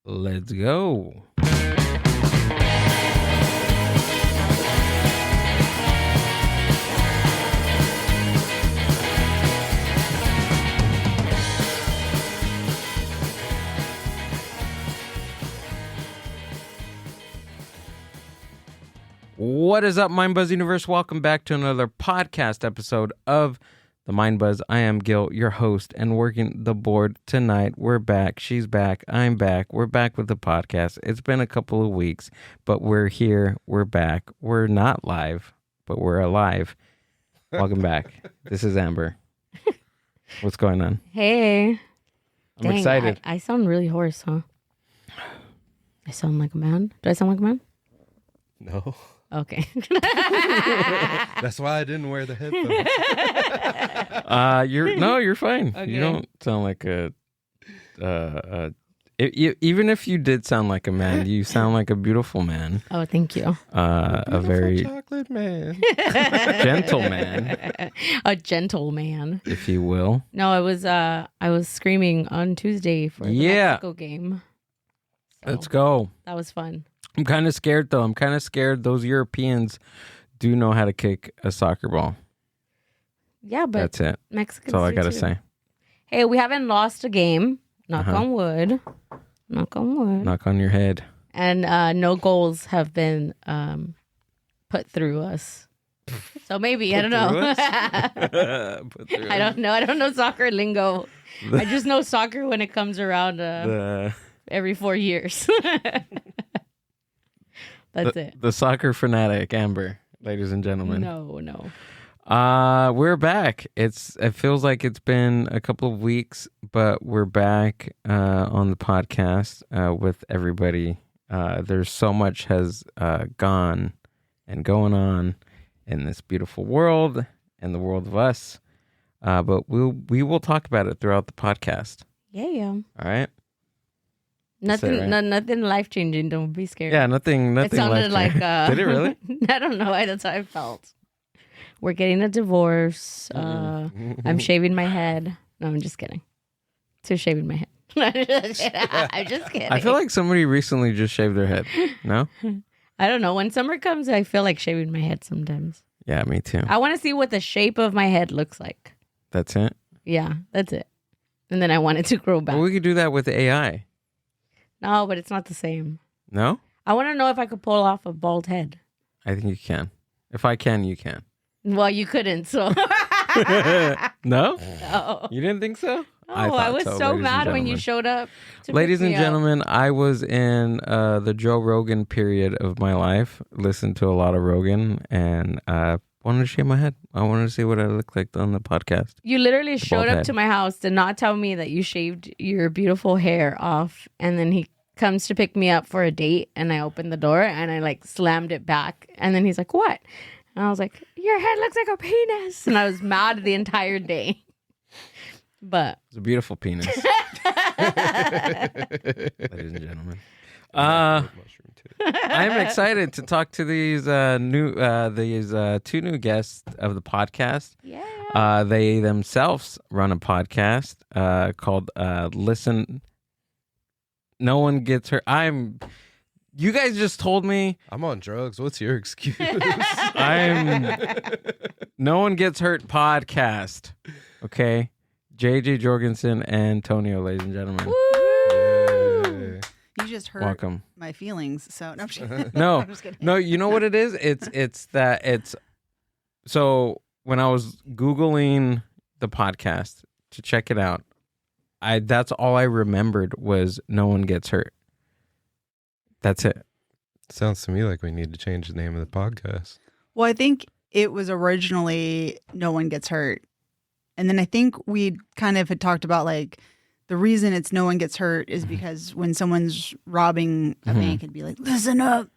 Let's go. What is up, Mind Buzz Universe? Welcome back to another podcast episode of The Mind Buzz. I am Gil, your host, and working the board tonight. We're back. She's back. I'm back. We're back with the podcast. It's been a couple of weeks, but we're here. We're back. We're not live, but we're alive. Welcome back. This is Amber. What's going on? Hey. I'm excited. I sound really hoarse, huh? I sound like a man? Do I sound like a man? No. Okay. That's why I didn't wear the headphones. You're fine. Okay. You don't sound like even if you did sound like a man, you sound like a beautiful man. Oh, thank you. A very chocolate man. gentle man, A gentleman. if you will. No, I was screaming on Tuesday for the Mexico game. So Let's go. That was fun. I'm kind of scared, though. I'm kind of scared those Europeans do know how to kick a soccer ball. Yeah, but That's it. Mexicans That's all I do got to too. say. Hey, we haven't lost a game. Knock on wood. Knock on wood. Knock on your head. And no goals have been put through us. So maybe, I don't know. I don't know. I don't know soccer lingo. I just know soccer when it comes around every 4 years. That's it. The soccer fanatic, Amber, ladies and gentlemen. No. We're back. It feels like it's been a couple of weeks, but we're back on the podcast with everybody. There's so much has gone and going on in this beautiful world and the world of us. But we will talk about it throughout the podcast. Yeah. All right. Nothing, nothing life changing. Don't be scared. Yeah, nothing. It sounded like. Did it really? I don't know. That's how I felt. We're getting a divorce. I'm shaving my head. No, I'm just kidding. To shaving my head. I'm just kidding. I feel like somebody recently just shaved their head. No? I don't know. When summer comes, I feel like shaving my head sometimes. Yeah, me too. I want to see what the shape of my head looks like. That's it? Yeah, that's it. And then I want it to grow back. Well, we could do that with AI. No, but it's not the same. No? I want to know if I could pull off a bald head. I think you can. If I can, you can. Well, you couldn't, so. No? No. You didn't think so? Oh, I was so mad when you showed up. Ladies and gentlemen, I was in the Joe Rogan period of my life. Listened to a lot of Rogan and wanted to shave my head. I wanted to see what I look like on the podcast. You literally showed up head. to my house, did not tell me that you shaved your beautiful hair off, and then he comes to pick me up for a date, and I opened the door, and I like slammed it back, and then he's like, "What?" And I was like, "Your head looks like a penis," and I was mad the entire day. But It's a beautiful penis. Ladies and gentlemen. I'm excited to talk to these two new guests of the podcast. yeah, They themselves run a podcast called Listen. No One Gets Hurt. You guys just told me I'm on drugs. What's your excuse? No One Gets Hurt podcast. Okay. JJ Jorgensen and Tonio, ladies and gentlemen. Yeah. You just hurt Welcome. my feelings. So no, I'm just kidding. No, I'm just kidding. no, you know what it is? It's so when I was Googling the podcast to check it out, that's all I remembered was No One Gets Hurt. That's it. Sounds to me like we need to change the name of the podcast. Well, I think it was originally No One Gets Hurt. And then I think we kind of had talked about like the reason it's No One Gets Hurt is because when someone's robbing a bank, it'd be like, listen up,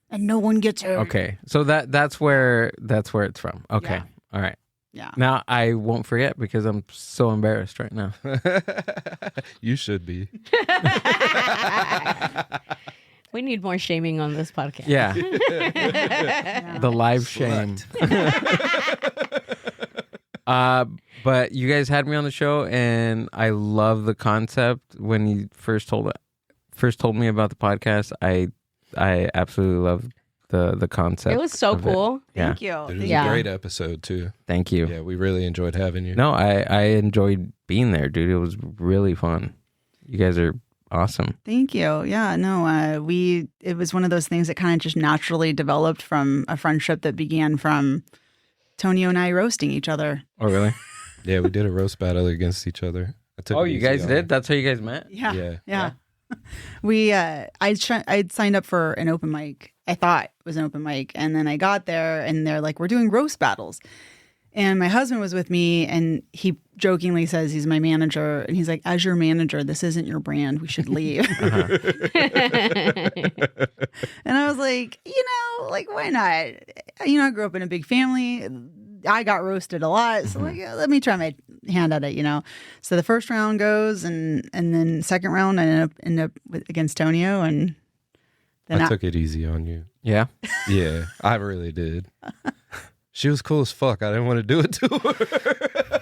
and no one gets hurt. Okay. So that's where it's from. Okay. Yeah. All right. Yeah. Now I won't forget because I'm so embarrassed right now. You should be. we need more shaming on this podcast. Yeah. Yeah. The live shame. But you guys had me on the show, and I love the concept when you first first told me about the podcast, I absolutely loved the concept. It was so of it. cool. Thank you. It was Thank Yeah. a great episode too. Thank you. Yeah, we really enjoyed having you. No, I enjoyed being there, dude. It was really fun. You guys are awesome. Thank you. Yeah, no, it was one of those things that kind of just naturally developed from a friendship that began from Tonio and I roasting each other. Oh, really? Yeah, we did a roast battle against each other. I took Oh, it you easy guys on did? her. That's how you guys met? Yeah. Yeah. We I'd signed up for an open mic. I thought it was an open mic, and then I got there and they're like, we're doing roast battles. And my husband was with me, and he jokingly says he's my manager, and he's like, as your manager, this isn't your brand. We should leave. And I was like, like, why not? I grew up in a big family. I got roasted a lot. So like, yeah, let me try my hand at it, So the first round goes, and then second round, I end up against Tonio, and then I took it easy on you. Yeah. Yeah, I really did. She was cool as fuck. I didn't want to do it to her.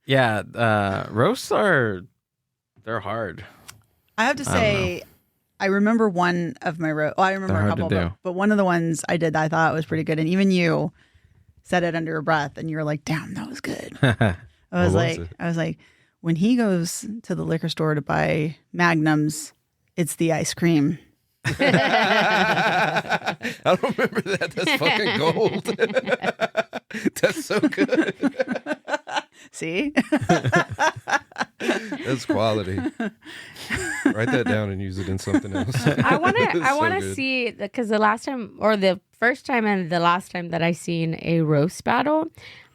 Yeah. Roasts they're hard. I have to I don't say, I remember one of my I remember They're a hard to couple, do. but one of the ones I did, I thought was pretty good. And even you said it under your breath, and you were like, "Damn, that was good." I was What was it? like, when he goes to the liquor store to buy Magnums, it's the ice cream. I don't remember that. That's fucking gold. That's so good. See, That's quality. Write that down and use it in something else. I want It's to. I so want to good. see because the last time, or the first time, and the last time that I seen a roast battle,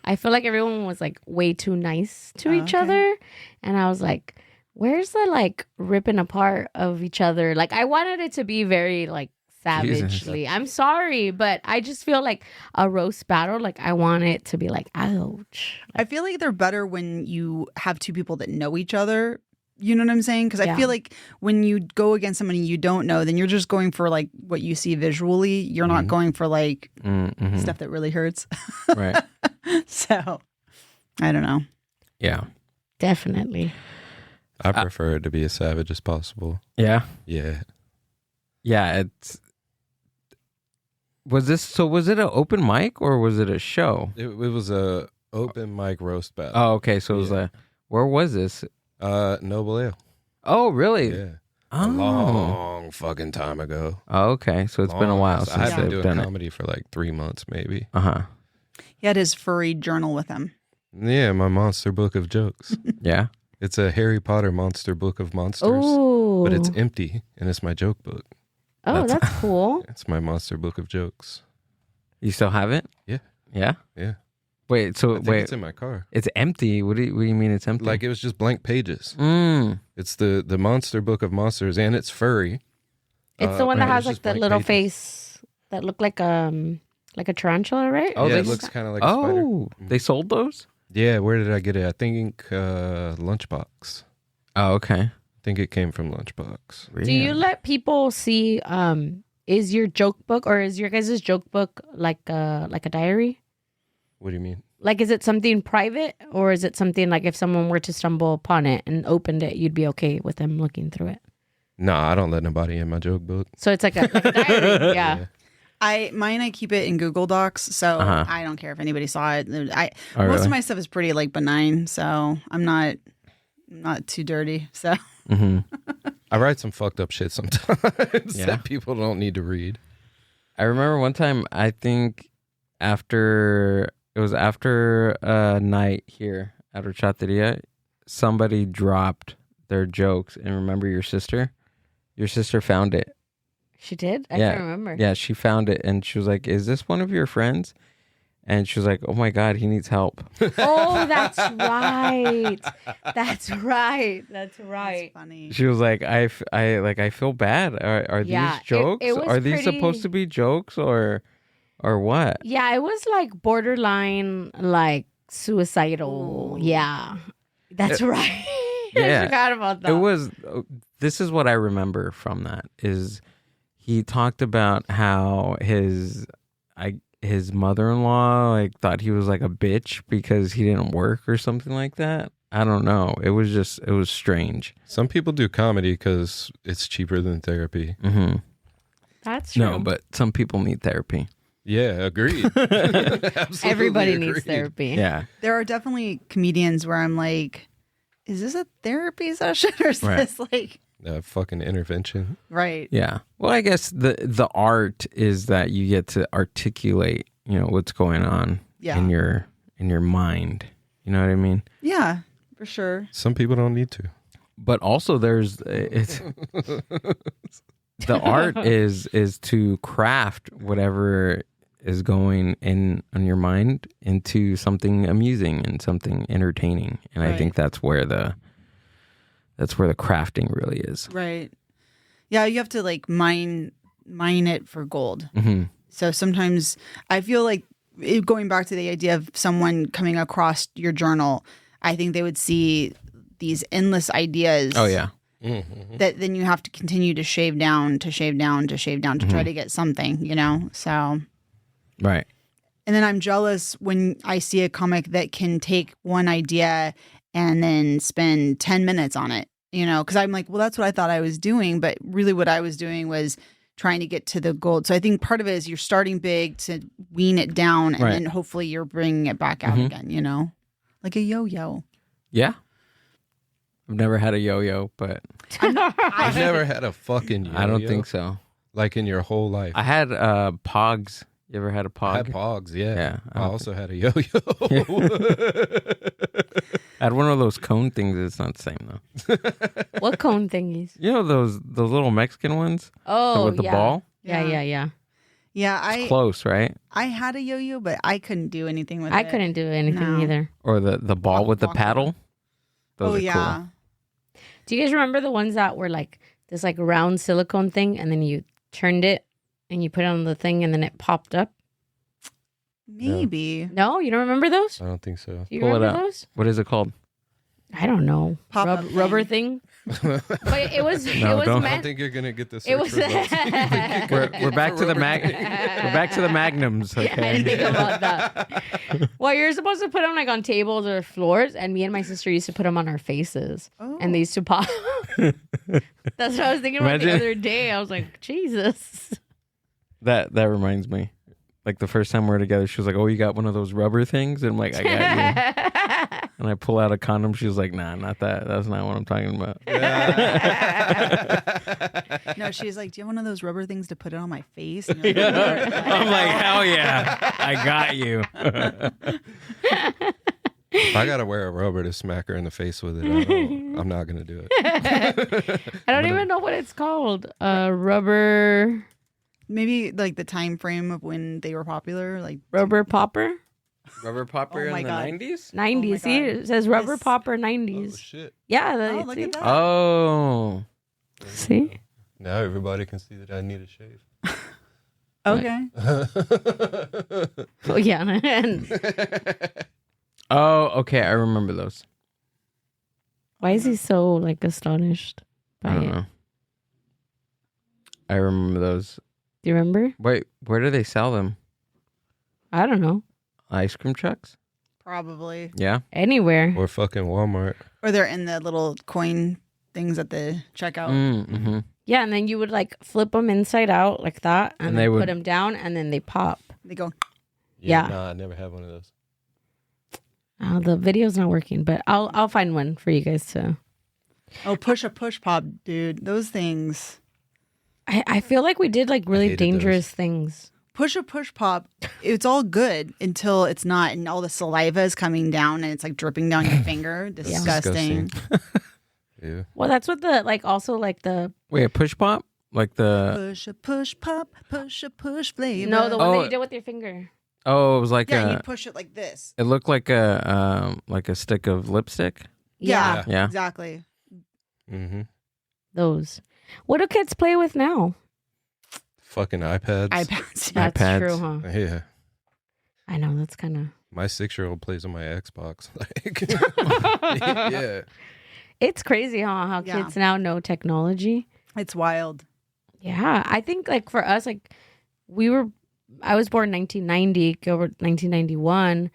I feel like everyone was like way too nice to each okay. other, and I was like, "Where's the like ripping apart of each other?" Like I wanted it to be very like savagely. I'm sorry, but I just feel like a roast battle. Like I want it to be like, ouch. I feel like they're better when you have two people that know each other. You know what I'm saying? Because I Yeah. feel like when you go against somebody you don't know, then you're just going for like what you see visually. You're not going for like Mm-hmm. stuff that really hurts. Right. So I don't know. Yeah. Definitely. I prefer it to be as savage as possible. Yeah. Yeah. Yeah. Was it an open mic or was it a show? It was a open mic roast battle. Oh, okay. So it was Yeah. where was this? Noble Ale. Oh, really? Yeah. Oh. A long fucking time ago. Oh, okay. So it's been a while I since had been they've doing done it. comedy for like 3 months, maybe. Uh-huh. He had his furry journal with him. Yeah, my monster book of jokes. Yeah. It's a Harry Potter monster book of monsters, Oh, but it's empty, and it's my joke book. oh, that's cool. It's my monster book of jokes. You still have it? Yeah. Yeah? Yeah. Wait, so I think wait, it's in my car. it's empty. What do you mean it's empty? Like it was just blank pages. Mm. It's the monster book of monsters, and it's furry. It's the one that right, has it's like just the blank little pages. face that looked like a tarantula, right? Oh, yeah, they it looks kind of like a spider. Oh, they sold those? Yeah, where did I get it? I think Lunchbox. Oh, okay. I think it came from Lunchbox. Do you let people see? Is your joke book or is your guys' joke book like a diary? What do you mean? Like, is it something private or is it something like if someone were to stumble upon it and opened it, you'd be okay with them looking through it? Nah, I don't let nobody in my joke book. So it's like a diary. Yeah. I keep it in Google Docs, so Uh-huh. I don't care if anybody saw it. Oh, Most really? of my stuff is pretty like benign, so I'm not too dirty. So Mm-hmm. I write some fucked up shit sometimes Yeah. that people don't need to read. I remember one time, I think after a night here at Horchateria, somebody dropped their jokes. And remember your sister? Your sister found it. She did? I Yeah. can't remember. Yeah, she found it and she was like, is this one of your friends? And she was like, oh my God, he needs help. Oh, that's right. That's right. That's right. it's funny. She was like, I feel bad. Are Yeah, these jokes? it was Are these pretty- supposed to be jokes or what? Yeah, it was like borderline, like suicidal. Ooh. Yeah, that's right. Yeah. I forgot about that. It was. This is what I remember from that. Is he talked about how his mother-in-law like thought he was like a bitch because he didn't work or something like that. I don't know. It was strange. Some people do comedy because it's cheaper than therapy. Mm-hmm. That's true. No, but some people need therapy. Yeah, agreed. Absolutely Everybody agreed. needs therapy. Yeah. There are definitely comedians where I'm like, is this a therapy session or is Right. this like Fucking intervention. right? Yeah. Well, I guess the art is that you get to articulate, what's going on Yeah. in your mind. You know what I mean? Yeah, for sure. Some people don't need to. But also it's the art is to craft whatever is going in on your mind into something amusing and something entertaining. And I think that's where the crafting really is. Right. Yeah, you have to like mine it for gold. Mm-hmm. So sometimes I feel like going back to the idea of someone coming across your journal, I think they would see these endless ideas. Oh yeah. That then you have to continue to shave down to try to get something, So Right. and then I'm jealous when I see a comic that can take one idea and then spend 10 minutes on it, because I'm like, well, that's what I thought I was doing. But really what I was doing was trying to get to the gold. So I think part of it is you're starting big to wean it down and then hopefully you're bringing it back out again, like a yo-yo. Yeah. I've never had a yo-yo, but I've never had a fucking yo-yo. I don't think so. Like in your whole life. I had Pogs. You ever had a Pog? I had Pogs, yeah. Yeah, I I don't also had a yo-yo. I had one of those cone things. It's not the same though. What cone thingies? You know those little Mexican ones Oh, with the yeah. ball? Yeah. Yeah, Close, right? I had a yo-yo, but I couldn't do anything with it. I couldn't do anything No. either. Or the ball with the paddle. Those Oh are yeah. cool. Do you guys remember the ones that were like this like round silicone thing and then you turned it and you put it on the thing and then it popped up? Maybe. No, you don't remember those? I don't think so. Do you Pull it remember up. those? What is it called? I don't know. Pop-up Rubber thing. But it was No, it was don't. I don't meant think you're gonna get this. it was We're back to the we're back to the magnums. I didn't Okay. think about that. Well, you're supposed to put them like on tables or floors, and me and my sister used to put them on our faces, and they used to pop. That's what I was thinking about the Imagine. other day. I was like, Jesus. That reminds me. Like the first time we were together, she was like, "Oh, you got one of those rubber things?" And I'm like, "I got you." And I pull out a condom. She was like, "Nah, not that. That's not what I'm talking about." No, she's like, do you have one of those rubber things to put it on my face? And you're like, I'm like, "Hell yeah, I got you." If I gotta wear a rubber to smack her in the face with it, I'm not gonna do it. I don't even know what it's called. Rubber maybe like the time frame of when they were popular, like rubber popper. Rubber popper Oh my in the God. 90s? 90s. See, God. it says rubber Yes. popper Oh 90s. shit! Yeah. oh, look see? at that. Oh. See? Now everybody can see that I need a shave. Okay. Oh, yeah. And Oh, okay. I remember those. why is he so like astonished I by don't it? know. I remember those. Do you remember? Wait, where do they sell them? I don't know. Ice cream trucks? Probably. Yeah. Anywhere. Or fucking Walmart. Or they're in the little coin things at the checkout. Mm-hmm. Yeah, and then you would like flip them inside out like that, and And then they put would- them down, and then they pop. They go, Yeah. Nah, I never had one of those. The video's not working, but I'll find one for you guys to. oh, push pop, dude. Those things. I feel like we did like really hated dangerous things. Push pop. It's all good until it's not, and all the saliva is coming down and it's like dripping down your finger. Disgusting. Yeah. Well, that's what the like also like the Wait, a push pop? Like the Push pop, push flavor. no the one Oh. that you did with your finger. oh, it was like Yeah, a. you push it like this. It looked like a stick of lipstick. Yeah, Yeah. exactly. Mm-hmm. Those. What do kids play with now? Fucking iPads. iPads. That's iPads. true, huh? Yeah. I know that's kind of. My 6-year-old plays on my Xbox. Like, yeah. It's crazy, huh? How Yeah. kids now know technology. It's wild. Yeah, I think like for us, like I was born 1990, Gilbert 1991,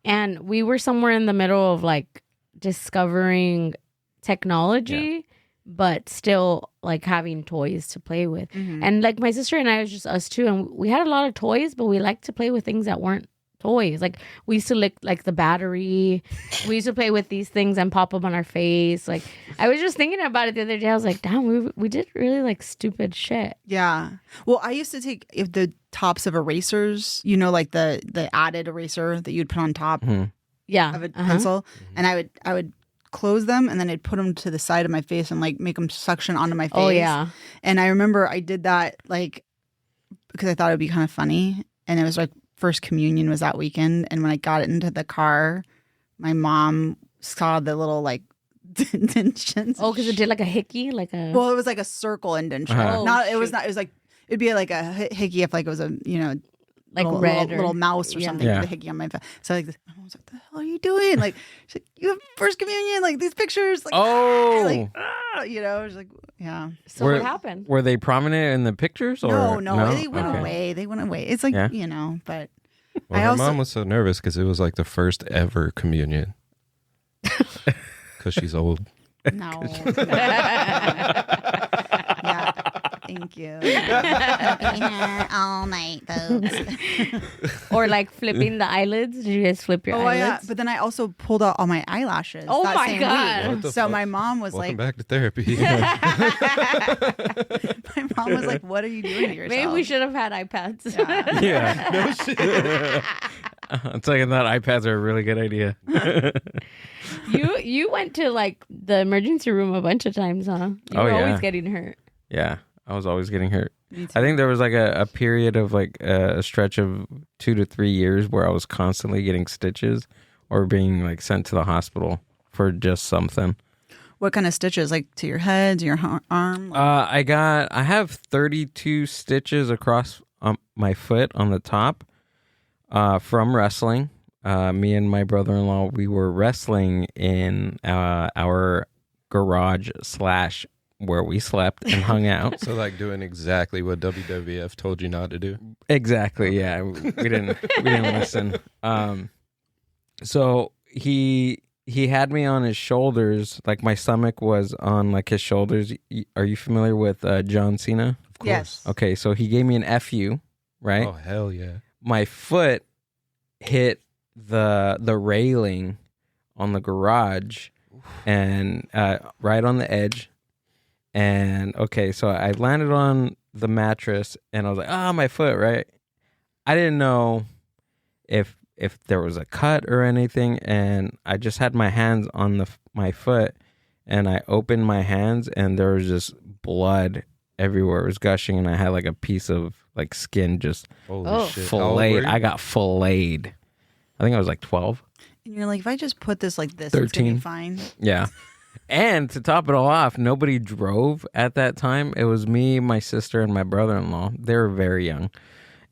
and we were somewhere in the middle of like discovering technology, but still like having toys to play with. And like my sister and I, it was just us two, and we had a lot of toys, but we liked to play with things that weren't toys. Like we used to lick like the battery. We used to play with these things and pop them on our face. Like I was just thinking about it the other day. I was like, damn, we did really like stupid shit. Yeah. Well, I used to take the tops of erasers, you know, like the added eraser that you'd put on top Yeah. of a pencil, and I would close them, and then I'd put them to the side of my face and like make them suction onto my face. Oh yeah. And I remember I did that like because I thought it'd be kind of funny, and it was like first communion was that weekend, and when I got into the car, my mom saw the little like indentions. Oh, because it did like a hickey, like a. Well, it was like a circle indention. Oh, It was like it'd be like a hickey if like it was a like little, red little mouse or something with a hickey on my face. So like, my mom was like, "The hell are you doing?" Like, she's like, "You have first communion, like these pictures." Like, like, she's like, yeah. So what happened? Were they prominent in the pictures? Or No, they went away. They went away. It's like but Well, her mom was so nervous because it was like the first ever communion. Because she's old. No. Yeah. Thank you. All night, folks. Or like flipping the eyelids. Did you guys flip your eyelids? Yeah. But then I also pulled out all my eyelashes. Oh that my same God. week. So my mom was Welcome like, back to therapy. my mom was like, "What are you doing to yourself?" Maybe we should have had iPads. Yeah. Yeah. No shit. I'm saying that iPads are a really good idea. You went to like the emergency room a bunch of times, huh? You were always getting hurt. Yeah. I was always getting hurt. I think there was like a period of like a stretch of 2 to 3 years where I was constantly getting stitches or being like sent to the hospital for just something. What kind of stitches? Like to your head, to your arm? I have 32 stitches across my foot on the top from wrestling. Me and my brother-in-law, we were wrestling in our garage / where we slept and hung out. So like doing exactly what WWF told you not to do. Exactly. Yeah, we didn't listen. So he had me on his shoulders, like my stomach was on like his shoulders. Are you familiar with John Cena? Of course. Yes. Okay, so he gave me an FU, right? Oh hell yeah. My foot hit the railing on the garage and right on the edge. And okay, so I landed on the mattress and I was like, my foot, right? I didn't know if there was a cut or anything, and I just had my hands on my foot, and I opened my hands and there was just blood everywhere. It was gushing, and I had like a piece of like skin just Holy shit. filleted. I got filleted. I think I was like 12. And you're like, if I just put this like this, 13. it's gonna be fine. Yeah. And to top it all off, nobody drove at that time. It was me, my sister, and my brother-in-law. They were very young.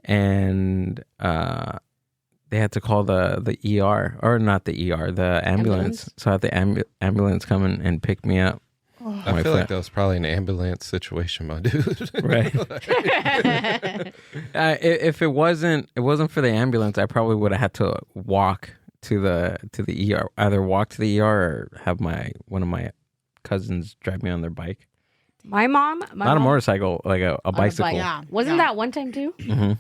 And they had to call the ER, or not the ER, the ambulance. So I had the ambulance come and pick me up. I feel like that was probably an ambulance situation, my dude. Right. If it wasn't for the ambulance, I probably would have had to walk to the ER, either walk to the ER or have one of my cousins drive me on their bike. My mom, Not a motorcycle, like a bicycle. Yeah. Wasn't that one time too? Mm-hmm.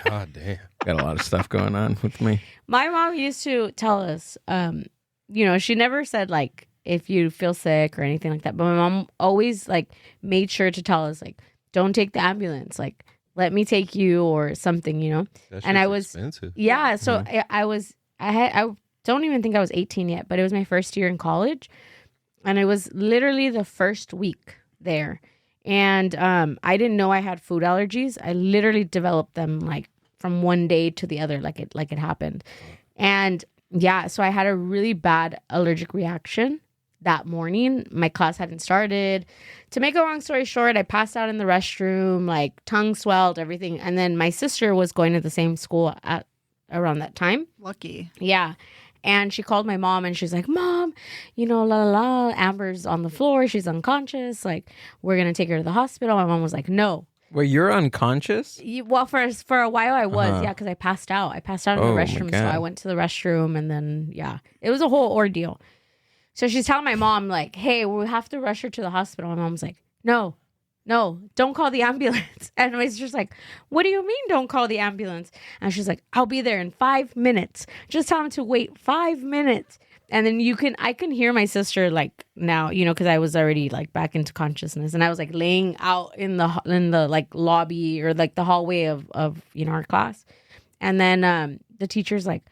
God damn. Got a lot of stuff going on with me. My mom used to tell us, she never said like if you feel sick or anything like that, but my mom always like made sure to tell us like, don't take the ambulance, like let me take you or something, That And I shit's was expensive. yeah. So I don't even think I was 18 yet, but it was my first year in college, and it was literally the first week there, and I didn't know I had food allergies. I literally developed them like from one day to the other, like it happened, and yeah, so I had a really bad allergic reaction that morning. My class hadn't started. To make a long story short, I passed out in the restroom, like tongue swelled, everything, and then my sister was going to the same school at around that time. Lucky. Yeah. And she called my mom and she's like, Mom, la la la, Amber's on the floor. She's unconscious. Like, we're going to take her to the hospital. My mom was like, no. Well, you're unconscious? Well, for a while I was, yeah, because I passed out. I passed out in the Oh, my restroom. So God. I went to the restroom and then, yeah, it was a whole ordeal. So she's telling my mom, like, hey, we have to rush her to the hospital. My mom's like, no, don't call the ambulance. And my sister's like, what do you mean don't call the ambulance? And she's like, I'll be there in 5 minutes. Just tell him to wait 5 minutes. And then I can hear my sister like now, because I was already like back into consciousness, and I was like laying out in the like lobby or like the hallway of our class. And then the teacher's like,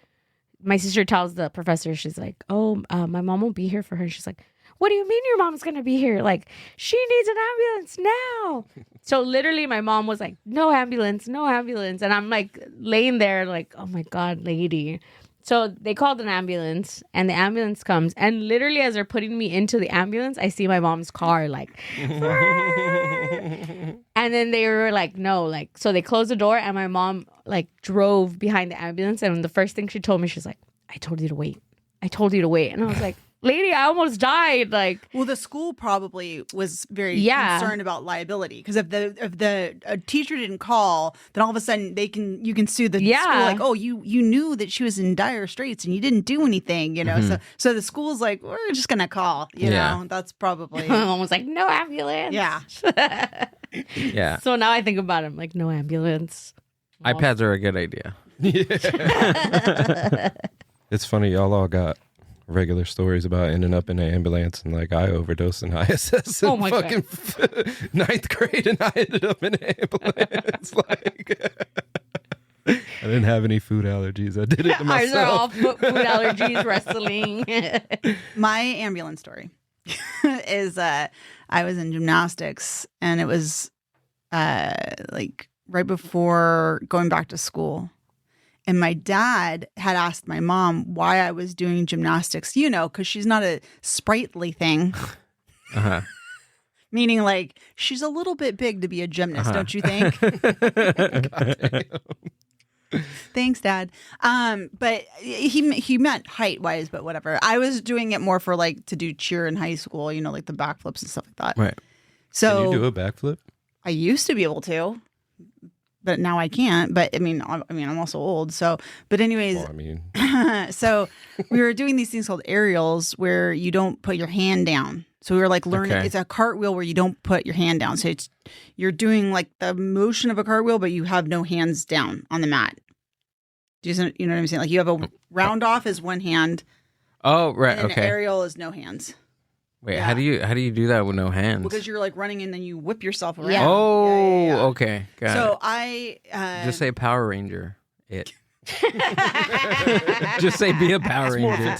my sister tells the professor, she's like, oh, my mom won't be here for her. And she's like, what do you mean your mom's going to be here? Like, she needs an ambulance now. So literally my mom was like, no ambulance. And I'm like laying there like, oh my God, lady. So they called an ambulance, and the ambulance comes. And literally as they're putting me into the ambulance, I see my mom's car like, and then they were like, no, like, so they closed the door, and my mom like drove behind the ambulance. And the first thing she told me, she's like, I told you to wait. And I was like, lady, I almost died. Like, well, the school probably was very concerned about liability, because if a teacher didn't call, then all of a sudden you can sue the school, like, oh, you knew that she was in dire straits and you didn't do anything, So the school's like, we're just gonna call, you know. That's probably. My mom was like, no ambulance. Yeah. Yeah. So now I think about it, I'm like, no ambulance. iPads are a good idea. It's funny, y'all all got regular stories about ending up in an ambulance, and like I overdosed in ISS in fucking ninth grade, and I ended up in an ambulance. Like, I didn't have any food allergies. I did it to myself. Ours are all food allergies, wrestling. My ambulance story is I was in gymnastics, and it was like right before going back to school. And my dad had asked my mom why I was doing gymnastics, because she's not a sprightly thing. Uh-huh. Meaning, like, she's a little bit big to be a gymnast, don't you think? Thanks, Dad. But he meant height-wise, but whatever. I was doing it more for, like, to do cheer in high school, like the backflips and stuff like that. Right. So can you do a backflip? I used to be able to. But now I can't. But I mean, I'm also old. So, but anyways, so we were doing these things called aerials where you don't put your hand down. So we were like learning. Okay. It's a cartwheel where you don't put your hand down. So you're doing like the motion of a cartwheel, but you have no hands down on the mat. Do you know what I'm saying? Like you have a round off is one hand. Oh, right. And okay. An aerial is no hands. Wait, how do you do that with no hands? Because you're like running and then you whip yourself around. Yeah. Oh, yeah. Okay. Got so it. I just say Power Ranger. It. Just say be a Power Ranger.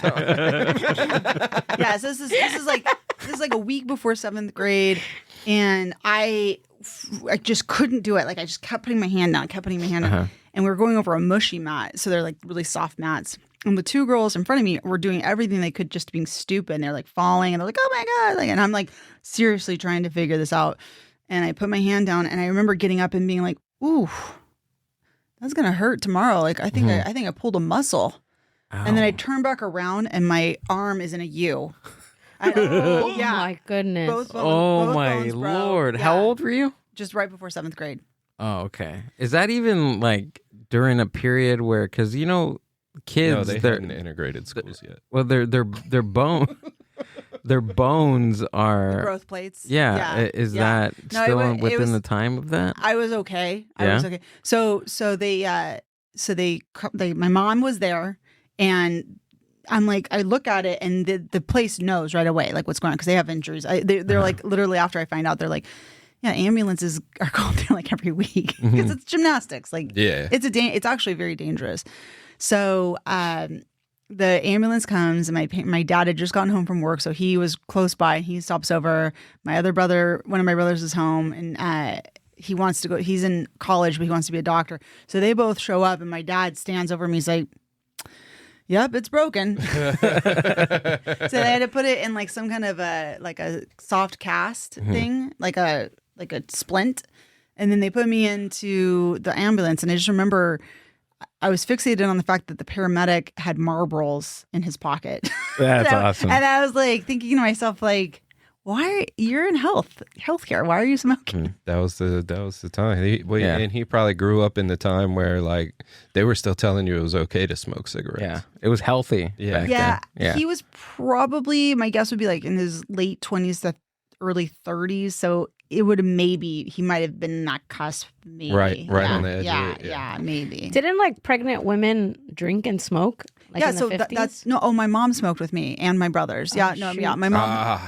Yeah. So this is like a week before 7th grade, and I just couldn't do it. Like I just kept putting my hand down, and we were going over a mushy mat, so they're like really soft mats. And the two girls in front of me were doing everything they could just being stupid. And they're like falling and they're like, oh my God. Like, and I'm like seriously trying to figure this out. And I put my hand down and I remember getting up and being like, ooh, that's going to hurt tomorrow. Like, I think I pulled a muscle. Ow. And then I turn back around and my arm is in a U. Oh my goodness. Both my Lord. Yeah. How old were you? Just right before 7th grade. Oh, okay. Is that even like during a period where, because kids, no, they hadn't integrated schools yet. Well, their bones are the growth plates. Yeah. Is that still within the time of that? I was okay. I was okay. So my mom was there, and I'm like, I look at it, and the place knows right away like what's going on because they have injuries. They're like literally after I find out, they're like, yeah, ambulances are called there like every week because it's gymnastics. Like, it's actually very dangerous. So the ambulance comes, and my dad had just gotten home from work, so he was close by. He stops over. My other brother, one of my brothers, is home, and he wants to go. He's in college, but he wants to be a doctor. So they both show up, and my dad stands over me. He's like, "Yep, it's broken." So they had to put it in like some kind of a soft cast thing, like a splint, and then they put me into the ambulance. And I just remember I was fixated on the fact that the paramedic had marbles in his pocket. That's awesome. And I was like thinking to myself, like, why you're in healthcare? Why are you smoking? That was the time. Yeah. And he probably grew up in the time where like they were still telling you it was okay to smoke cigarettes. Yeah, it was healthy. Yeah. back Yeah, then. he was probably, my guess would be like in his late 20s to early 30s. So it would have he might have been in that cusp, maybe. Right yeah. on the edge Yeah, of it. yeah, maybe. Didn't like pregnant women drink and smoke? Like yeah, in the so 50s? that's no. Oh, my mom smoked with me and my brothers. Yeah, Oh, no, shoot. yeah, my mom.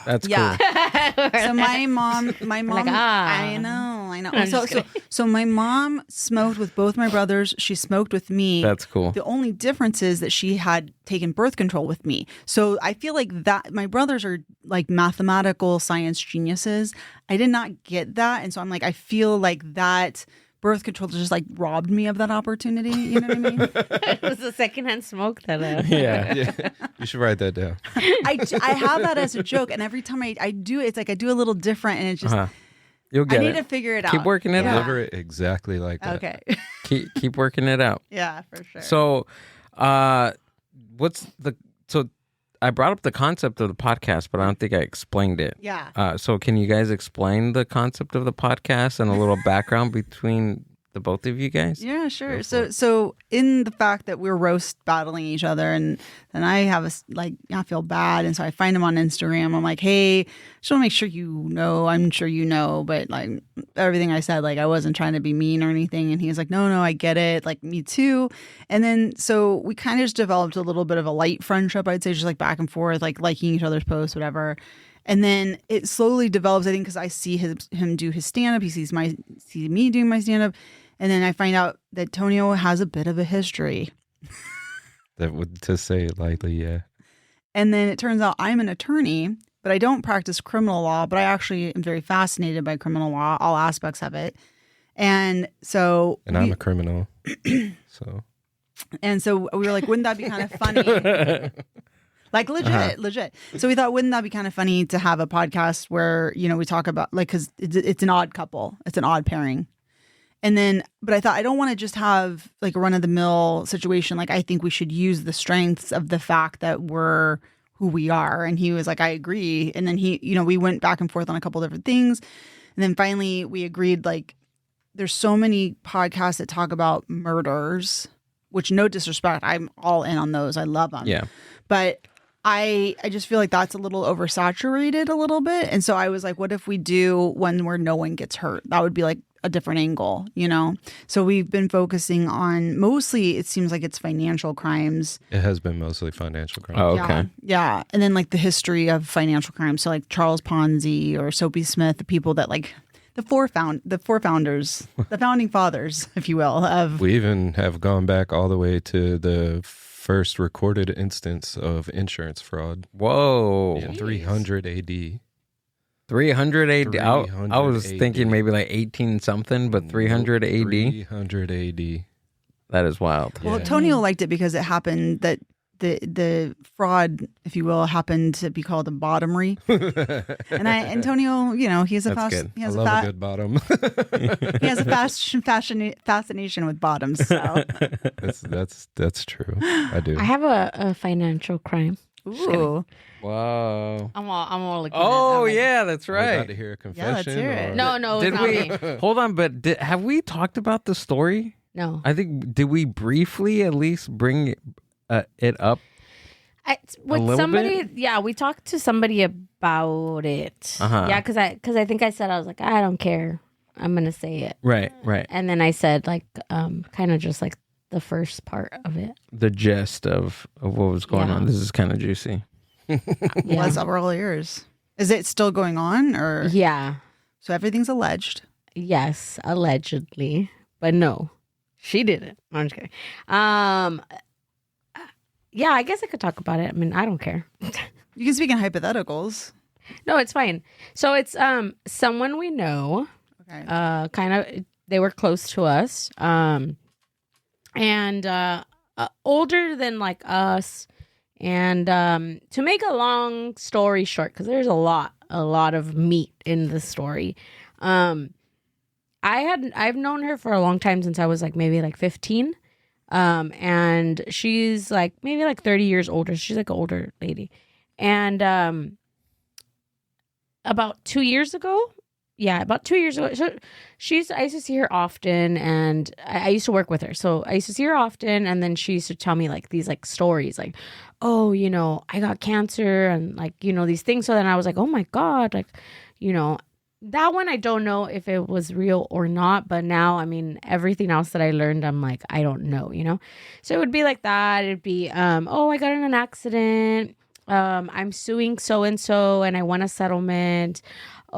That's Yeah. cool. So my mom, like, I know. I'm So, just kidding. so my mom smoked with both my brothers. She smoked with me. That's cool. The only difference is that she had taken birth control with me. So I feel like that my brothers are like mathematical science geniuses. I did not get that, and so I'm like, I feel like that birth control just like robbed me of that opportunity. You know what I mean? It was a secondhand smoke that. Yeah. Yeah. You should write that down. I have that as a joke, and every time I do it, it's like I do a little different, and it's just You'll I get need it. to figure it out. Keep working it Yeah. out. Deliver it exactly like that. Okay. Keep working it out. Yeah, for sure. So, so I brought up the concept of the podcast, but I don't think I explained it. yeah. So can you guys explain the concept of the podcast and a little background between the both of you guys? Yeah, sure. Go So, for it. so in the fact that we're roast battling each other, and then I have I feel bad, and so I find him on Instagram. I'm like, hey, just want to make sure you know. I'm sure you know, but like everything I said, like I wasn't trying to be mean or anything. And he's like, no, I get it. Like me too. And then so we kind of just developed a little bit of a light friendship. I'd say just like back and forth, like liking each other's posts, whatever. And then it slowly develops, I think, because I see him do his stand up. He sees me doing my stand up. And then I find out that Tonio has a bit of a history. That would, to say it lightly, yeah. And then it turns out I'm an attorney, but I don't practice criminal law, but I actually am very fascinated by criminal law, all aspects of it. And so I'm a criminal. So we were like, wouldn't that be kind of funny? Like legit. So we thought, wouldn't that be kind of funny to have a podcast where, you know, we talk about like, because it's an odd couple. It's an odd pairing. And then, but I thought I don't want to just have like a run of the mill situation. Like I think we should use the strengths of the fact that we're who we are. And he was like, I agree. And then he, you know, we went back and forth on a couple different things. And then finally we agreed, like, there's so many podcasts that talk about murders, which no disrespect, I'm all in on those. I love them. Yeah. But I just feel like that's a little oversaturated a little bit. And so I was like, what if we do one where no one gets hurt? That would be like a different angle, you know? So we've been focusing on mostly, it seems like it's financial crimes. it has been mostly financial crime. Oh, okay. Yeah. And then like the history of financial crimes. So like Charles Ponzi or Soapy Smith, the people that like the four founders, the founding fathers, if you will, of We even have gone back all the way to the first recorded instance of insurance fraud Whoa. in 300 AD. 300 AD. I 300 was thinking AD. maybe like 18 something, but 300 AD. 300 AD. That is wild. Well, Yeah. Tonio liked it because it happened that the fraud, if you will, happened to be called a bottomery. and Tonio, you know, he has a That's good. he I has love a good bottom. he has a fascination with bottoms. So that's true. I do. I have a financial crime. ooh, Whoa. I'm all looking Oh, at it. yeah, that's Are we about right. to hear a Yeah, let's confession? hear it. or- No, Did it's not we me. hold on? But have we talked about the story? No. I think did we briefly at least bring it up? With little somebody, bit? yeah, we talked to somebody about it. Uh-huh. Yeah, because I think I said, I was like, I don't care. I'm gonna say it, Right. and then I said like kind of just like the first part of it. The gist of what was going Yeah. on. This is kind of juicy. Yeah. was we're all ears. Is it still going on, or Yeah. so everything's alleged? Yes, allegedly, but no, she didn't. I'm just kidding. Yeah, I guess I could talk about it. I mean, I don't care. You can speak in hypotheticals. No, it's fine. So it's someone we know. Okay. Kind of, they were close to us. And older than like us. And to make a long story short, because there's a lot of meat in the story. I've known her for a long time, since I was like maybe like 15. And she's like maybe like 30 years older. She's like an older lady. And about 2 years ago. Yeah, about 2 years ago. So I used to see her often, and I used to work with her. So I used to see her often, and then she used to tell me like these like stories, like, oh, I got cancer, and like, these things. So then I was like, oh my God, like, that one I don't know if it was real or not. But now, I mean, everything else that I learned, I'm like, I don't know, So it would be like that. It'd be, oh, I got in an accident. I'm suing so and so, and I won a settlement.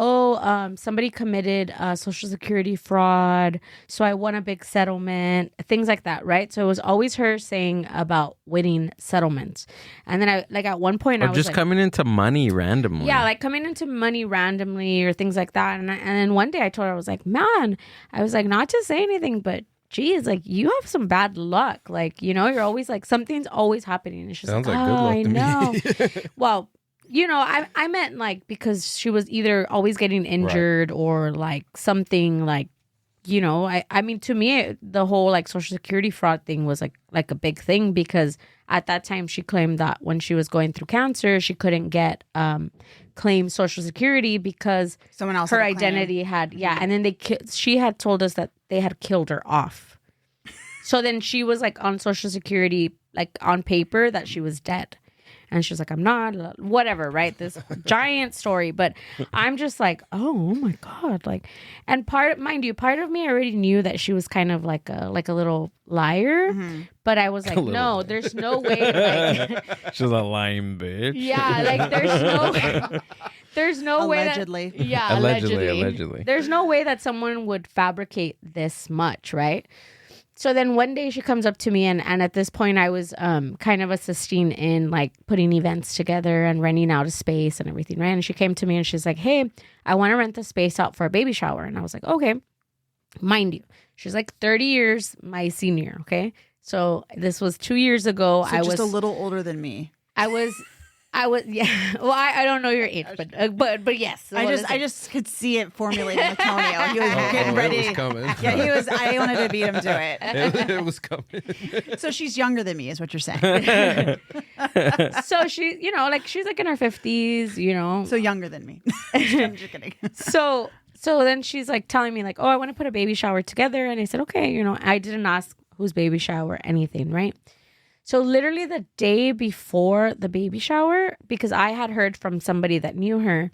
Oh, somebody committed Social Security fraud, so I won a big settlement. Things like that, right? So it was always her saying about winning settlements, and then at one point I was just like, coming into money randomly. yeah, like coming into money randomly or things like that. And then one day I told her, I was like, man, I was like, not to say anything, but geez, like you have some bad luck. Like, you're always like, something's always happening. And she's Sounds like, like good luck to me. Well, I meant like because she was either always getting injured or like something like, I mean, to me, the whole like Social Security fraud thing was like a big thing because at that time she claimed that when she was going through cancer, she couldn't get claim Social Security because someone else her had a claim. identity had, and then she had told us that they had killed her off. So then she was like on Social Security, like on paper that she was dead. And she was like, I'm not, whatever, right? This giant story. But I'm just like, oh my God. Like, and mind you, part of me already knew that she was kind of like a little liar. Mm-hmm. But I was like, no, there's no way. Like, she's a lying bitch. Yeah, like there's no way. Allegedly. Yeah, allegedly. There's no way that someone would fabricate this much, right? So then one day she comes up to me and at this point I was kind of assisting in like putting events together and renting out a space and everything, right? And she came to me and she's like, hey, I want to rent the space out for a baby shower. And I was like, okay. Mind you, she's like 30 years my senior, okay? So this was 2 years ago. So I was just a little older than me. I was yeah. Well, I don't know your age, but yes. So I just could see it formulating with Tonio. He was getting ready. It was coming. Yeah, he was. I wanted to beat him to it. It was coming. So she's younger than me, is what you're saying. So she, like she's like in her 50s, So younger than me. I'm just kidding. So then she's like telling me like, oh, I want to put a baby shower together, and I said, okay, I didn't ask whose baby shower, anything, right? So literally the day before the baby shower, because I had heard from somebody that knew her,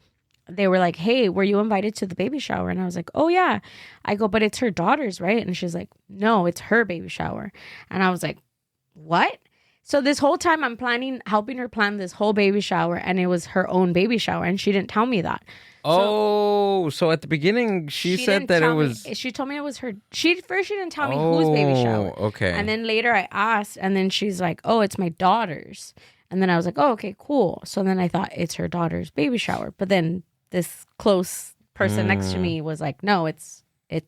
they were like, hey, were you invited to the baby shower? And I was like, oh yeah. I go, but it's her daughter's, right? And she's like, no, it's her baby shower. And I was like, what? So this whole time I'm helping her plan this whole baby shower, and it was her own baby shower, and she didn't tell me that. So at the beginning she said that it was. She told me it was her. She didn't tell me whose baby shower. Okay. And then later I asked, and then she's like, "Oh, it's my daughter's." And then I was like, "Oh, okay, cool." So then I thought it's her daughter's baby shower, but then this close person next to me was like, "No, it's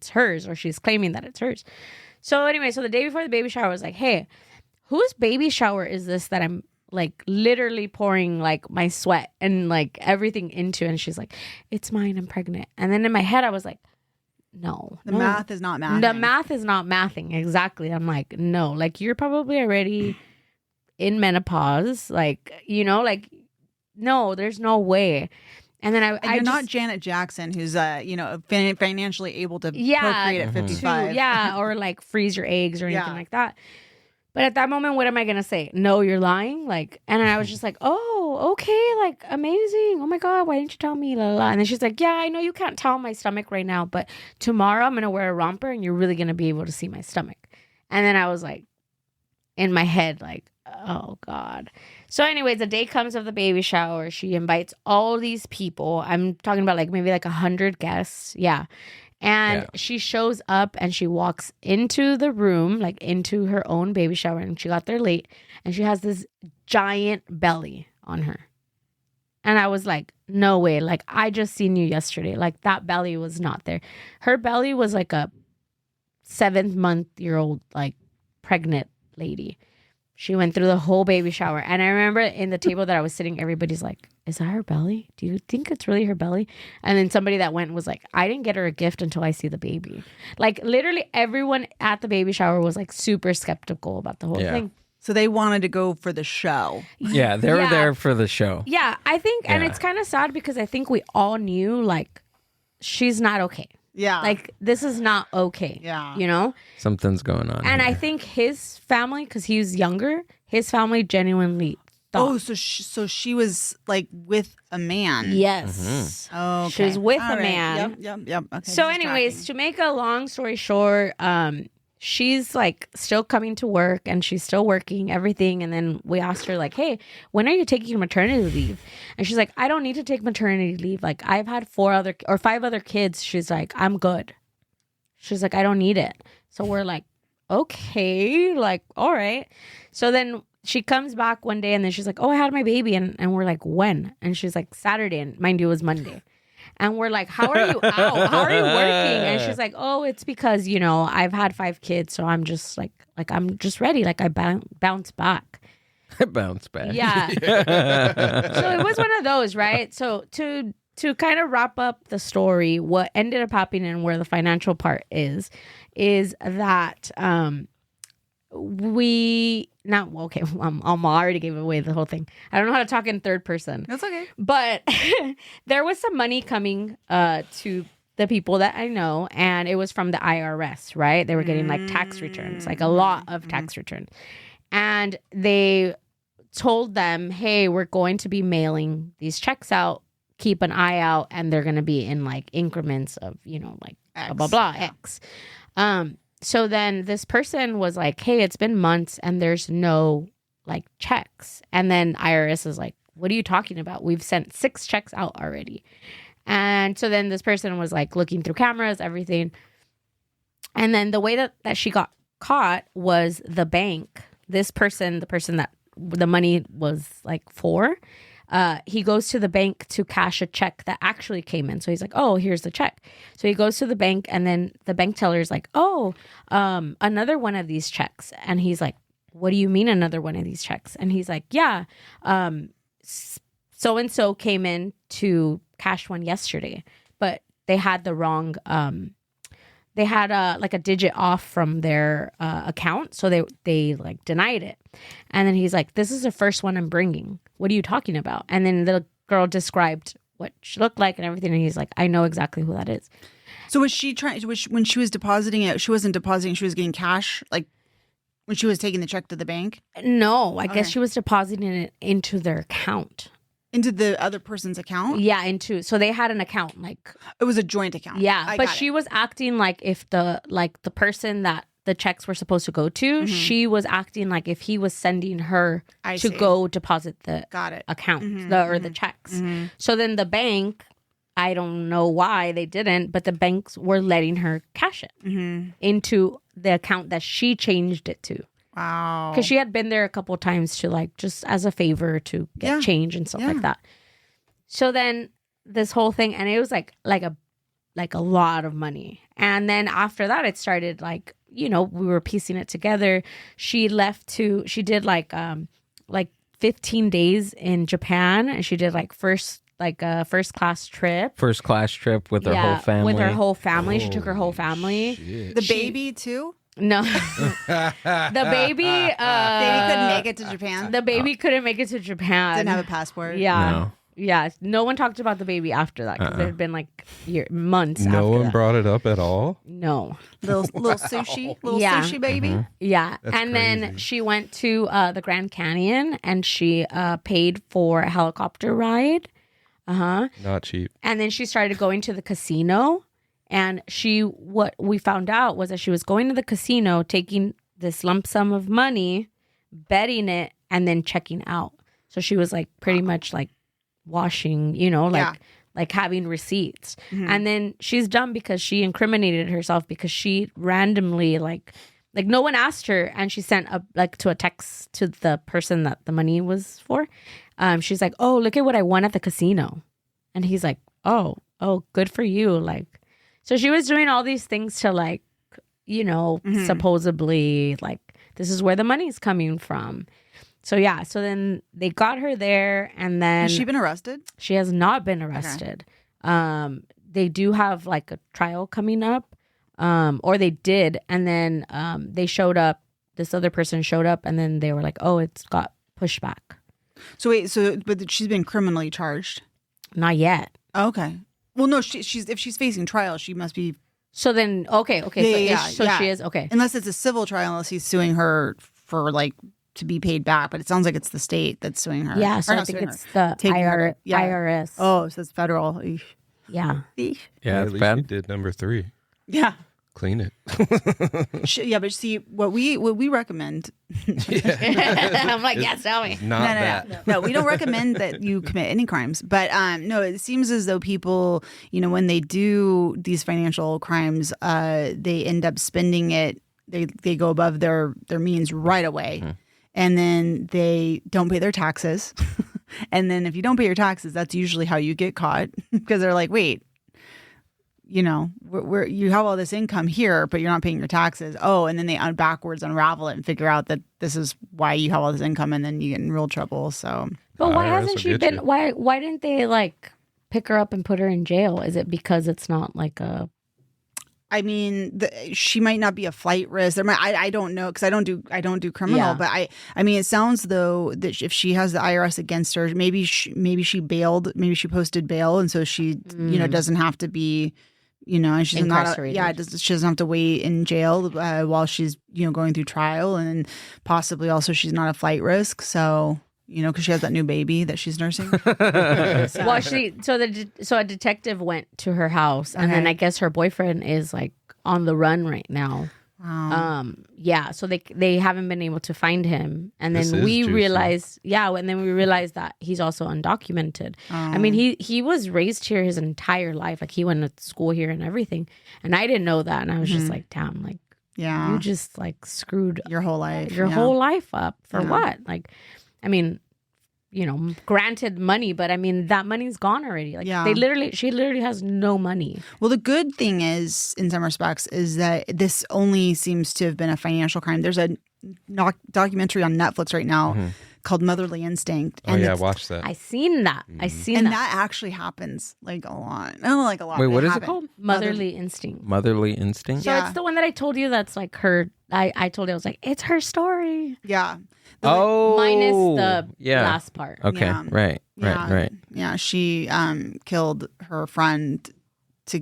hers," or she's claiming that it's hers. So anyway, so the day before the baby shower, I was like, "Hey, whose baby shower is this that I'm like literally pouring like my sweat and like everything into?" And she's like, it's mine, I'm pregnant. And then in my head I was like, no, the math is not mathing. The math is not mathing. Exactly. I'm like, no, like you're probably already in menopause, like, like, no, there's no way. And then you're not Janet Jackson, who's financially able to procreate at 55. Or like freeze your eggs or anything like that. But at that moment, what am I going to say? No, you're lying? Like, and I was just like, oh, okay, like, amazing. Oh my God, why didn't you tell me? La, la, la. And then she's like, yeah, I know you can't tell my stomach right now, but tomorrow I'm going to wear a romper and you're really going to be able to see my stomach. And then I was like, in my head, like, oh God. So anyways, the day comes of the baby shower. She invites all these people. I'm talking about like maybe like 100 guests. Yeah. And she shows up and she walks into the room, like into her own baby shower. And she got there late and she has this giant belly on her. And I was like, no way. Like, I just seen you yesterday. Like, that belly was not there. Her belly was like a 7-month-old, like, pregnant lady. She went through the whole baby shower. And I remember in the table that I was sitting, everybody's like, is that her belly? Do you think it's really her belly? And then somebody that went was like, I didn't get her a gift until I see the baby. Like, literally everyone at the baby shower was like super skeptical about the whole thing. So they wanted to go for the show. Yeah, they were there for the show. Yeah, I think, and Yeah. it's kind of sad because I think we all knew, like, she's not okay. Yeah. Like, this is not okay. Yeah. You know? Something's going on. And here. I think his family, because he was younger, his family genuinely thought. Oh, so she was like with a man. Yes. Oh, okay. She was with All a right. man. Yep. Okay. So, this is anyways, tracking. to make a long story short, she's like still coming to work and she's still working everything. And then we asked her like, hey, when are you taking maternity leave? And she's like, I don't need to take maternity leave. Like, I've had 5 other kids. She's like, I'm good. She's like, I don't need it. So we're like, okay, like, all right. So then she comes back one day and then she's like, oh, I had my baby. And we're like, when? And she's like, Saturday. And mind you, it was Monday. And we're like, how are you out? How are you working? And she's like, oh, it's because, you know, I've had 5 kids. So I'm just like I'm just ready. Like I bounce back. Bounce back. Yeah. So it was one of those, right? So to kind of wrap up the story, what ended up happening and where the financial part is that I already gave away the whole thing. I don't know how to talk in third person. That's okay. But there was some money coming to the people that I know, and it was from the IRS, right? They were getting like tax returns, like a lot of tax returns. And they told them, hey, we're going to be mailing these checks out. Keep an eye out, and they're going to be in like increments of, you know, like X. blah, blah, blah, X. So then this person was like, hey, it's been months and there's no like checks. And then IRS is like, what are you talking about? We've sent 6 checks out already. And so then this person was like looking through cameras, everything. And then the way that she got caught was the bank. This person, the person that the money was like for, he goes to the bank to cash a check that actually came in. So he's like, oh, here's the check. So he goes to the bank and then the bank teller is like, oh, another one of these checks. And he's like, what do you mean another one of these checks? And he's like, yeah, so-and-so came in to cash one yesterday, but they had the wrong, they had like a digit off from their account. So they like denied it. And then he's like, this is the first one I'm bringing. What are you talking about? And then the girl described what she looked like and everything. And he's like, I know exactly who that is. So was she when she was depositing it, she wasn't depositing, she was getting cash, like when she was taking the check to the bank? No, I guess Okay. she was depositing it into their account. Into the other person's account? Yeah, so they had an account, like, It was a joint account. yeah, I but got she it. was acting like if the person that the checks were supposed to go to, she was acting like if he was sending her I to see. go deposit the Got it. account, the checks. So then the bank, I don't know why they didn't, but the banks were letting her cash it into the account that she changed it to. Wow. Because she had been there a couple of times to like just as a favor to get Yeah. change and stuff Yeah. like that. So then this whole thing, and it was like a lot of money. And then after that, it started like, you know, we were piecing it together. She did like 15 days in Japan, and she did like a first class trip. First class trip with her whole family. With her whole family. She took her whole family. The baby too? No. The baby Baby couldn't make it to Japan? The baby couldn't make it to Japan. Didn't have a passport? Yeah. No. Yeah. No one talked about the baby after that because it had been like months No after one that. brought it up at all. No. Little sushi? Little Yeah. sushi baby? Yeah. That's and then crazy. she went to the Grand Canyon and she paid for a helicopter ride. Not cheap. And then she started going to the casino. And what we found out was that she was going to the casino, taking this lump sum of money, betting it, and then checking out. So she was like pretty much like washing, you know, like having receipts. And then she's done because she incriminated herself because she randomly like no one asked her, and she sent a text to the person that the money was for. She's like, oh, look at what I won at the casino. And he's like, oh, good for you. Like, so she was doing all these things to like, you know, supposedly like, this is where the money's coming from. So yeah, so then they got her there, and then Has she been arrested? she has not been arrested. They do have like a trial coming up, or they did, and then they showed up this other person showed up, and then they were like, oh, it's got pushed back. So wait, but she's been criminally charged? Not yet. Okay. Well, no, she's if she's facing trial, she must be. So then, okay. So she is, okay. Unless it's a civil trial, unless he's suing her for like to be paid back. But it sounds like it's the state that's suing her. Yeah, so I think it's the IRS. Oh, so it's federal. Eesh. Yeah. Eesh. Yeah, At it's least bad. you did number 3. Yeah. Clean it. Yeah, but see, what we recommend. I'm like, yeah, tell me. Not that. No, we don't recommend that you commit any crimes. But no, it seems as though people, when they do these financial crimes, they end up spending it. They go above their means right away, and then they don't pay their taxes. And then if you don't pay your taxes, that's usually how you get caught, because they're like, wait. You have all this income here, but you're not paying your taxes. Oh, and then they backwards unravel it and figure out that this is why you have all this income, and then you get in real trouble. So, but why IRS hasn't will she get been? you. Why didn't they like pick her up and put her in jail? Is it because it's not like a? I mean, she might not be a flight risk. There might, I don't know, because I don't do criminal. Yeah. But I mean, it sounds though that if she has the IRS against her, maybe she bailed, maybe she posted bail, and so she doesn't have to be. And she's not. She doesn't have to wait in jail while she's going through trial, and possibly also she's not a flight risk. So because she has that new baby that she's nursing. Well, so a detective went to her house, and then Okay. I guess her boyfriend is like on the run right now. Wow. Yeah, so they haven't been able to find him, and This then is we juicy. realized, that he's also undocumented. I mean, he was raised here his entire life, like he went to school here and everything, and I didn't know that, and I was just like, damn, like Yeah. you just like screwed Your whole life. your yeah. whole life up for Yeah. what? Like, I mean, granted money, but I mean that money's gone already. Like Yeah. she literally has no money. Well, the good thing is, in some respects, is that this only seems to have been a financial crime. There's a documentary on Netflix right now called Motherly Instinct. Oh, yeah, it's- watch that. I seen that. I seen And that. that actually happens like a lot. I don't like a lot. Wait, but what is it happened. called? Motherly instinct. Motherly instinct. So Yeah. it's the one that I told you that's like her. I told you, I was like, it's her story. Yeah. Oh, Minus the yeah. last part. Okay, Yeah. right. Yeah, she killed her friend I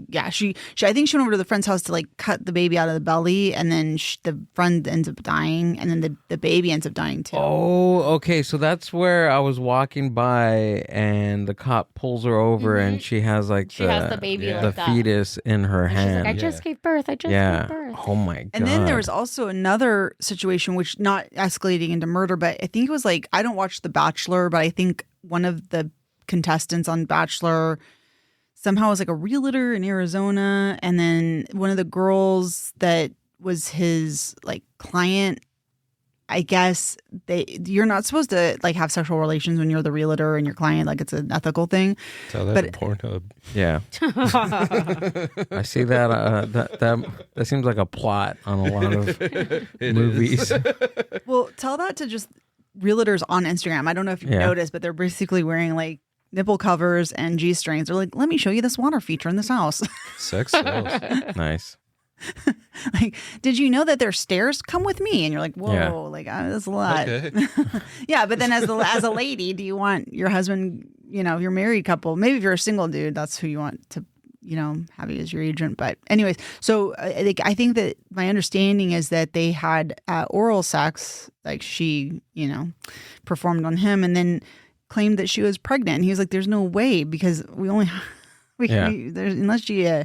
think she went over to the friend's house to like cut the baby out of the belly, and then the friend ends up dying, and then the baby ends up dying too. Oh, okay. So that's where I was walking by, and the cop pulls her over, and she has like She has the baby Yeah. the like that. fetus in her And she's hand. like, I just gave birth. I just yeah. gave birth. Oh my god. And then there was also another situation, which not escalating into murder, but I think it was like, I don't watch The Bachelor, but I think one of the contestants on Bachelor somehow was like a realtor in Arizona, and then one of the girls that was his like client, I guess you're not supposed to like have sexual relations when you're the realtor and your client, like it's an ethical thing. Tell that but- to Pornhub. Yeah. I see that. That seems like a plot on a lot of movies. Well, tell that to just realtors on Instagram. I don't know if you've Yeah. noticed, but they're basically wearing like nipple covers and G-strings. They're like, let me show you this water feature in this house. Sex sells. Nice. Like, did you know that there's stairs? Come with me. And you're like, whoa, Yeah. like that's a lot. Okay. Yeah, but then as a lady, do you want your husband, if you're a married couple, maybe if you're a single dude, that's who you want to, have you as your agent. But anyways, so I think that my understanding is that they had oral sex, like she, performed on him, and then claimed that she was pregnant. And he was like, there's no way, because we only Yeah. unless you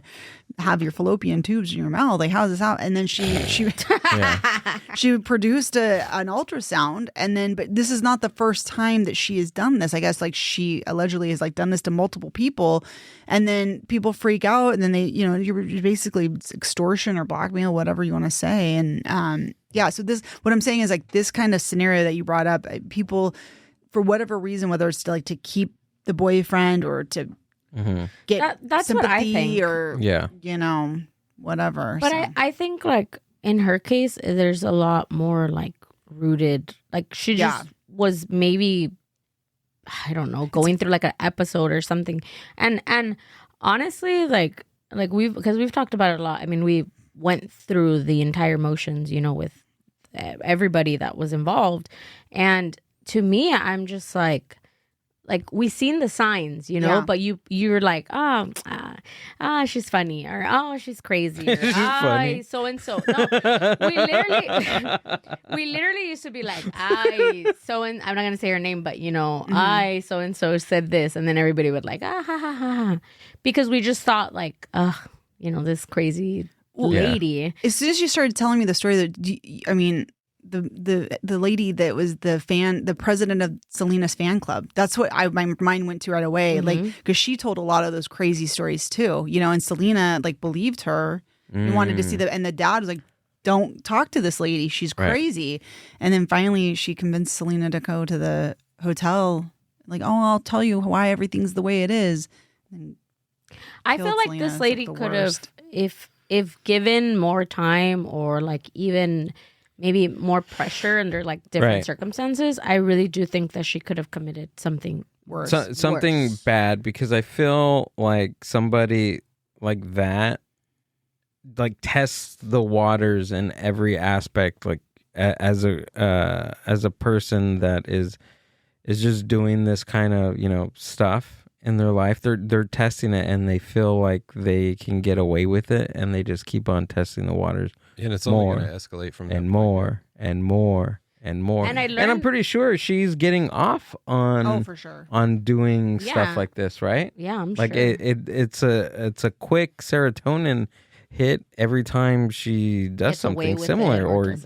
have your fallopian tubes in your mouth, like how's this out? And then she Yeah. she produced an ultrasound, and then, but this is not the first time that she has done this. I guess like she allegedly has like done this to multiple people, and then people freak out, and then they, you're basically it's extortion or blackmail, whatever you want to say. And yeah, so what I'm saying is like this kind of scenario that you brought up, people, for whatever reason, whether it's to keep the boyfriend or to get That's what I sympathy think. or Yeah. whatever. But so. I think like in her case, there's a lot more like rooted. Like she just was maybe, I don't know, going through like an episode or something. And honestly, like because we've talked about it a lot. I mean, we went through the entire motions, with everybody that was involved. And to me, I'm just like we seen the signs, you know, Yeah. but you're like, she's funny, or she's crazy, or She's funny. so and so. No, we literally used to be like, I'm not gonna say her name, but you know, so and so said this, and then everybody would like, ha ha ha ha, because we just thought like, you know, this crazy lady. As soon as you started telling me the story, the lady that was the president of Selena's fan club. That's what my mind went to right away. Like, because she told a lot of those crazy stories too, you know, and Selena like believed her and wanted to see and the dad was like, don't talk to this lady. She's crazy. Right. And then finally she convinced Selena to go to the hotel. Like, I'll tell you why everything's the way it is. And I feel like Selena. this lady could have, if given more time or like even maybe more pressure under like different circumstances, I really do think that she could have committed something worse. Something bad, because I feel like somebody like that like tests the waters in every aspect, like as a person that is just doing this kind of, you know, stuff in their life. They're testing it, and they feel like they can get away with it, and they just keep on testing the waters. And it's only going to escalate from that and more and more and more. And I'm pretty sure she's getting off on for sure, on doing stuff like this, right? Yeah, I'm like sure. It's a quick serotonin hit every time she does something similar or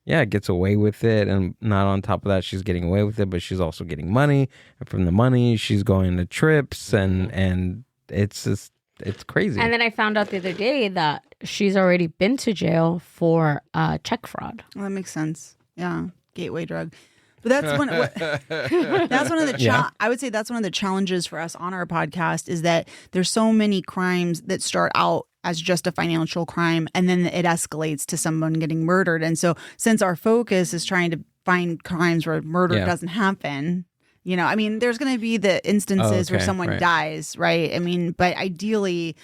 gets away with it. And not on top of that, she's getting away with it, but she's also getting money, and from the money she's going to trips, and it's just, it's crazy. And then I found out the other day that she's already been to jail for check fraud. Well, that makes sense. Yeah, gateway drug. But that's one. That's one of the. I would say that's one of the challenges for us on our podcast, is that there's so many crimes that start out as just a financial crime, and then it escalates to someone getting murdered. And so, since our focus is trying to find crimes where murder doesn't happen, you know, I mean, there's going to be the instances where someone dies, right? I mean, but ideally,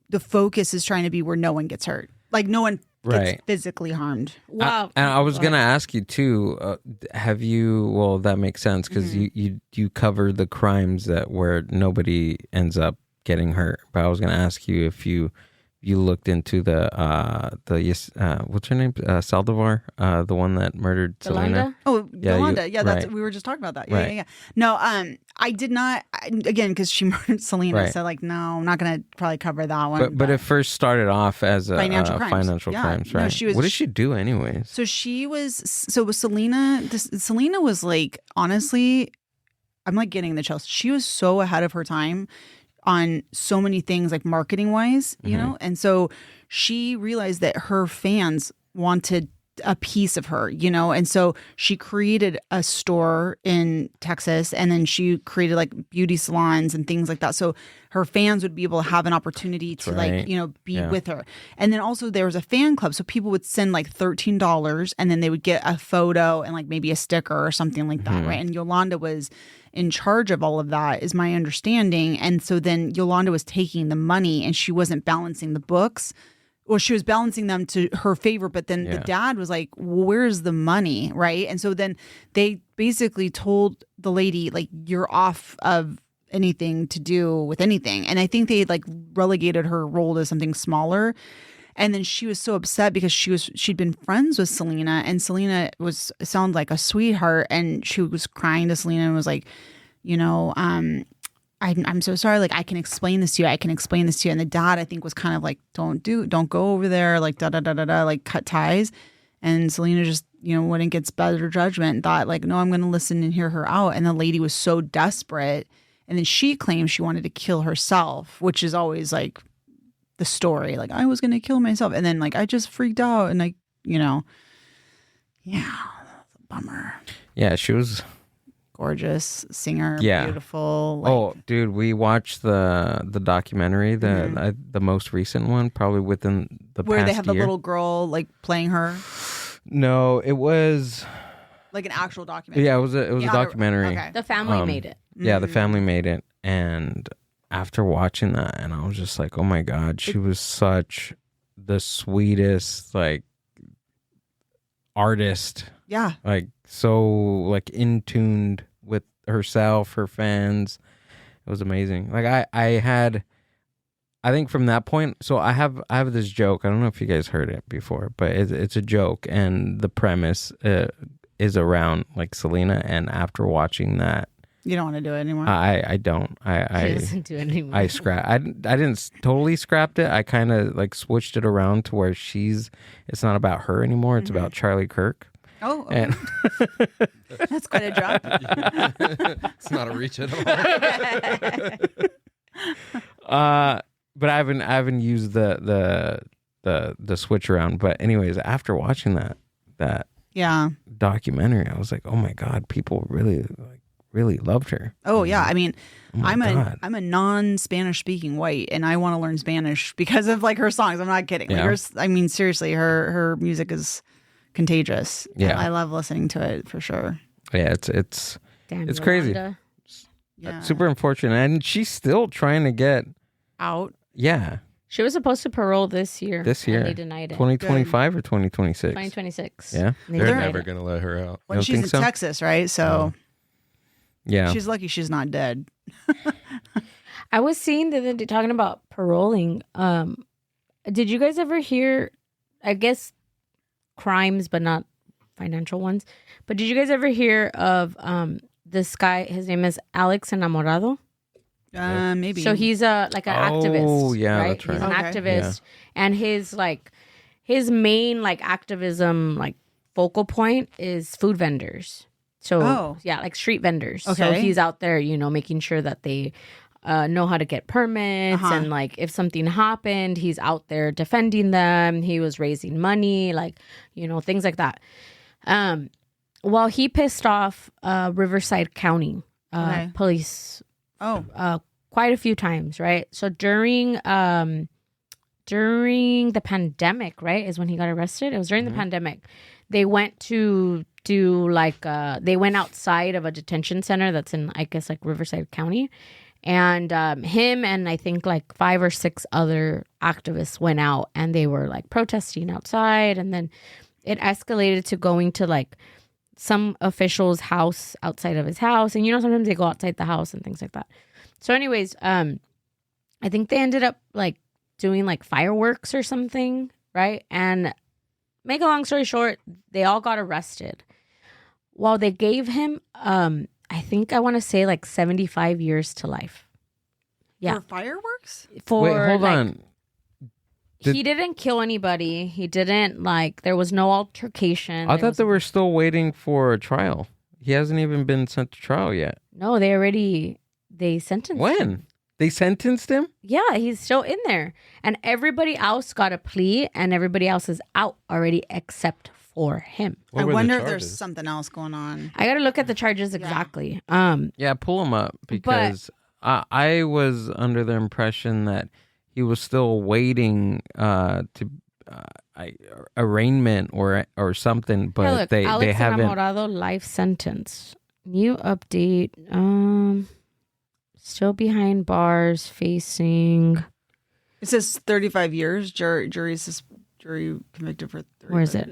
the focus is trying to be where no one gets hurt, like no one gets physically harmed. Wow. And I was going to ask you too, have you, well, that makes sense, because you cover the crimes where nobody ends up getting hurt. But I was going to ask you if you looked into the what's her name? Saldivar, the one that murdered Selena. Oh, Yolanda. That's we were just talking about that. Yeah. No, I did not. Again, because she murdered Selena, so like, no, I'm not gonna probably cover that one. But it first started off as financial crimes, right? No, what did she do anyways? So with Selena. Selena was like, honestly, I'm like getting the chills. She was so ahead of her time on so many things, like marketing wise, you know? And so she realized that her fans wanted a piece of her, you know? And so she created a store in Texas, and then she created like beauty salons and things like that. So her fans would be able to have an opportunity to like, you know, be with her. And then also there was a fan club. So people would send like $13, and then they would get a photo and like maybe a sticker or something like that, right? And Yolanda was in charge of all of that, is my understanding. And so then Yolanda was taking the money, and she wasn't balancing the books. Well, she was balancing them to her favor, but then the dad was like, where's the money, right? And so then they basically told the lady, like, you're off of anything to do with anything. And I think they like relegated her role to something smaller. And then she was so upset because she'd been friends with Selena, and Selena sounded like a sweetheart, and she was crying to Selena and was like, you know, I'm so sorry. Like, I can explain this to you. And the dad, I think, was kind of like, don't go over there. Like, like cut ties. And Selena just, you know, went against better judgment and thought like, no, I'm going to listen and hear her out. And the lady was so desperate. And then she claimed she wanted to kill herself, which is always like the story. Like, I was going to kill myself. And then like, I just freaked out. And like, you know, that's a bummer. Yeah, she was gorgeous singer, beautiful. Like, dude, we watched the documentary, the most recent one, probably within the where past they have year. the little girl like playing her. No, it was like an actual documentary. Yeah, it was a documentary. Okay. The family made it. Yeah, the family made it, and after watching that, and I was just like, oh my God, she was such the sweetest, like, artist. Yeah. Like so like in tuned with herself, her fans. It was amazing. Like I think from that point, so I have this joke. I don't know if you guys heard it before, but it's a joke, and the premise is around like Selena. And after watching that, You don't want to do it anymore. I don't. She doesn't do it anymore. I didn't totally scrapped it. I kind of like switched it around to where it's not about her anymore. It's about Charlie Kirk. Oh, okay. And That's quite a drop. It's not a reach at all. but I haven't used the switch around. But anyways, after watching that Yeah. documentary, I was like, oh my God, people really loved her. Oh yeah. I mean, Oh my God. I'm a non-Spanish speaking white, and I want to learn Spanish because of like her songs. I'm not kidding. Yeah. I mean, seriously, her music is contagious. Yeah. I love listening to it for sure. Yeah, it's Damn, it's crazy. Yolanda. Yeah. super unfortunate, and she's still trying to get Out. yeah. She was supposed to parole this year. This year. And they denied it. 2025 or 2026. 2026. Yeah? They They're denied never it. going to let her out. Well, don't she's think in so? Texas, right? So Yeah. she's lucky she's not dead. I was seeing the other day talking about paroling. Did you guys ever hear, I guess, crimes, but not financial ones, but did you guys ever hear of this guy? His name is Alex Enamorado. Maybe. So he's like an activist. Oh, yeah, right? that's right. He's an Okay. activist, and his main like activism like focal point is food vendors. So Oh. yeah, like street vendors. So Okay. he's out there, making sure that they know how to get permits, Uh-huh. and like if something happened, he's out there defending them. He was raising money, like things like that. Well, he pissed off Riverside County Okay. police Oh. quite a few times, right? So during the pandemic, right, is when he got arrested. It was during the pandemic. They went to do like they went outside of a detention center that's in, I guess, like Riverside County, and him and I think like 5 or 6 other activists went out, and they were like protesting outside, and then it escalated to going to like some official's house outside of his house, and sometimes they go outside the house and things like that. So anyways, I think they ended up like doing like fireworks or something, right? And make a long story short, they all got arrested. Well, they gave him I think I want to say like 75 years to life. Yeah. For fireworks? For Wait, hold like, on. He didn't kill anybody. He didn't there was no altercation. I There thought was- they were still waiting for a trial. He hasn't even been sent to trial yet. No, they sentenced him. When? They sentenced him? Yeah, he's still in there. And everybody else got a plea, and everybody else is out already except for him. What I were the wonder if there's charges? something else going on. I got to look at the charges exactly. Yeah, pull him up because I was under the impression that he was still waiting to arraignment or something, but Hey, look, they Alex haven't. Enamorado life sentence. New update. Still behind bars, facing. It says 35 years. Jury convicted for 35. Where is it?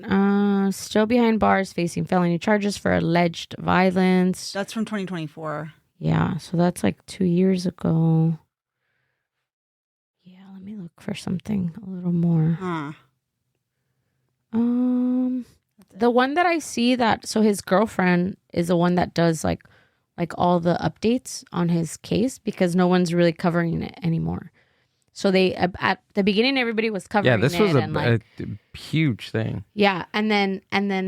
Still behind bars, facing felony charges for alleged violence. That's from 2024. Yeah, so that's like 2 years ago. Yeah, let me look for something a little more. Huh. The one that I see so his girlfriend is the one that does like all the updates on his case, because no one's really covering it anymore. So they at the beginning everybody was covering Yeah, this it was and a huge thing. yeah, and then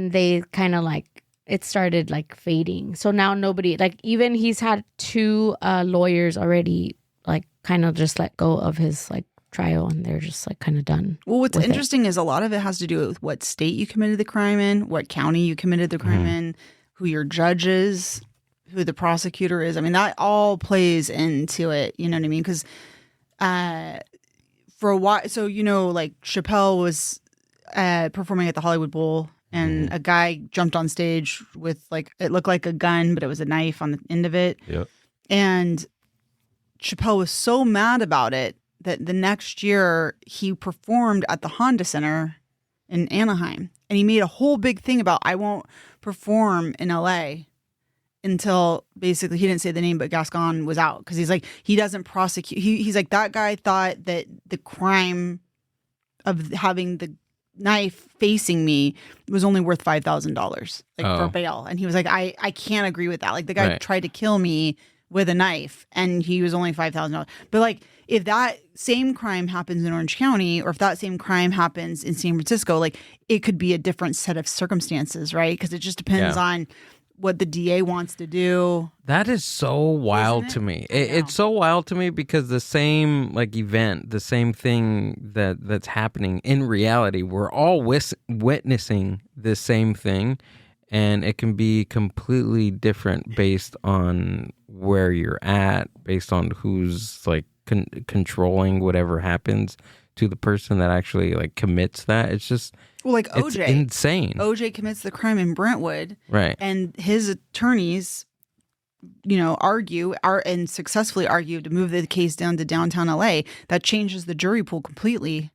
they kind of like it started like fading. So now nobody, like, even he's had 2 lawyers already like kind of just let go of his like trial, and they're just like kind of done. Well, what's with it. interesting is a lot of it has to do with what state you committed the crime in, what county you committed the crime in, who your judge is, who the prosecutor is. I mean, that all plays into it. You know what I mean? Because for a while, so like Chappelle was performing at the Hollywood Bowl, and a guy jumped on stage with like, it looked like a gun, but it was a knife on the end of it. Yep. And Chappelle was so mad about it that the next year he performed at the Honda Center in Anaheim. And he made a whole big thing about, I won't perform in LA until basically, he didn't say the name, but Gascon was out. Because he's like, he doesn't prosecute. He's like, that guy thought that the crime of having the knife facing me was only worth $5,000 for bail. And he was like, I can't agree with that. Like, the guy tried to kill me with a knife and he was only $5,000. But like, if that same crime happens in Orange County, or if that same crime happens in San Francisco, like, it could be a different set of circumstances, right? Because it just depends on what the DA wants to do. That is so wild to me. It's so wild to me because the same like event, the same thing that's happening in reality, we're all witnessing the same thing, and it can be completely different based on where you're at, based on who's like controlling whatever happens to the person that actually like commits that. It's just like OJ. It's insane. OJ commits the crime in Brentwood, right? And his attorneys, and successfully argue to move the case down to downtown LA. That changes the jury pool completely.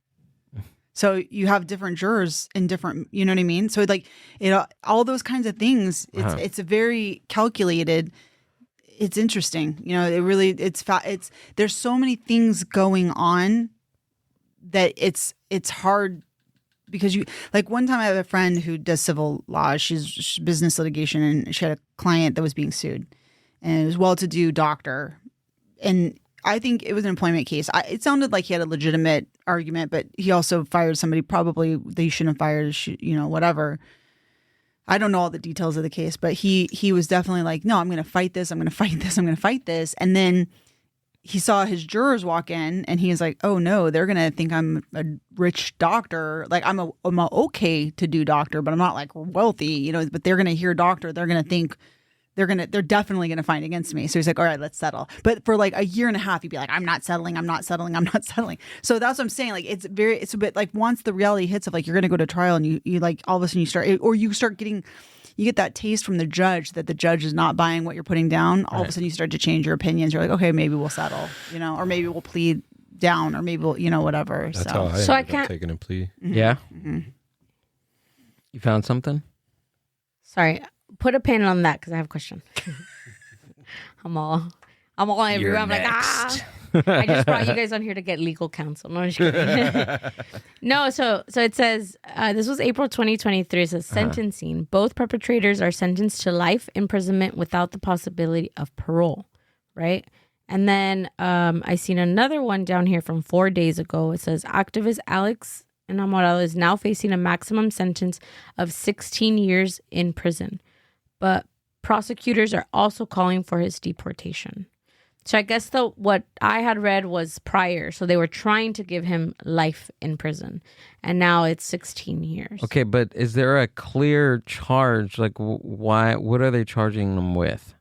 So you have different jurors in different, you know what I mean? So like all those kinds of things. It's a very calculated. It's interesting, there's so many things going on that it's hard. Because one time I have a friend who does civil law. She's business litigation, and she had a client that was being sued, and it was a well-to-do doctor. And I think it was an employment case. It sounded like he had a legitimate argument, but he also fired somebody probably they shouldn't have fired, whatever. I don't know all the details of the case, but he was definitely like, no, I'm going to fight this. I'm going to fight this. I'm going to fight this. And then he saw his jurors walk in, and he was like, oh no, they're going to think I'm a rich doctor. Like I'm okay to do doctor, but I'm not like wealthy, but they're going to hear doctor. They're going to think they're definitely going to find against me. So he's like, all right, let's settle. But for like a year and a half, he'd be like, I'm not settling. So that's what I'm saying. Like, it's a bit like once the reality hits of like, you're going to go to trial, and you like all of a sudden you get that taste from the judge that the judge is not buying what you're putting down. All of a sudden you start to change your opinions. You're like, okay, maybe we'll settle, or maybe we'll plead down, or maybe we'll, whatever. That's how I ended up taking a plea. Mm-hmm. Yeah. Mm-hmm. You found something? Sorry. Put a pin on that because I have a question. I'm all everywhere. I'm like, I just brought you guys on here to get legal counsel. No, I'm just kidding. No, so it says, this was April 2023. It says sentencing. Both perpetrators are sentenced to life imprisonment without the possibility of parole, right? And then I seen another one down here from 4 days ago. It says activist Alex Enamorado is now facing a maximum sentence of 16 years in prison. But prosecutors are also calling for his deportation. So I guess what I had read was prior. So they were trying to give him life in prison. And now it's 16 years. Okay, but is there a clear charge? Like, why? What are they charging him with?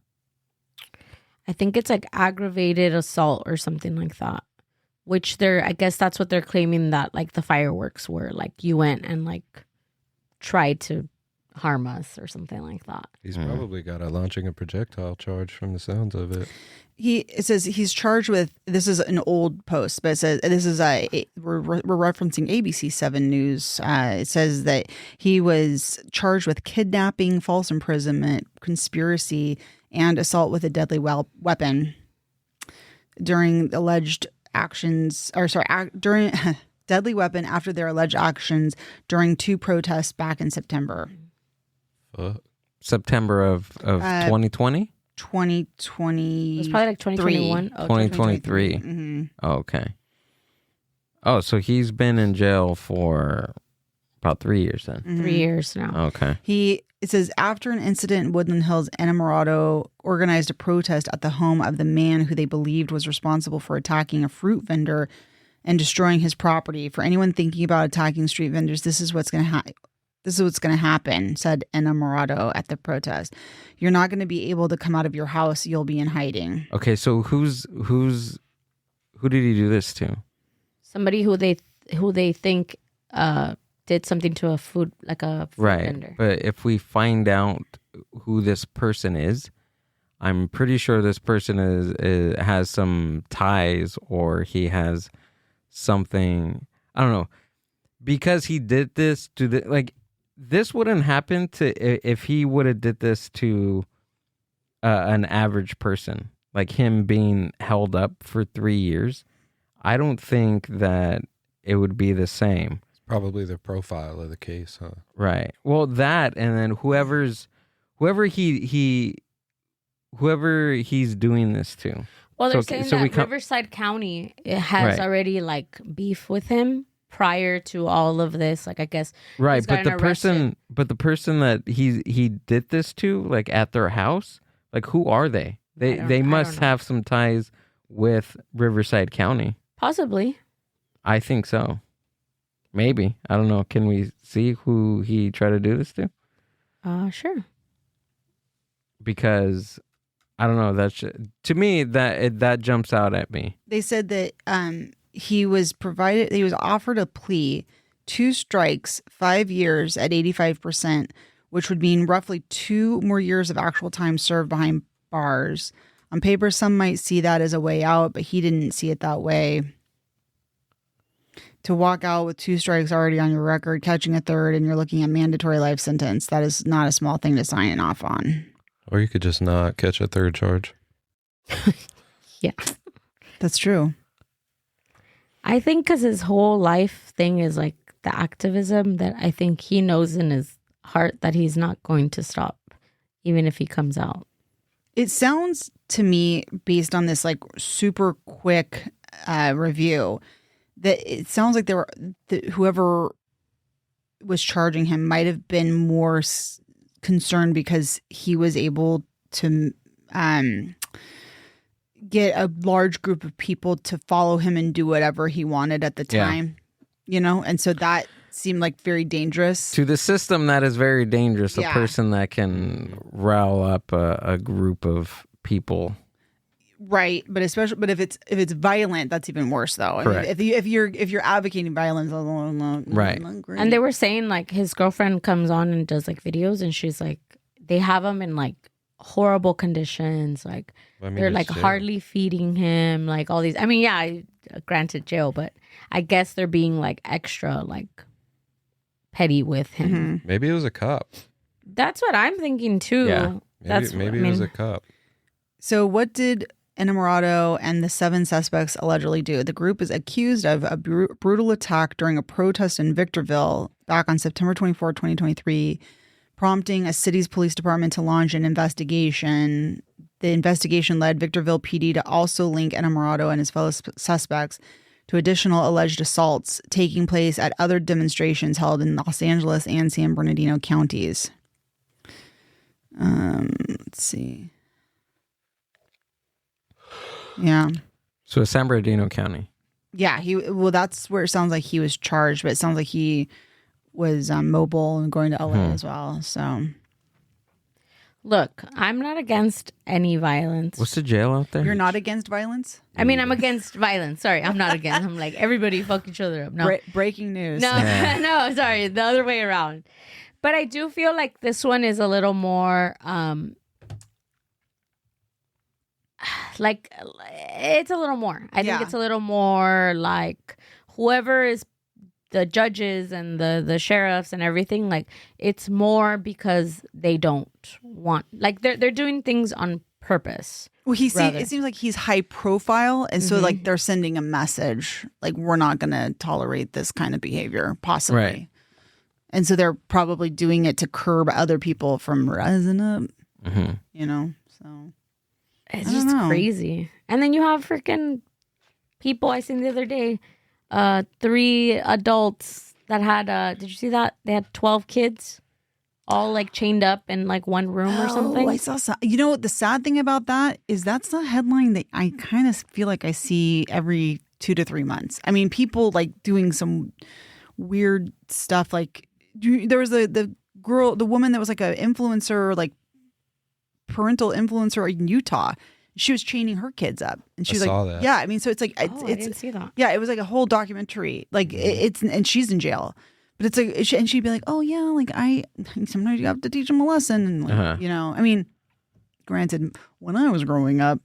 I think it's like aggravated assault or something like that. Which I guess that's what they're claiming that like the fireworks were. Like you went and like tried to harm us or something like that. He's probably got a launching a projectile charge from the sounds of it. It says he's charged with, this is an old post, but it says this is we're referencing ABC 7 News. It says that he was charged with kidnapping, false imprisonment, conspiracy, and assault with a deadly weapon during alleged actions, during deadly weapon after their alleged actions during 2 protests back in September. September of 2020? 2020. It was probably like 2021. 2023. Mm-hmm. Oh, okay. Oh, so he's been in jail for about 3 years then. Mm-hmm. 3 years now. Okay. It says after an incident in Woodland Hills, Enamorado organized a protest at the home of the man who they believed was responsible for attacking a fruit vendor and destroying his property. For anyone thinking about attacking street vendors, this is what's going to happen. This is what's going to happen, said Enamorado at the protest. You're not going to be able to come out of your house. You'll be in hiding. Okay, so who did he do this to? Somebody who they think did something to a food vendor. But if we find out who this person is, I'm pretty sure this person has some ties, or he has something. I don't know. because he did this to the like this wouldn't happen to if he would have did this to an average person, like him being held up for 3 years. I don't think that it would be the same. It's probably the profile of the case, huh? Right. Well, that, and then whoever he's doing this to. Well, they're So- saying so that we come- Riverside County has Right. already like beef with him prior to all of this. Like, I guess Right, he's but gotten the person that he did this to, like at their house, like who are they? I They don't must know. have some ties with Riverside County. possibly. I think so. Maybe. I don't know. Can we see who he tried to do this to? Sure. Because I don't know. To me that jumps out at me. They said that he was offered a plea, 2 strikes, 5 years at 85%, which would mean roughly 2 more years of actual time served behind bars. On paper, some might see that as a way out, but he didn't see it that way. To walk out with 2 strikes already on your record, catching a third, and you're looking at mandatory life sentence, that is not a small thing to sign off on. Or you could just not catch a third charge. Yeah. That's true. I think because his whole life thing is like the activism, that I think he knows in his heart that he's not going to stop, even if he comes out. It sounds to me, based on this like super quick review, that it sounds like whoever was charging him might have been more concerned because he was able to get a large group of people to follow him and do whatever he wanted at the time, and so that seemed like very dangerous. To the system, that is very dangerous. Yeah. A person that can rile up a group of people. Right, but if it's violent, that's even worse, though. I mean, Correct. if you're advocating violence, Right. not great. And they were saying like his girlfriend comes on and does like videos, and she's like, they have him in like horrible conditions, like I mean, they're it's like jail. hardly feeding him, like all these. I mean, yeah, granted jail, but I guess they're being like extra like petty with him. Mhm. Maybe it was a cop. That's what I'm thinking too. Yeah. Maybe it was a cop. So what did Enamorado and the 7 suspects allegedly do? The group is accused of a brutal attack during a protest in Victorville back on September 24, 2023, prompting a city's police department to launch an investigation. The investigation led Victorville PD to also link Enamorado and his fellow suspects to additional alleged assaults taking place at other demonstrations held in Los Angeles and San Bernardino counties. Let's see. Yeah. So San Bernardino County. Yeah, that's where it sounds like he was charged, but it sounds like he was mobile and going to LA as well. So Look, I'm not against any violence. What's the jail out there? you're not against violence? I mean, I'm against violence. Sorry, I'm not against. I'm like, everybody fuck each other up. No, Breaking news. no, Yeah. no, sorry, the other way around. But I do feel like this one is a little more, like, it's a little more. I think Yeah. it's a little more like whoever is the judges and the sheriffs and everything, like it's more because they don't want, like they're doing things on purpose. Well, Rather. it seems like he's high profile, and so like they're sending a message, like we're not going to tolerate this kind of behavior, possibly. Right. And so they're probably doing it to curb other people from rising up. Mm-hmm. So It's I don't just know. crazy. And then you have freaking people I seen the other day, 3 adults that had did you see that? They had 12 kids all like chained up in like one room or something. I saw some. You know what? The sad thing about that is that's the headline that I kind of feel like I see every 2 to 3 months. I mean, people like doing some weird stuff. Like there was the woman that was like an influencer, like parental influencer in Utah. She was chaining her kids up, and she was saw like, that. "Yeah, I mean, so it's like I didn't see that. yeah, it was like a whole documentary. Like it's and she's in jail, but it's like and she'd be like, "Oh yeah, like sometimes you have to teach them a lesson," and like, I mean, granted, when I was growing up,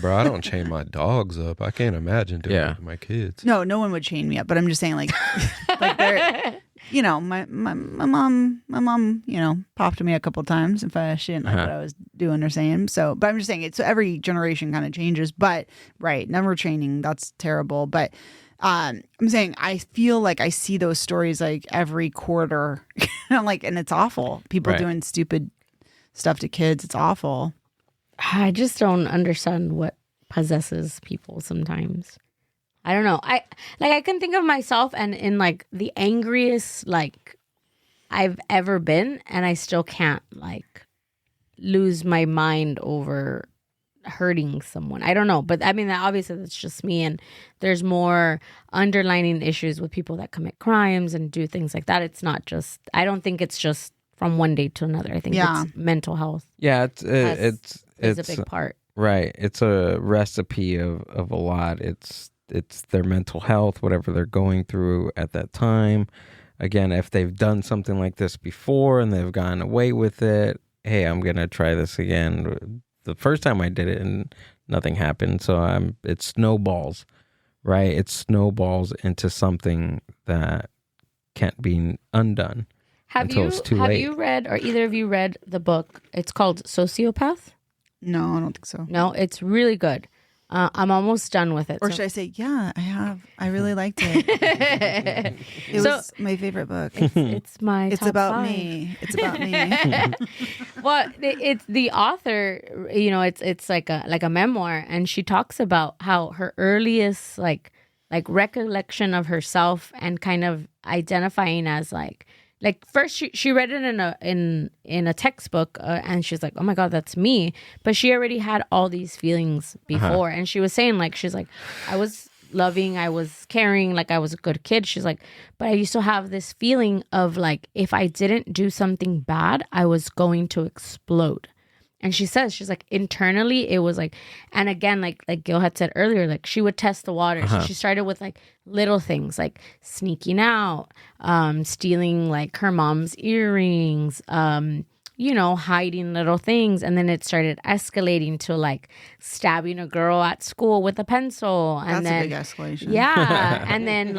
Bro, I don't chain my dogs up. I can't imagine doing Yeah. it to my kids. no one would chain me up. But I'm just saying, like Like they're, my mom, popped me a couple times if she didn't like what I was doing or saying. So, but I'm just saying so every generation kind of changes. But right, never training, that's terrible. But I'm saying I feel like I see those stories like every quarter, and it's awful. People doing stupid stuff to kids. It's awful. I just don't understand what possesses people sometimes. I don't know. I can think of myself and in like the angriest I've ever been, and I still can't lose my mind over hurting someone. I don't know, but I mean, obviously that's just me, and there's more underlining issues with people that commit crimes and do things like that. It's not just. I don't think it's just from one day to another. I think it's mental health. Yeah, it's a big part. Right. It's a recipe of a lot. It's their mental health, whatever they're going through at that time. Again, if they've done something like this before and they've gotten away with it, hey, I'm going to try this again. The first time I did it and nothing happened. So it snowballs, right? It snowballs into something that can't be undone until it's too late. Have you read, or either of you read the book? It's called Sociopath. No, I don't think so. No, it's really good. I'm almost done with it. Or should I say, yeah, I have. I really liked it. It was my favorite book. It's my It's top about 5. me. It's about me. Well, it's the author, it's like a memoir, and she talks about how her earliest like recollection of herself and kind of identifying as first she read it in a textbook, and she's like, oh my God, that's me. But she already had all these feelings before. And she was saying she's like, I was loving, I was caring, I was a good kid. She's like, but I used to have this feeling of if I didn't do something bad, I was going to explode. And she says, she's like, internally, it was and again, like Gil had said earlier, she would test the water. So she started with little things like sneaking out, stealing her mom's earrings, hiding little things. And then it started escalating to stabbing a girl at school with a pencil. And That's a big escalation. Yeah. And then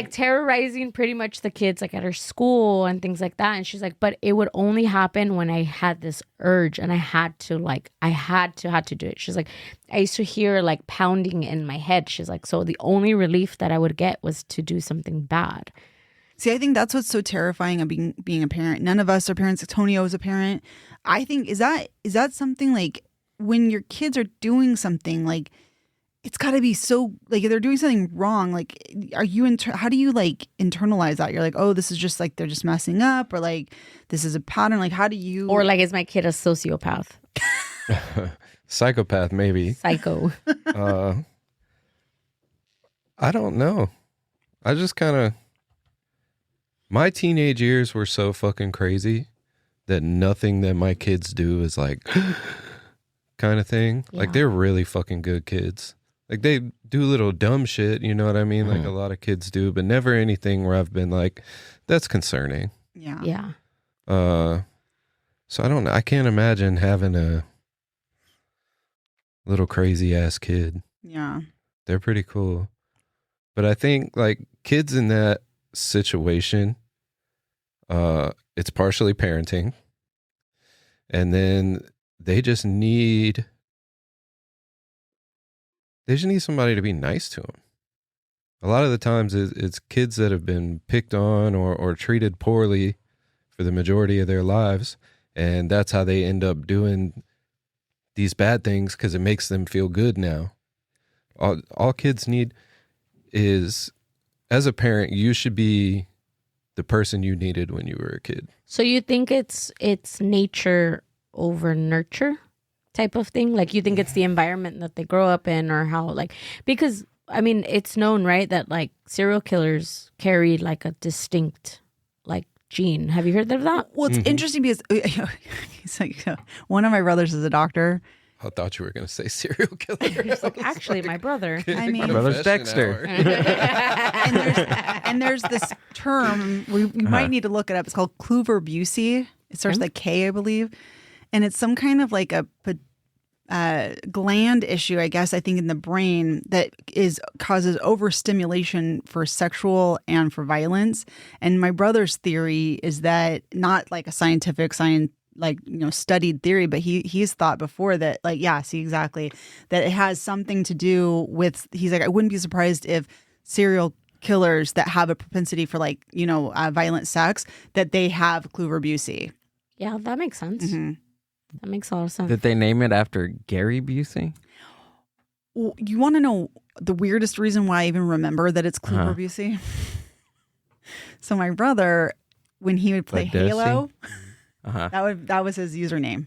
terrorizing pretty much the kids at her school and things like that. And she's like, but it would only happen when I had this urge and I had to do it. She's like, I used to hear pounding in my head. She's like, so the only relief that I would get was to do something bad. See, I think that's what's so terrifying of being a parent. None of us are parents. Tonio is a parent. I think is that something when your kids are doing something it's got to be so if they're doing something wrong. Are you how do you internalize that? You're like, oh, this is just they're just messing up, or this is a pattern. How do you? Or is my kid a sociopath? Psychopath, maybe. Psycho. I don't know. I just kind of. My teenage years were so fucking crazy that nothing that my kids do is kind of thing. Yeah. They're really fucking good kids. They do little dumb shit, you know what I mean? A lot of kids do, but never anything where I've been that's concerning. Yeah. Yeah. So I don't know. I can't imagine having a little crazy ass kid. Yeah. They're pretty cool. But I think kids in that situation, it's partially parenting, and then they just need somebody to be nice to them. A lot of the times it's kids that have been picked on or treated poorly for the majority of their lives, and that's how they end up doing these bad things because it makes them feel good now. All kids need is, as a parent, you should be the person you needed when you were a kid. So you think it's nature over nurture type of thing? You think it's the environment that they grow up in, or how because I mean, it's known, right, that serial killers carry a distinct gene. Have you heard of that? Well, it's interesting because it's one of my brothers is a doctor. I thought you were going to say serial killer. Actually, my brother. I mean, My brother's Dexter. and there's this term, we might need to look it up. It's called Kluver-Bucy. It starts with a K, I believe. And it's some kind of gland issue, I guess, I think in the brain that causes overstimulation for sexual and for violence. And my brother's theory is that not like a scientific studied theory, but he's thought before that, like, yeah, see, exactly, that it has something to do with, he's like, I wouldn't be surprised if serial killers that have a propensity for violent sex, that they have Kluver-Bucy. Yeah, that makes sense. Mm-hmm. That makes a lot of sense. Did they name it after Gary Busey? Well, you want to know the weirdest reason why I even remember that it's Kluver-Bucy? So my brother, when he would play Halo, that was his username.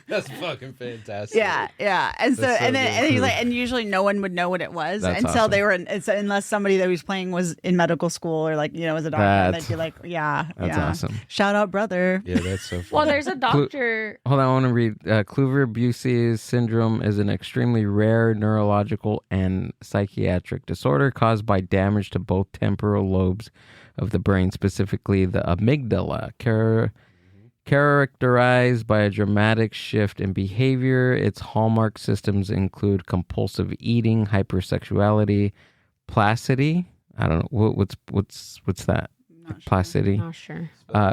That's fucking fantastic. Yeah. And so, and he's like, and usually no one would know what it was until awesome. they were unless somebody that he was playing was in medical school or was a doctor. They'd be like, that's awesome. Shout out, brother. Yeah, that's so funny. Well, there's a doctor. Hold on, I want to read. Kluver-Bucy syndrome is an extremely rare neurological and psychiatric disorder caused by damage to both temporal lobes of the brain, specifically the amygdala, characterized by a dramatic shift in behavior. Its hallmark systems include compulsive eating, hypersexuality, placidity. I don't know what's that. Placidity. Not sure.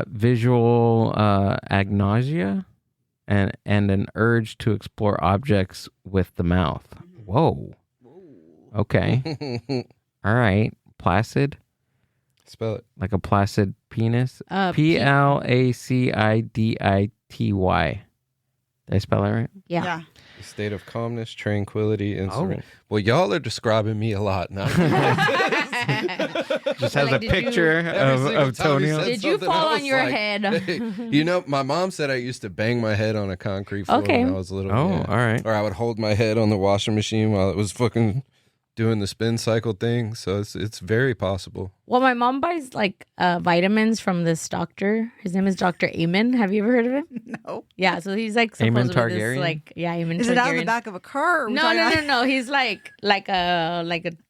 Visual agnosia, and an urge to explore objects with the mouth. Whoa. Okay. All right. Placid. Spell it. Like a placid penis. Placidity. Did I spell that right? Yeah. A state of calmness, tranquility, and Oh. serenity. Well, y'all are describing me a lot now. Just has Like, a picture of Tonio. Did you fall on your head? My mom said I used to bang my head on a concrete floor Okay. when I was little. Oh, yeah. all right. Or I would hold my head on the washing machine while it was fucking doing the spin cycle thing. So it's very possible. Well, my mom buys vitamins from this doctor. His name is Dr. Amen. Have you ever heard of him? No. Yeah, so he's like Amen supposedly this Targaryen? Amen Is Targaryen. it out of the back of a car? Or are we No. talking about- He's like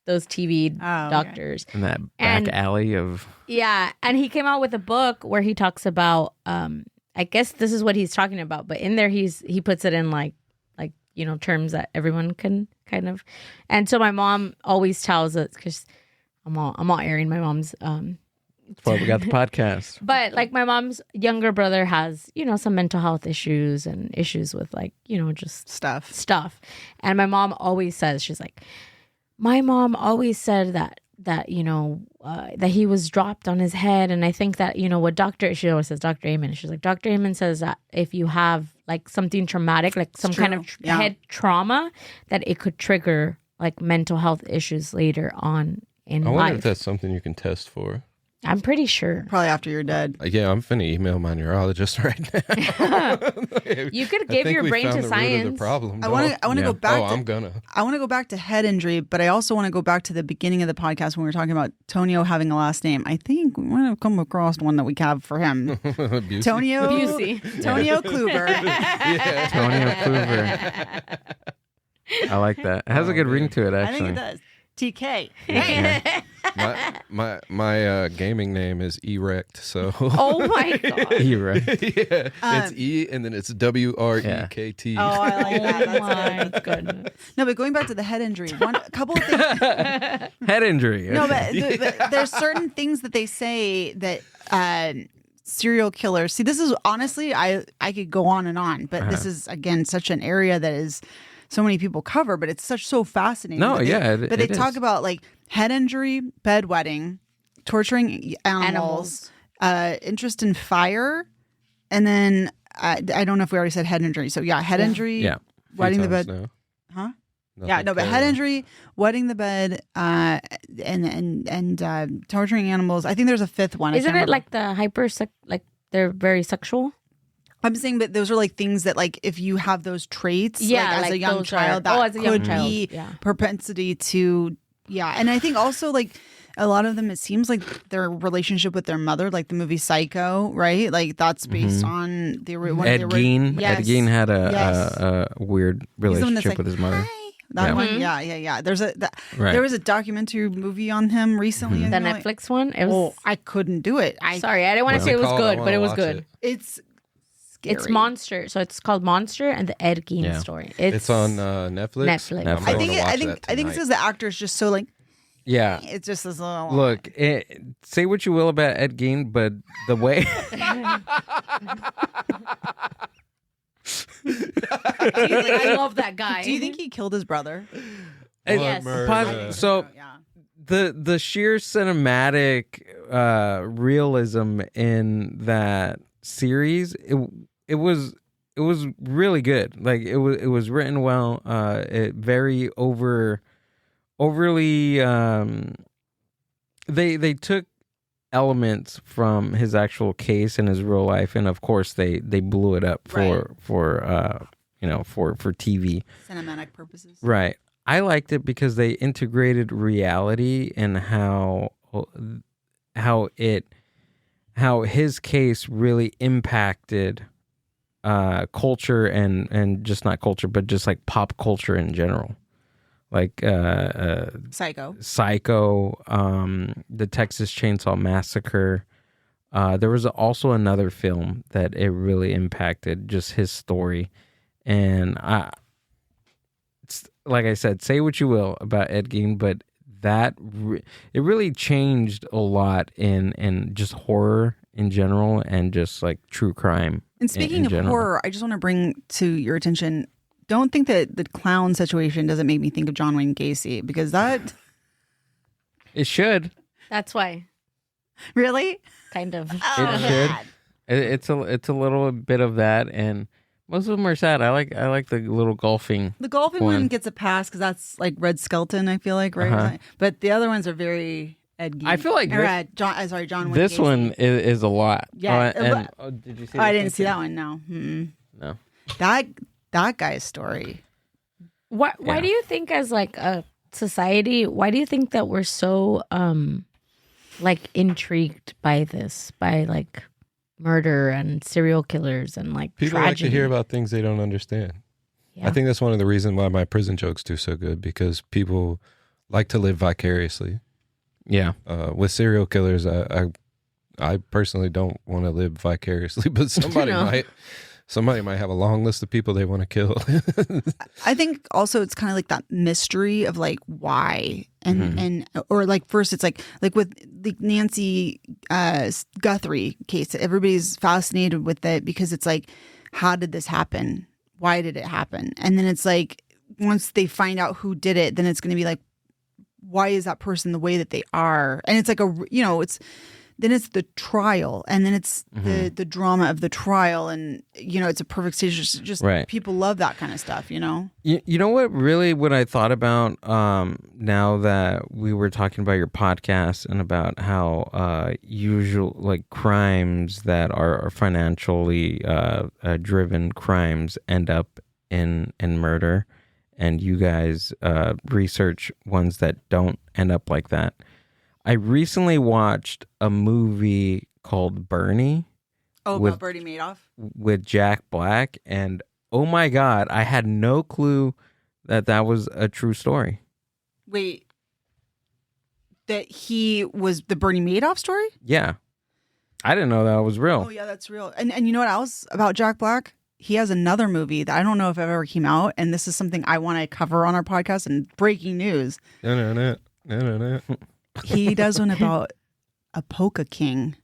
those TV Oh, okay. doctors. In that back And- alley of... Yeah, and he came out with a book where he talks about I guess this is what he's talking about, but in there he puts it in terms that everyone can kind of. And so my mom always tells us, because I'm all airing my mom's That's why we got the podcast. but like my mom's younger brother has some mental health issues and issues with just stuff. And my mom always says, she's like, my mom always said that that he was dropped on his head. And I think that she always says Dr. Amen. She's like, Dr. Amen says that if you have like something traumatic, like some kind of head trauma, that it could trigger like mental health issues later on in I wonder life. if that's something you can test for. I'm pretty sure. Probably after you're dead. Yeah, I'm finna email my neurologist right now. You could I give think your we brain found to the root of the science. problem. I want to go back. I'm gonna. I want to go back to head injury, but I also want to go back to the beginning of the podcast when we were talking about Tonio having a last name. I think we might have come across one that we have for him. Tonio Tonio Kluver. Tonio Kluver. I like that. It has a good ring to it, I actually. think it does. TK. Yeah. My gaming name is Erect, so Oh my god. You're right. yeah, it's E and then it's WREKT. Oh, I like that. Oh That's my goodness. No, but going back to the head injury, a couple of things. Head injury. No, Okay. but there's certain things that they say that serial killers. See, this is honestly, I could go on and on, but this is again such an area that is so many people cover, but it's so fascinating. No, but yeah, but they it talk is. about like head injury, bedwetting, torturing animals. Interest in fire, and then I don't know if we already said head injury. So yeah, head injury, Yeah. wetting the bed. Now. Huh? Nothing Yeah, no, but head carry on. injury, wetting the bed, and torturing animals. I think there's a fifth one. I Isn't can't it like the like they're very sexual? I'm saying that those are like things that like if you have those traits, Yeah, as like a young those child, are- that as a young could child, be yeah. propensity to and I think also like a lot of them, it seems like their relationship with their mother, like the movie Psycho, right? Like that's based on the one of Ed the Gein. Yes. Ed Gein had Yes. a weird He's the one that's relationship like, with his mother. Hi. That Yeah. one, yeah. Right. There was a documentary movie on him recently. The I think, Netflix one. It was. I couldn't do it. Sorry, I didn't want to What's say it it was called? I good, wanna but it was watch good. it. It's scary. It's Monster, so it's called Monster and the Ed Gein Yeah. story. It's on Netflix. Netflix. I'm I going think to watch I think that I think it's tonight. because the actor is just so like. Yeah. It's just this little. Look, say what you will about Ed Gein, but the way I love that guy. Do you think he killed his brother? Yes. So Yeah. the sheer cinematic realism in that series, it was really good. Like it was written well. It very overly. They took elements from his actual case and his real life, and of course they blew it up for TV. Cinematic purposes. Right. I liked it because they integrated reality and how his case really impacted culture and just not culture, but just like pop culture in general. Like Psycho. the Texas Chainsaw Massacre. There was also another film that it really impacted just his story, and like I said, say what you will about Ed Gein, but it really changed a lot in just horror in general and just like true crime. And speaking of general. horror, I just want to bring to your attention. Don't think that the clown situation doesn't make me think of John Wayne Gacy, because that It should. That's why, really. kind of. It should. It's a little bit of that, and most of them are sad. I like the little golfing. The golfing One. one gets a pass because that's like Red Skelton, I feel like, right? Uh-huh. But the other ones are very Ed Gein. I feel like John Wayne This Gacy. one is a lot. Yeah, Did you see? I this didn't see too? that one. No. Mm-mm. No. That guy's story. Why Yeah. do you think, as like a society, why do you think that we're so like intrigued by this, by like murder and serial killers and like People tragedy? like to hear about things they don't understand. Yeah. I think that's one of the reasons why my prison jokes do so good, because people like to live vicariously. Yeah. With serial killers, I personally don't want to live vicariously, but somebody No. might. Somebody might have a long list of people they want to kill. I think also it's kind of like that mystery of like why and or like first it's like with the Nancy Guthrie case, everybody's fascinated with it because it's like, how did this happen? Why did it happen? And then it's like, once they find out who did it, then it's going to be like, why is that person the way that they are? And it's like then it's the trial, and then it's the drama of the trial, and it's a perfect stage. Just Right. People love that kind of stuff, You know what I thought about now that we were talking about your podcast and about how usual like crimes that are financially driven crimes end up in murder, and you guys research ones that don't end up like that. I recently watched a movie called Bernie. about Bernie Madoff. With Jack Black, and oh my God, I had no clue that was a true story. Wait, that he was the Bernie Madoff story? Yeah, I didn't know that was real. Oh yeah, that's real. And you know what else about Jack Black? He has another movie that I don't know if it ever came out, and this is something I want to cover on our podcast. And breaking news, No. he does one about a polka king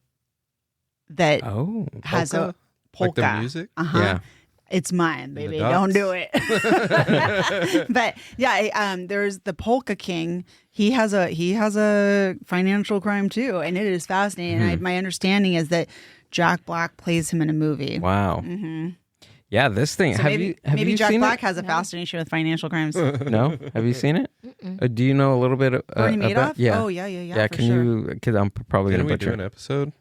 that Oh, has a polka. Like the music? Uh-huh. yeah. It's mine, the baby. dots? Don't do it. But yeah, there's the polka king. He has a financial crime too, and it is fascinating. And my understanding is that Jack Black plays him in a movie. Wow. Mm-hmm. Yeah, this thing. So have maybe you Jack seen Black it? has a fascination with financial crimes. No, have you seen it? Do you know a little bit Bernie Madoff? about? Yeah. Oh yeah. Yeah, For can sure. you? Because I'm probably Didn't gonna we do butcher. an episode?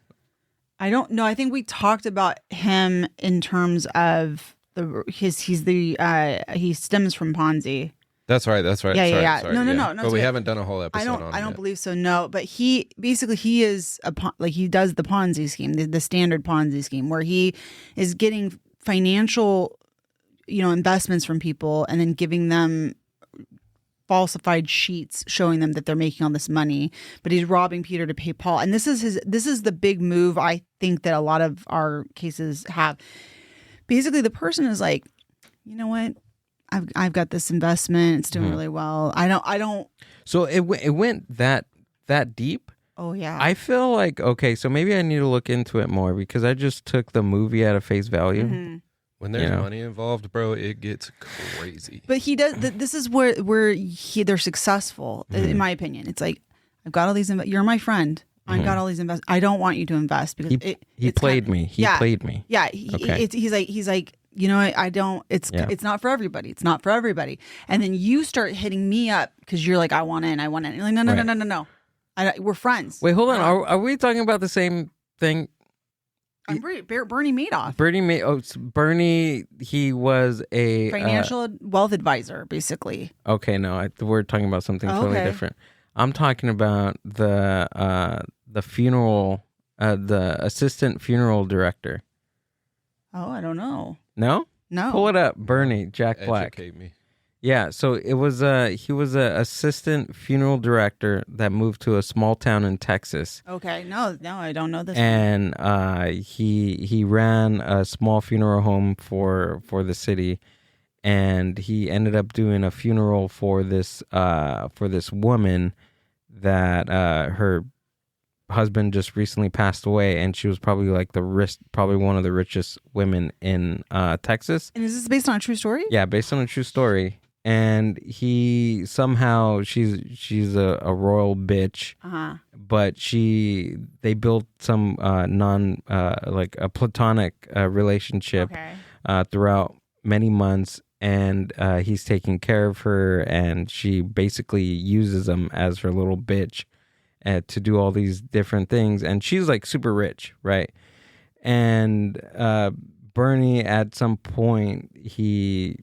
I don't know. I think we talked about him in terms of he stems from Ponzi. That's right. Yeah, Sorry, yeah. sorry, No, But it's we okay. haven't done a whole episode on it. I don't yet. believe so. No, but he is he does the Ponzi scheme, the standard Ponzi scheme, where he is getting financial, investments from people and then giving them falsified sheets showing them that they're making all this money, but he's robbing Peter to pay Paul. And this is the big move I think that a lot of our cases have. Basically, the person is like, you know what? I've got this investment. It's doing really well. I don't. So it went that deep. Oh yeah. I feel like, okay, so maybe I need to look into it more because I just took the movie at a face value. Mm-hmm. When there's money involved, bro, it gets crazy. But he does. This is where they're successful, in my opinion. It's like, I've got all these. You're my friend. I've got all these invest. I don't want you to invest because he played me. He played me. Yeah. He's like. You know, I don't. It's not for everybody. It's not for everybody. And then you start hitting me up because you're like, I want in. You're like, no. We're friends. Wait, hold on. Are we talking about the same thing? I'm Bernie Madoff. Bernie. He was a financial wealth advisor, basically. Okay, no, we're talking about something totally different. I'm talking about the funeral, the assistant funeral director. Oh, I don't know. No? Pull it up, Bernie, Jack Black. Educate me. Yeah, so he was a assistant funeral director that moved to a small town in Texas. Okay, no, I don't know this. And he ran a small funeral home for the city, and he ended up doing a funeral for this woman that her husband just recently passed away, and she was probably like probably one of the richest women in Texas. And is this based on a true story? Yeah, based on a true story. And he somehow she's a royal bitch, but they built some like a platonic relationship throughout many months, and he's taking care of her, and she basically uses him as her little bitch to do all these different things, and she's like super rich, right? And Bernie, at some point, he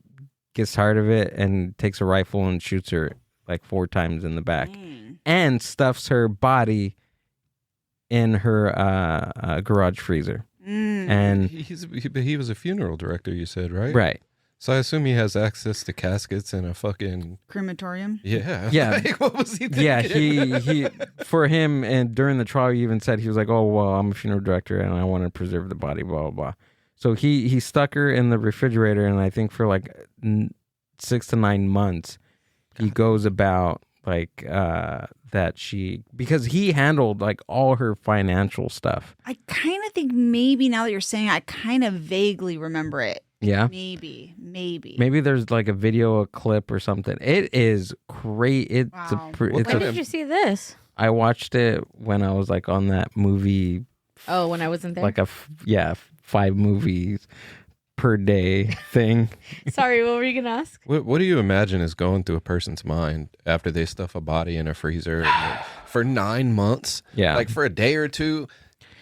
gets tired of it and takes a rifle and shoots her like 4 times in the back, and stuffs her body in her garage freezer. And he was a funeral director, you said, right? Right. So I assume he has access to caskets and a fucking crematorium. Yeah. Like, what was he thinking? Yeah, he for him, and during the trial, he even said, he was like, "Oh well, I'm a funeral director and I want to preserve the body." Blah blah blah. So he stuck her in the refrigerator, and I think for like 6 to 9 months, he goes about like because he handled like all her financial stuff. I kind of think maybe now that you're saying, I kind of vaguely remember it. Yeah. Maybe. Maybe there's like a video, a clip or something. It is great. When did you see this? I watched it when I was like on that movie. Oh, when I wasn't there? Like 5 movies per day thing. Sorry, what were you going to ask? What do you imagine is going through a person's mind after they stuff a body in a freezer for 9 months? Yeah. Like for a day or two,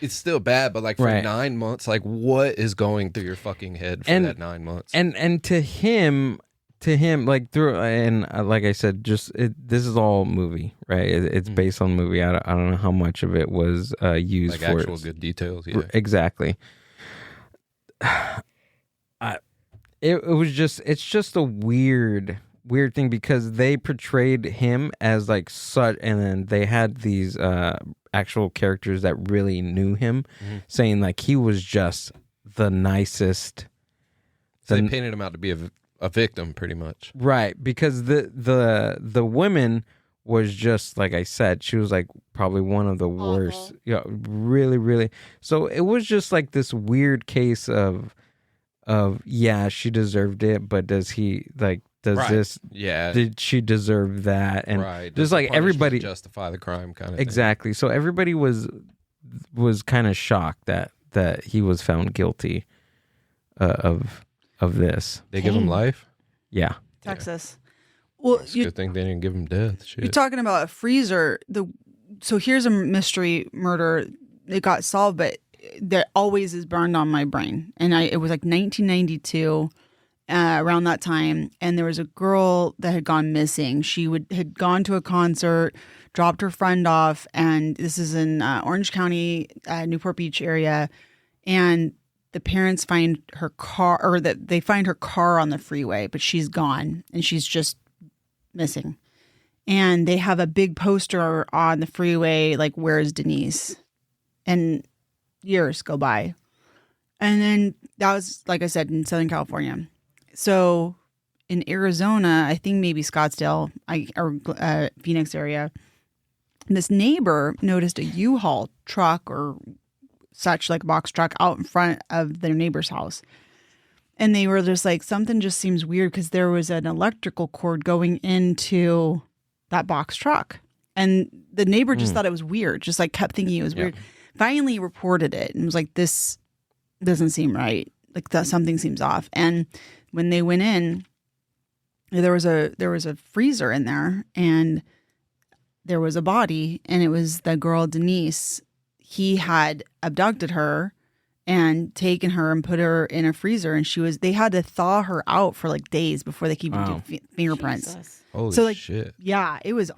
it's still bad, but like for 9 months, like what is going through your fucking head for that 9 months? And to him, like through, and like I said, this is all movie, right? It's based on movie. I don't know how much of it was used like for actual good details. Yeah, exactly. It's just a weird thing because they portrayed him as like such, and then they had these actual characters that really knew him, saying like he was just the nicest. So they painted him out to be a victim, pretty much. Right, because the woman was just like I said, she was like probably one of the worst. Yeah, really, really. So it was just like this weird case of yeah, she deserved it, but does he like? Does this? Yeah. Did she deserve that? And just like everybody justify the crime, kind of exactly. Thing. So everybody was kind of shocked that he was found guilty of this. They give him life. Yeah, Texas. Well, it's a good thing they didn't give him death. Shit. You're talking about a freezer. So here's a mystery murder. It got solved, but that always is burned on my brain. And it was like 1992. Around that time, and there was a girl that had gone missing. She had gone to a concert, dropped her friend off, and this is in Orange County, Newport Beach area, and the parents find her car, or that they find her car on the freeway, but she's gone and she's just missing. And they have a big poster on the freeway, like, "Where's Denise?" And years go by. And then that was, like I said, in Southern California. So in Arizona, I think maybe Scottsdale or Phoenix area, this neighbor noticed a U-Haul truck or such, like a box truck, out in front of their neighbor's house. And they were just like, something just seems weird because there was an electrical cord going into that box truck. And the neighbor just thought it was weird, just like kept thinking it was weird. Finally reported it and was like, this doesn't seem right. Like that something seems off. And when they went in, there was a freezer in there and there was a body, and it was the girl Denise. He had abducted her and taken her and put her in a freezer, and they had to thaw her out for like days before they could even do fingerprints. Jesus. Holy shit. Yeah, it was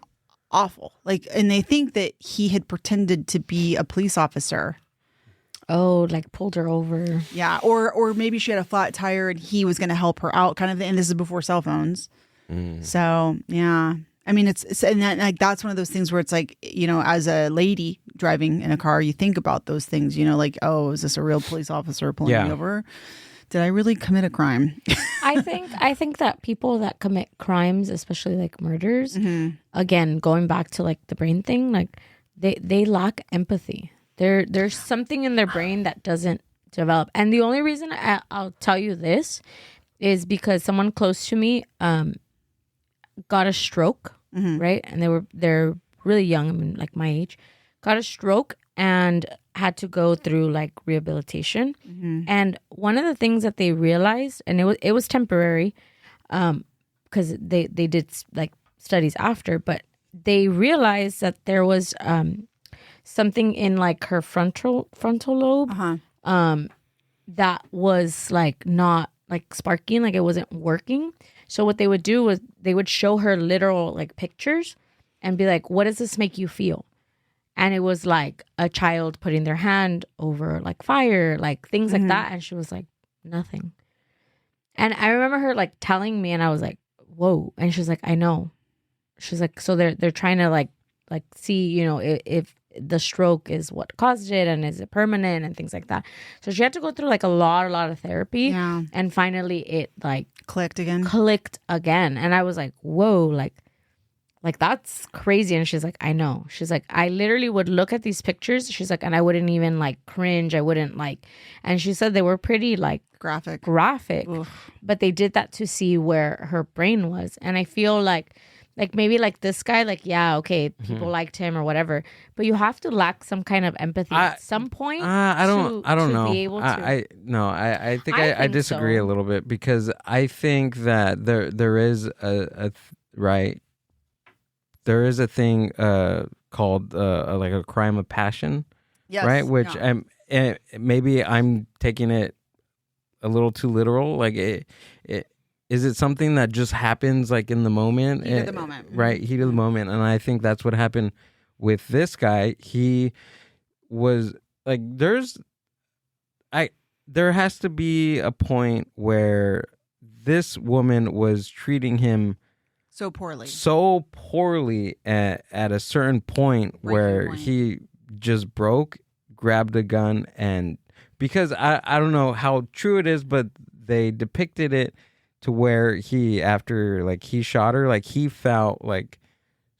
awful. Like, and they think that he had pretended to be a police officer. Oh, like pulled her over. Yeah, or maybe she had a flat tire and he was going to help her out, kind of thing. And this is before cell phones. So yeah, I mean, and that, like, that's one of those things where it's like, you know, as a lady driving in a car, you think about those things, you know, like, oh, is this a real police officer pulling me over? Did I really commit a crime? I think that people that commit crimes, especially like murders, again, going back to like the brain thing, like they lack empathy. There's something in their brain that doesn't develop. And the only reason I'll tell you this is because someone close to me got a stroke, right? And they're really young, I mean, like my age, got a stroke and had to go through like rehabilitation. And one of the things that they realized, and it was temporary, because they did like studies after, but they realized that there was something in like her frontal lobe that was like not like sparking, like it wasn't working. So what they would do was they would show her literal like pictures and be like, what does this make you feel? And it was like a child putting their hand over like fire, like things like that. And she was like, nothing. And I remember her like telling me, and I was like, whoa. And she's like, I know. She's like, so they're trying to like see, you know, if the stroke is what caused it and is it permanent and things like that. So she had to go through like a lot of therapy. Yeah. And finally it like Clicked again. And I was like, whoa, like that's crazy. And she's like, I know. She's like, I literally would look at these pictures. She's like, and I wouldn't even like cringe. I wouldn't like, and she said they were pretty like graphic, Oof. but they did that to see where her brain was. And I feel like maybe like this guy, like, yeah, okay, people liked him or whatever, but you have to lack some kind of empathy at some point. I don't know. Be able to. I think I disagree a little bit, because I think that there is right. There is a thing called like a crime of passion, Yes, right? Which maybe I'm taking it a little too literal. Like, is it something that just happens like in the moment? Heat of the moment. Right, heat of the moment. And I think that's what happened with this guy. He was like, there has to be a point where this woman was treating him so poorly at a certain point where he just grabbed a gun, and because I don't know how true it is, but they depicted it to where after like he shot her, like he felt like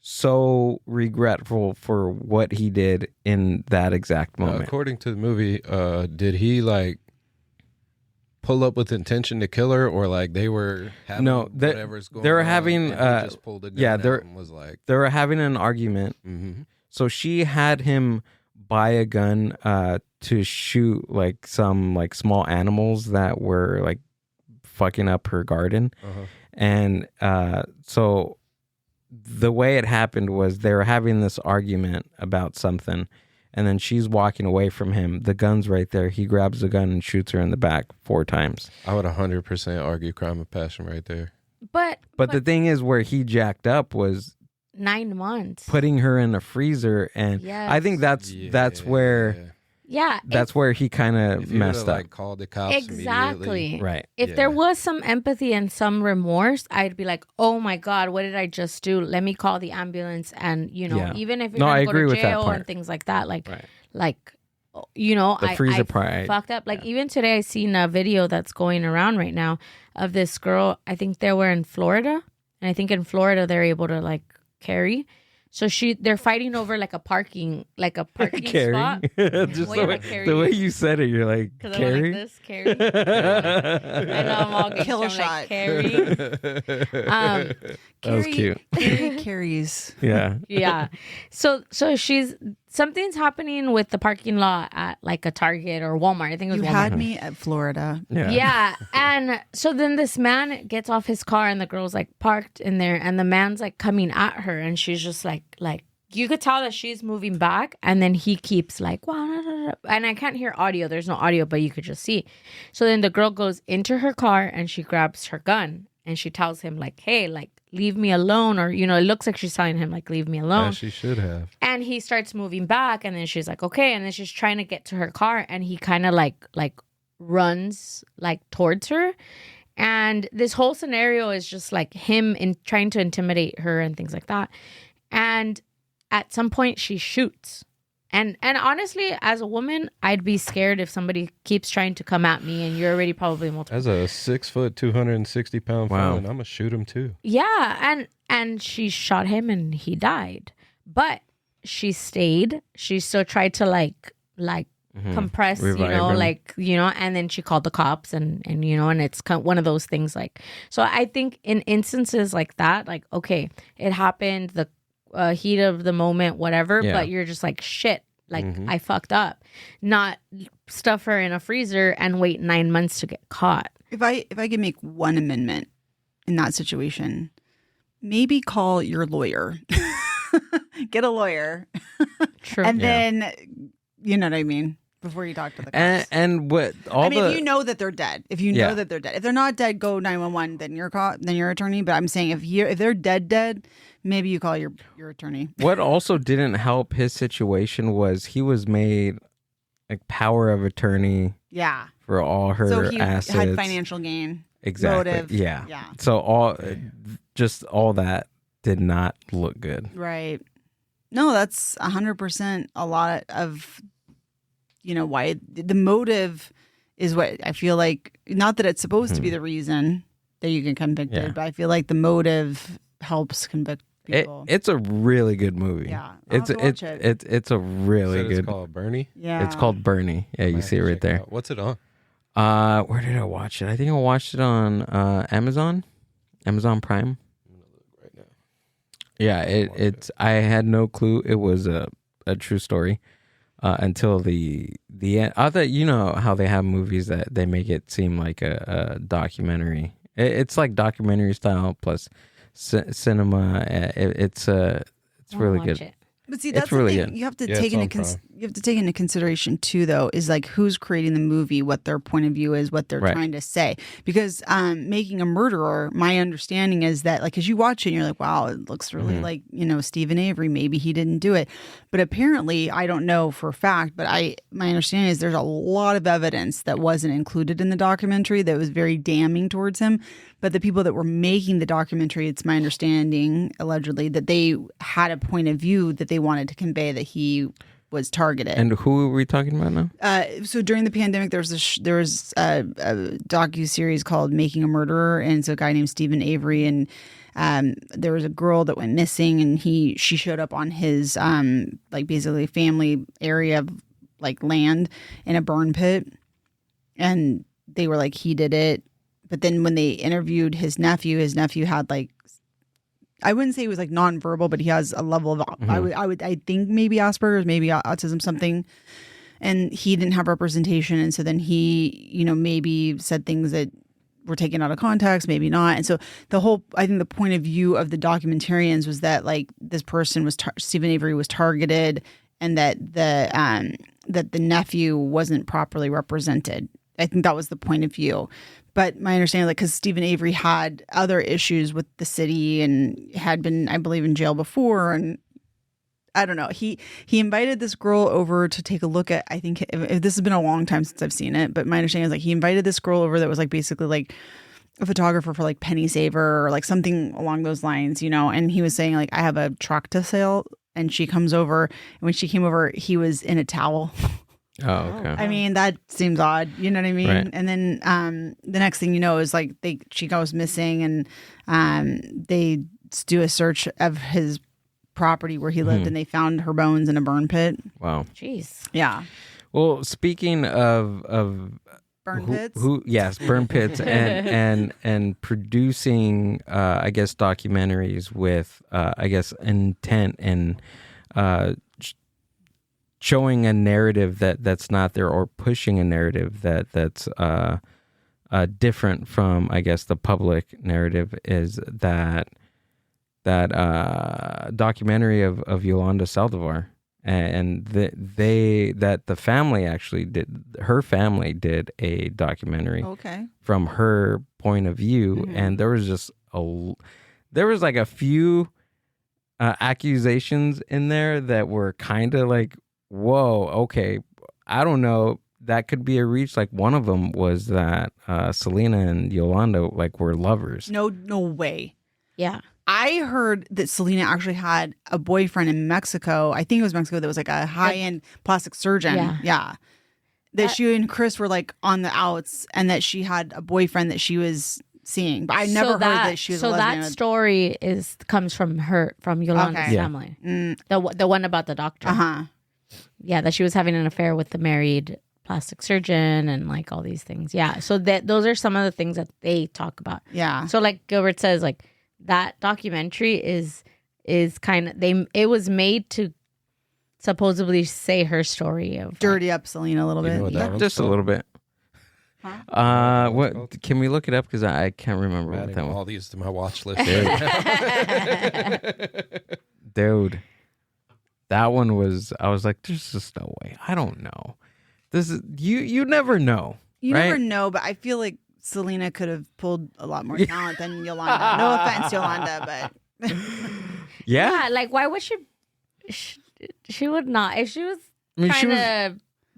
so regretful for what he did in that exact moment. According to the movie, did he like pull up with intention to kill her, or like they were having whatever's going on? They were having just pulled a gun out and was like, they were having an argument. So she had him buy a gun to shoot like some like small animals that were like fucking up her garden. And so the way it happened was they were having this argument about something, and then she's walking away from him. The gun's right there. He grabs the gun and shoots her in the back 4 times. I would 100% argue crime of passion right there. But the thing is, where he jacked up was 9 months putting her in a freezer, and I think that's where Yeah. That's where he kind of If you messed would've, up. like, called the cops Exactly. immediately. Right. If Yeah. there was some empathy and some remorse, I'd be like, oh my God, what did I just do? Let me call the ambulance. And, Yeah. even if you're No, I going to go agree to with that jail part. and things like that, Right. The freezer I part, fucked up. Like, even today, I seen a video that's going around right now of this girl. I think they were in Florida. And I think in Florida, they're able to, like, carry. So they're fighting over like a parking Carrie. spot. Just Well, yeah, like the way you said it, you're like, Because I went Carrie? like this, Carrie. I know I'm all Kill gangster. I'm shot. like, Carrie. That was cute. Carrie carries. Yeah. Yeah. So something's happening with the parking lot at like a Target or Walmart. I think it was You Walmart. had me at Florida. Yeah. Yeah. And so then this man gets off his car and the girl's like parked in there and the man's like coming at her and she's just like you could tell that she's moving back and then he keeps like, wow, and I can't hear audio. There's no audio, but you could just see. So then the girl goes into her car and she grabs her gun and she tells him like, hey, like, leave me alone. Or, it looks like she's telling him like, leave me alone. Yeah, she should have. And he starts moving back and then she's like, okay. And then she's trying to get to her car and he kind of like runs like towards her. And this whole scenario is just like him trying to intimidate her and things like that. And at some point she shoots. And honestly, as a woman, I'd be scared if somebody keeps trying to come at me and you're already probably multiple. As a 6 foot, 260-pound Wow. felon, I'm gonna shoot him too. Yeah, and she shot him and he died. But she stayed. She still tried to like compress, Revive him. and then she called the cops and it's one of those things like. So I think in instances like that, like, okay, it happened, the heat of the moment, whatever, Yeah. but you're just like, shit, like I fucked up. Not stuff her in a freezer and wait 9 months to get caught. If I could make one amendment in that situation, maybe call your lawyer. Get a lawyer. True. And then, you know what I mean? Before you talk to the cops. And what all if you know that they're dead, if they're not dead, go 911. Then you're caught. Then your attorney. But I'm saying if they're dead, maybe you call your attorney. what also didn't help his situation was he was made like power of attorney Yeah. for all her So he assets. had financial gain. Exactly. Motive. Yeah. Yeah. So all that did not look good. Right. No, that's 100% a lot of, why the motive is what I feel like, not that it's supposed to be the reason that you get convicted, Yeah. but I feel like the motive helps convict people. It's a really good movie. Yeah. I'll have to watch it. It's a really Said good. It's called Bernie. Yeah. It's called Bernie. Yeah, you Might see it have to right check there. out. What's it on? Where did I watch it? I think I watched it on Amazon Prime. Right now. Yeah, it's. I had no clue it was a true story until the end. I thought how they have movies that they make it seem like a documentary. It's like documentary style plus cinema. It's really Watch good. it. But see, It's that's really the thing. good. You have to Yeah, take it's into on Prime. you have to take into consideration too, though, is like who's creating the movie, what their point of view is, what they're Right. trying to say. Because Making a Murderer, my understanding is that like as you watch it, and you're like, wow, it looks really like Stephen Avery. Maybe he didn't do it, but apparently, I don't know for a fact, but my understanding is there's a lot of evidence that wasn't included in the documentary that was very damning towards him. But the people that were making the documentary, it's my understanding, allegedly, that they had a point of view that they wanted to convey that he was targeted. And who are we talking about now? So during the pandemic, there was a docu-series called Making a Murderer, and it's a guy named Stephen Avery, and there was a girl that went missing, and she showed up on his like basically family area of like land in a burn pit, and they were like, he did it. But then when they interviewed his nephew had like, I wouldn't say he was like nonverbal, but he has a level of I think maybe Asperger's, maybe autism, something, and he didn't have representation, and so then he maybe said things that were taken out of context, maybe not, and so I think the point of view of the documentarians was that like this person was Stephen Avery was targeted, and that the nephew wasn't properly represented. I think that was the point of view. But my understanding, like, because Stephen Avery had other issues with the city and had been, I believe, in jail before, and I don't know. He invited this girl over to take a look at, I think if this has been a long time since I've seen it, but my understanding is like he invited this girl over that was like basically like a photographer for like Penny Saver or like something along those lines, you know, and he was saying like, I have a truck to sell, and she comes over, and when she came over, he was in a towel. Oh, okay. I mean, that seems odd. You know what I mean? Right. And then the next thing you know is like she goes missing, and they do a search of his property where he lived, and they found her bones in a burn pit. Wow. Jeez. Yeah. Well, speaking of Burn pits? yes, burn pits and producing, I guess, documentaries with, I guess, intent and showing a narrative that's not there, or pushing a narrative that's different from, I guess, the public narrative, is that documentary of Yolanda Saldivar. And the family actually her family did a documentary from her point of view, and there was like a few accusations in there that were kind of like, whoa, okay, I don't know, that could be a reach. Like one of them was that Selena and Yolanda like were lovers. No way. Yeah. I heard that Selena actually had a boyfriend in Mexico. I think it was Mexico, that was like a high-end plastic surgeon. Yeah. That she and Chris were like on the outs, and that she had a boyfriend that she was seeing. But I never heard that she was a lesbian. So that story comes from Yolanda's family. The one about the doctor. Yeah, that she was having an affair with the married plastic surgeon and like all these things. Yeah. So those are some of the things that they talk about. Yeah. So like Gilbert says, like, that documentary is kind of it was made to supposedly say her story of dirty up Selena a little bit. Just a little bit. Huh? What can we look it up, because I can't remember what that one. All these to my watch list. Dude, that one was. I was like, there's just no way. I don't know. This is you never know. You right? never know, but I feel like Selena could have pulled a lot more talent than Yolanda. No offense, Yolanda, but yeah, like why would she would not, if she was trying to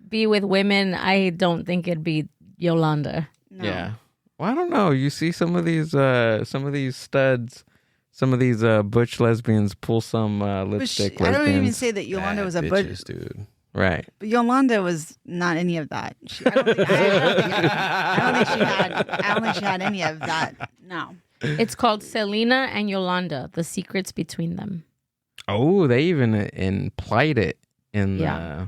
be with women, I don't think it'd be Yolanda. No. Yeah. Well, I don't know. You see some of these studs, some of these butch lesbians pull some lipstick lesbians. I don't even say that Yolanda was a butch dude. Right. But Yolanda was not any of that. I don't think she had any of that. No. It's called Selena and Yolanda, The Secrets Between Them. Oh, they even implied it in the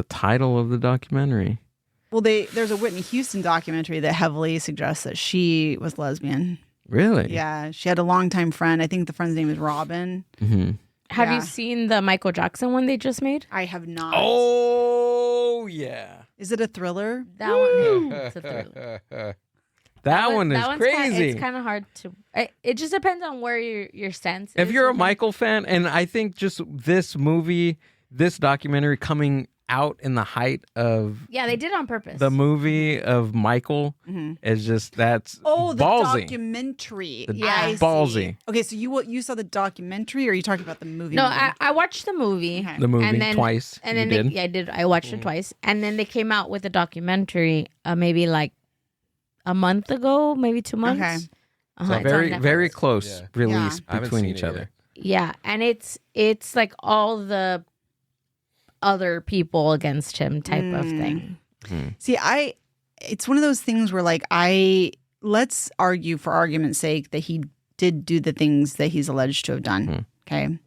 title of the documentary. Well, there's a Whitney Houston documentary that heavily suggests that she was lesbian. Really? Yeah. She had a longtime friend. I think the friend's name is Robin. Mm-hmm. Have you seen the Michael Jackson one they just made? I have not. Oh, yeah. Is it a thriller? That one. It's a thriller. That one is crazy. It's kind of hard to. It just depends on where your sense is. If you're a Michael fan, and I think just this movie, this documentary coming out in the height of they did it on purpose. The movie of Michael is just that's the ballsy. Documentary. Ballsy. Okay, so you saw the documentary, or are you talking about the movie? No, I watched the movie. Okay. The movie and then, twice. And then I did. I watched it twice, and then they came out with a documentary, maybe like a month ago, maybe 2 months. Okay. So very close release between each other. Yeah, and it's like all the other people against him type of thing. See, it's one of those things where like let's argue for argument's sake that he did do the things that he's alleged to have done. Okay.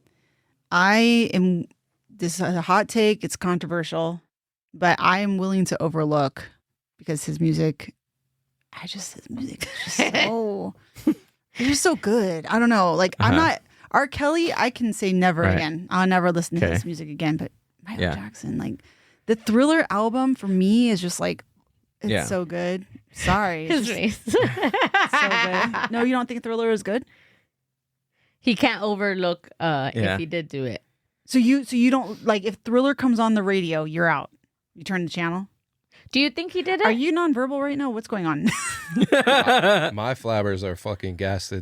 This is a hot take, it's controversial, but I am willing to overlook, because his music is just so it's just so good. I don't know. Like I'm not R. Kelly, I can say never again. I'll never listen to his music again, but Michael Jackson, like the Thriller album for me is just like, it's so good. Sorry. His face. So good. No, you don't think Thriller is good? He can't overlook if he did do it. So you don't, like, if Thriller comes on the radio, you're out. You turn the channel. Do you think he did it? Are you nonverbal right now? What's going on? My flabbers are fucking gassed.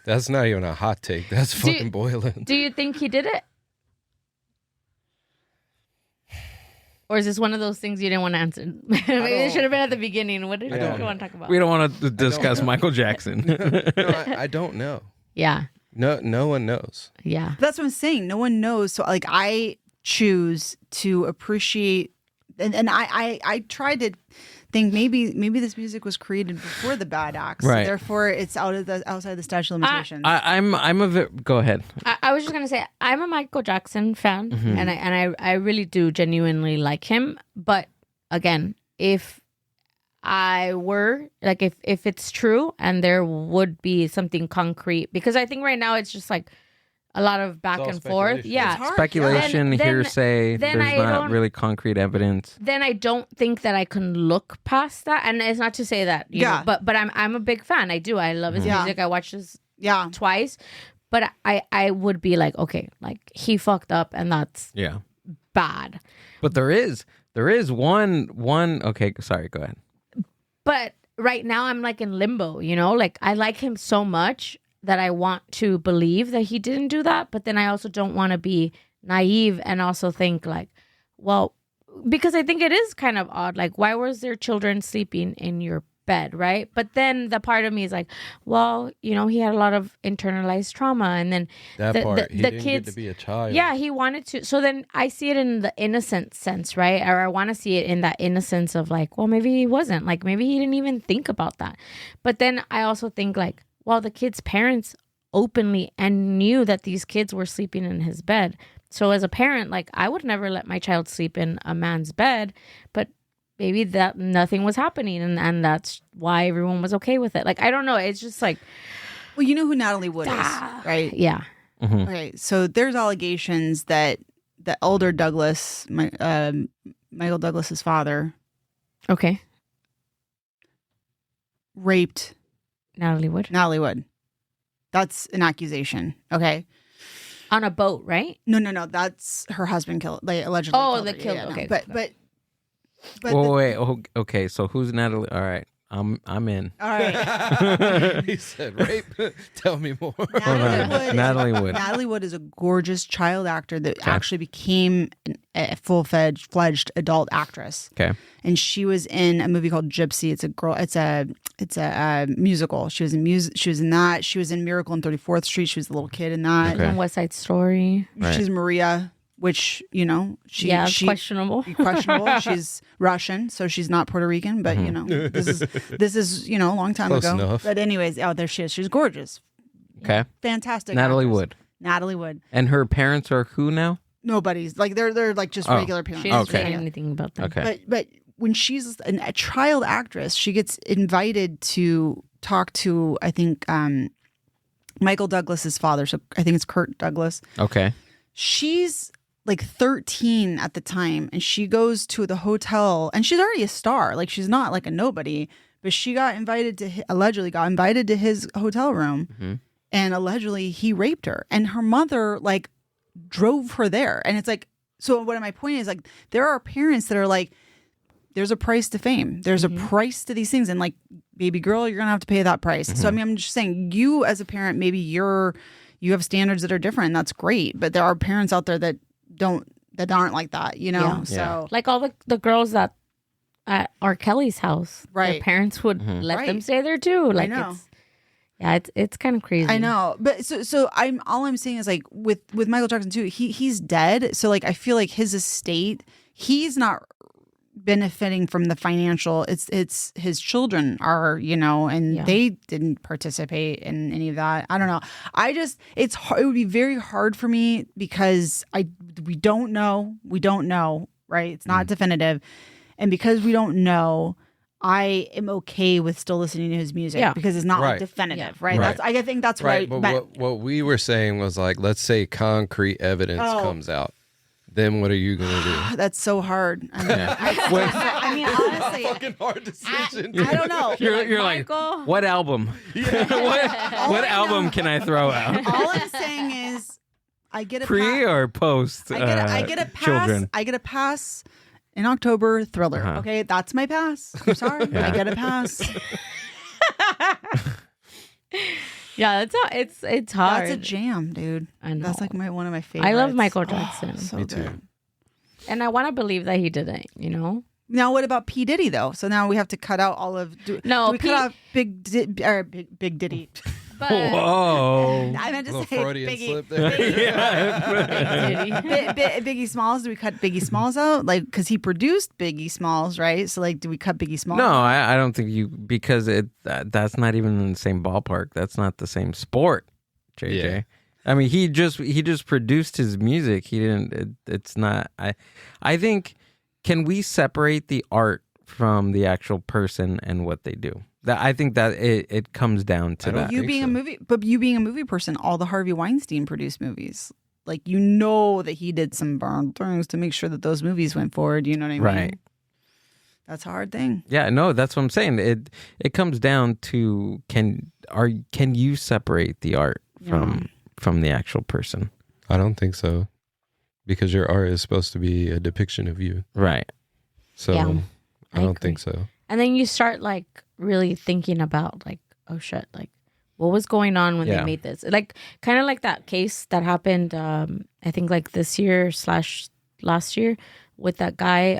That's not even a hot take. That's fucking boiling. Do you think he did it? Or is this one of those things you didn't want to answer? Maybe it should have been at the beginning. What did you want to talk about? We don't want to discuss Michael Jackson. No, I don't know. Yeah. No one knows. Yeah. That's what I'm saying. No one knows. So like I choose to appreciate, and I tried to think maybe this music was created before the bad acts. Right. Therefore, it's outside the statute of limitations. Go ahead. I was just gonna say I'm a Michael Jackson fan, and I really do genuinely like him. But again, if I were like, if it's true and there would be something concrete, because I think right now it's just like a lot of back and forth. Yeah. It's hard. Speculation, Then- hearsay. then There's I not don't- really concrete evidence. Then I don't think that I can look past that. And it's not to say that, you know, but I'm a big fan. I love his music. I watched his twice. But I would be like, okay, like he fucked up and that's bad. But there is one. Okay, sorry. Go ahead. But right now I'm like in limbo, you know, like I like him so much that I want to believe that he didn't do that. But then I also don't want to be naive and also think like, well, because I think it is kind of odd. Like, why was there children sleeping in your bed, right? But then the part of me is like, well, you know, he had a lot of internalized trauma, and then That the part, he didn't kids get to be a child. Yeah, he wanted to. So then I see it in the innocent sense, right? Or I want to see it in that innocence of like, well, maybe he wasn't. Like, maybe he didn't even think about that. But then I also think like, well, the kids' parents openly and knew that these kids were sleeping in his bed. So as a parent, like, I would never let my child sleep in a man's bed, but maybe that nothing was happening, and that's why everyone was okay with it. Like, I don't know. It's just like, well, you know who Natalie Wood is, right? Yeah. Mm-hmm. Okay, so there's allegations that the elder Douglas, Michael Douglas's father, Okay. raped Natalie Wood. Natalie Wood. That's an accusation. Okay. On a boat, right? No. That's her husband killed. Like allegedly. Oh, killed the her. killed. Yeah, no. Okay. But Whoa, wait. Okay. So who's Natalie? All right. I'm in. all right. He said, "Rape." Tell me more. Natalie Wood. Natalie Wood is a gorgeous child actor that actually became a full-fledged adult actress. Okay. And she was in a movie called Gypsy. It's a musical. She was in that. She was in Miracle on 34th Street. She was the little kid in that. Okay. And West Side Story. Right. She's Maria, which, you know, It's questionable. questionable. She's Russian, so she's not Puerto Rican, but you know, this is, you know, a long time Close ago. enough. But anyways, there she is. She's gorgeous. Okay. Fantastic. Natalie actress. Wood. Natalie Wood. And her parents are who now? Nobody's like they're like just regular parents. She didn't Okay. say anything about that. Okay. But when she's a child actress, she gets invited to talk to, I think, Michael Douglas's father. So I think it's Kurt Douglas. Okay. She's like 13 at the time, and she goes to the hotel, and she's already a star. Like, she's not like a nobody, but she got invited to allegedly got invited to his hotel room, and allegedly he raped her, and her mother like drove her there. And it's like, so what my point is, like, there are parents that are like, there's a price to fame, there's a price to these things, and like, baby girl, you're gonna have to pay that price. So I mean, I'm just saying, you as a parent, maybe you have standards that are different, and that's great, but there are parents out there that aren't like that, you know. Yeah. So Like all the girls that at R. Kelly's house, Right. their parents would let them Right. stay there too. Like, know. it's kind of crazy. I know, but so I'm saying is like with Michael Jackson too, he's dead, so like I feel like his estate, he's not benefiting from the financial, it's his children are, you know, and they didn't participate in any of that. I don't know. It would be very hard for me because we don't know, right? It's not definitive, and because we don't know, I am okay with still listening to his music because it's not like Right. definitive, right? Right. I think that's Right, right. but what we were saying was like, let's say concrete evidence comes out, then what are you gonna do? That's so hard. I mean, honestly, Fucking hard decision. I don't know. You're like, Michael? what album? what album can I throw out? All I'm saying is, I get a Pre or post? I get a pass. Children. I get a pass in October. Thriller. Uh-huh. Okay, that's my pass. I'm sorry. I get a pass. Yeah, it's hard. That's a jam, dude. I know. That's like one of my favorites. I love Michael Jackson. So Me good. too. And I want to believe that he didn't, Now, what about P. Diddy, though? So now we have to cut out all of... Do we cut out Big Diddy? But Whoa. I meant to Little say Freudian Biggie. slip there. Biggie Smalls. Do we cut Biggie Smalls out? Like, because he produced Biggie Smalls, right? So, like, do we cut Biggie Smalls? No, I don't think you, because that's not even in the same ballpark. That's not the same sport, JJ. Yeah. I mean, he just produced his music. He didn't. It's not. I think. Can we separate the art from the actual person and what they do? I think that it comes down to that. You being a movie person, all the Harvey Weinstein produced movies, like that he did some bad things to make sure that those movies went forward. You know what I mean? Right. That's a hard thing. Yeah, no, that's what I'm saying. It comes down to can you separate the art from the actual person? I don't think so. Because your art is supposed to be a depiction of you. Right. So Yeah, I don't think so. And then you start like really thinking about like, oh shit, like what was going on when they made this? Like kind of like that case that happened, I think like this year / last year with that guy,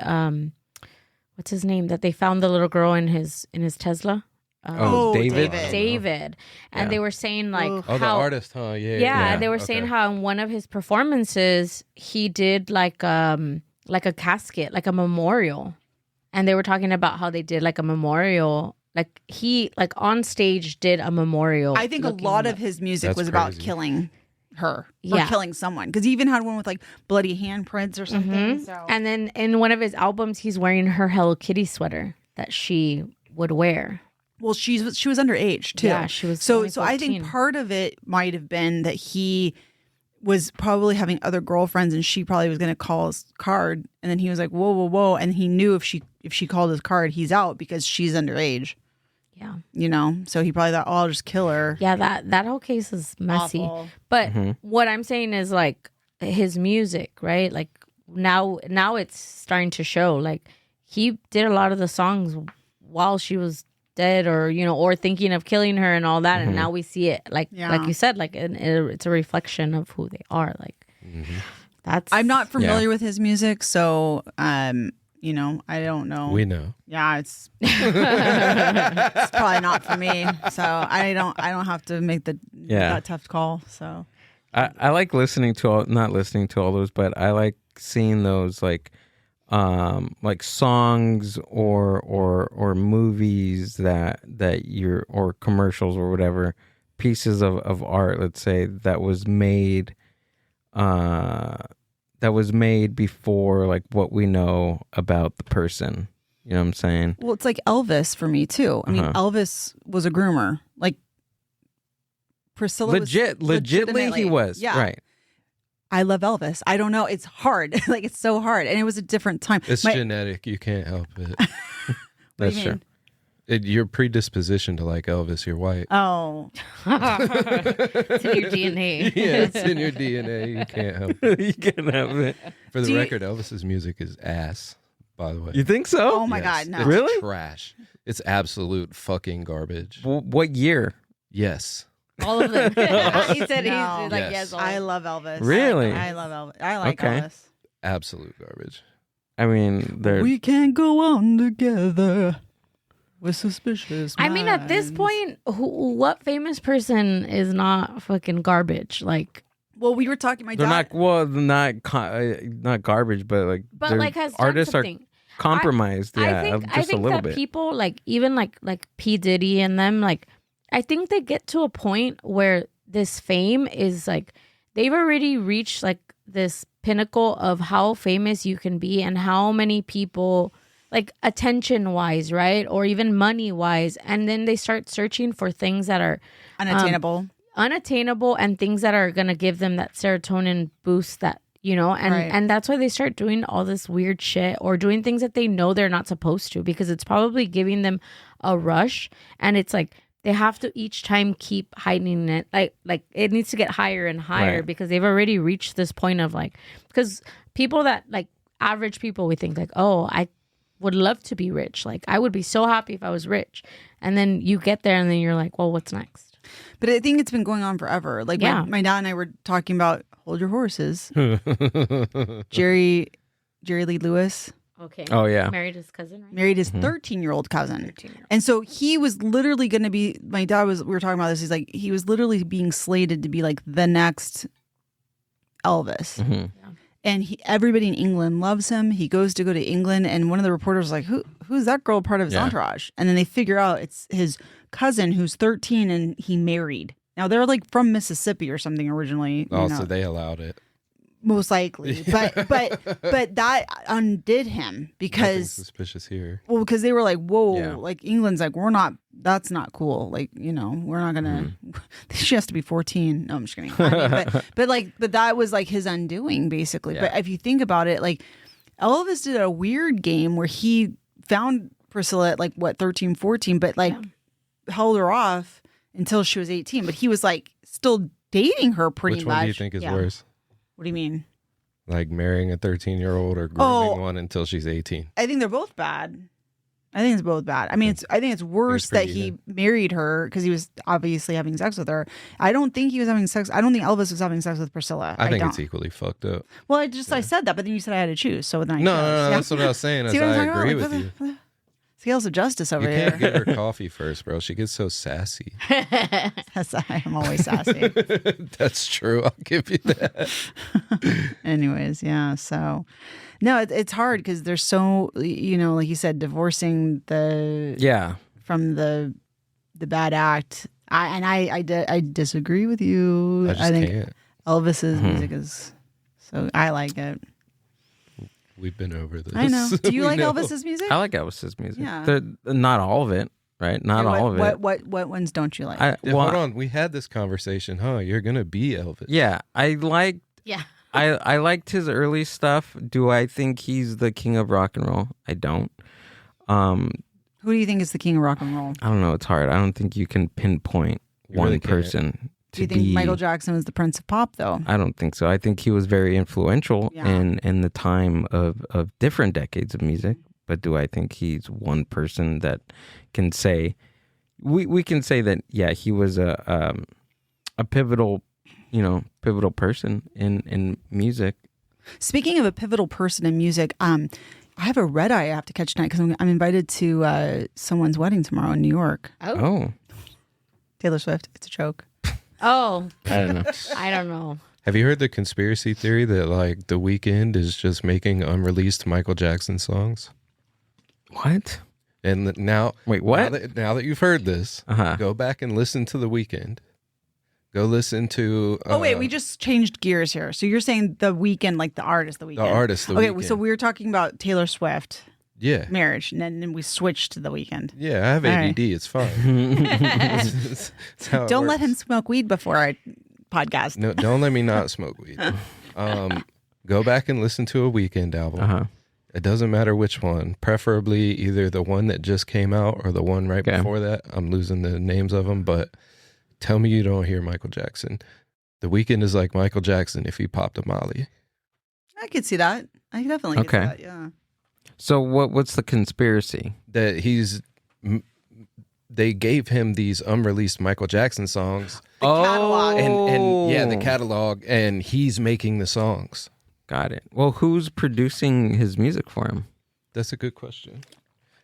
what's his name? That they found the little girl in his Tesla. David. And they were saying like the artist, huh? Yeah, they were saying how in one of his performances he did like a casket, like a memorial. And they were talking about how they did like a memorial, like he like on stage did a memorial. I think a lot of his music was about killing her or killing someone, because he even had one with like bloody handprints or something. So. And then in one of his albums, he's wearing her Hello Kitty sweater that she would wear. Well, she was underage too. Yeah, she was. So I think part of it might have been that he was probably having other girlfriends, and she probably was going to call his card, and then he was like, "Whoa," and he knew if she called his card, he's out because she's underage. Yeah, so he probably thought, "Oh, I'll just kill her." Yeah, that whole case is messy. Awful. But what I'm saying is like his music, right? Like now it's starting to show. Like he did a lot of the songs while she was dead, or thinking of killing her and all that, and now we see it like you said, like it's a reflection of who they are. Like that's. I'm not familiar with his music, so I don't know. We know. Yeah, it's it's probably not for me. So I don't have to make that tough call. So I like not listening to all those, but I like seeing those like songs or movies that you're, or commercials or whatever, pieces of art, let's say, that was made before like what we know about the person. You know what I'm saying? Well, it's like Elvis for me too. I mean, Elvis was a groomer. Like Priscilla legitimately he was. Yeah. Right. I love Elvis. I don't know. It's hard. Like it's so hard. And it was a different time. It's genetic. You can't help it. That's true. Your predisposition to like Elvis, you're white. Oh. It's in your DNA. Yeah, it's in your DNA. You can't help it. You can't help it. For the record, Elvis's music is ass, by the way. You think so? Oh my God, no. It's Really? trash. It's absolute fucking garbage. What year? Yes. All of them. He said No. he's like, Yes. yes, all I love Elvis. Really? I love Elvis. I like Okay. Elvis. Absolute garbage. I mean, they're We can't go on together with suspicious I mean, at this minds. point, what famous person is not fucking garbage? Like, Well, we were talking. My they're dad. not garbage, but like but they're- like has done artists are something. compromised. I Just think a little that bit. people like even like P Diddy and them, like I think they get to a point where this fame is like they've already reached like this pinnacle of how famous you can be and how many people, like attention wise, right, or even money wise, and then they start searching for things that are unattainable and things that are gonna give them that serotonin boost that and that's why they start doing all this weird shit or doing things that they know they're not supposed to, because it's probably giving them a rush, and it's like they have to each time keep heightening it, like it needs to get higher and higher, Right. because they've already reached this point of like, because people that like average people, we think like, oh, I would love to be rich, like I would be so happy if I was rich, and then you get there and then you're like, well, what's next? But I think it's been going on forever. Like my dad and I were talking about hold your horses. Jerry Jerry Lee Lewis. Okay. Oh, yeah. Married his cousin, right? Married his 13-year-old cousin. 13-year-old. And so he was literally going to be, my dad was, we were talking about this. He's like, he was literally being slated to be like the next Elvis. Mm-hmm. And everybody in England loves him. He goes to England. And one of the reporters was like, who's that girl part of his entourage? And then they figure out it's his cousin who's 13 and he married. Now they're like from Mississippi or something originally. Oh, so they allowed it. Most likely, but that undid him Nothing because suspicious here. well, because they were like, whoa, Yeah. like England's like, that's not cool. Like, we're not gonna. She has to be 14. No, I'm just kidding. I mean, but that was like his undoing, basically. Yeah. But if you think about it, like Elvis did a weird game where he found Priscilla at like 13, 14, but like held her off until she was 18. But he was like still dating her pretty Which much. one do you think is worse? What do you mean? Like marrying a 13-year-old or grooming one until she's 18? I think they're both bad. I think it's both bad. I mean, I think it's worse that he married her because he was obviously having sex with her. I don't think he was having sex. I don't think Elvis was having sex with Priscilla. I think don't. it's equally fucked up. Well, I said that, but then you said I had to choose. So then I No, chose. that's what I was saying. See what I'm I talking agree about? with you. Scales of justice over You here. can't give her coffee first, bro. She gets so sassy. I'm always sassy. That's true. I'll give you that. Anyways, yeah. So, no, it's hard because there's so like you said, divorcing from the bad act. I disagree with you. I just think can't. Elvis's music is so I like it. We've been over this. I know. Do you We like know. Elvis's music? I like Elvis's music. Yeah. Not all of it, right? Not all of it. What ones don't you like? Yeah, hold on. We had this conversation, huh? You're going to be Elvis. Yeah, I liked Yeah. I liked his early stuff. Do I think he's the king of rock and roll? I don't. Who do you think is the king of rock and roll? I don't know. It's hard. I don't think you can pinpoint You one really can't. person. Do you think Michael Jackson was the Prince of Pop, though? I don't think so. I think he was very influential in the time of different decades of music. But do I think he's one person that can say we can say that he was a pivotal person in music. Speaking of a pivotal person in music, I have a red eye I have to catch tonight because I'm invited to someone's wedding tomorrow in New York. Oh. Taylor Swift. It's a joke. Oh, I don't know. I don't know. Have you heard the conspiracy theory that like The Weeknd is just making unreleased Michael Jackson songs? What? And now, Wait, what? Now that you've heard this, go back and listen to The Weeknd. Go listen to. Oh wait, we just changed gears here. So you're saying The Weeknd, like the artist, The Weeknd. The artist, The Okay, Weeknd. so we were talking about Taylor Swift Yeah. marriage, and then we switched to The Weeknd. Yeah, I have ADD. right. It's fine. It's how it Don't let works. him smoke weed before our podcast. No, don't let me not smoke weed. Go back and listen to a Weeknd album. It doesn't matter which one. Preferably either the one that just came out or the one right before that. I'm losing the names of them, but tell me you don't hear Michael Jackson. The Weeknd is like Michael Jackson if he popped a Molly. I could see that. I definitely could see that. Yeah. So what's the conspiracy? That they gave him these unreleased Michael Jackson songs. The catalog. And yeah, the catalog, and he's making the songs. Got it. Well, who's producing his music for him? That's a good question.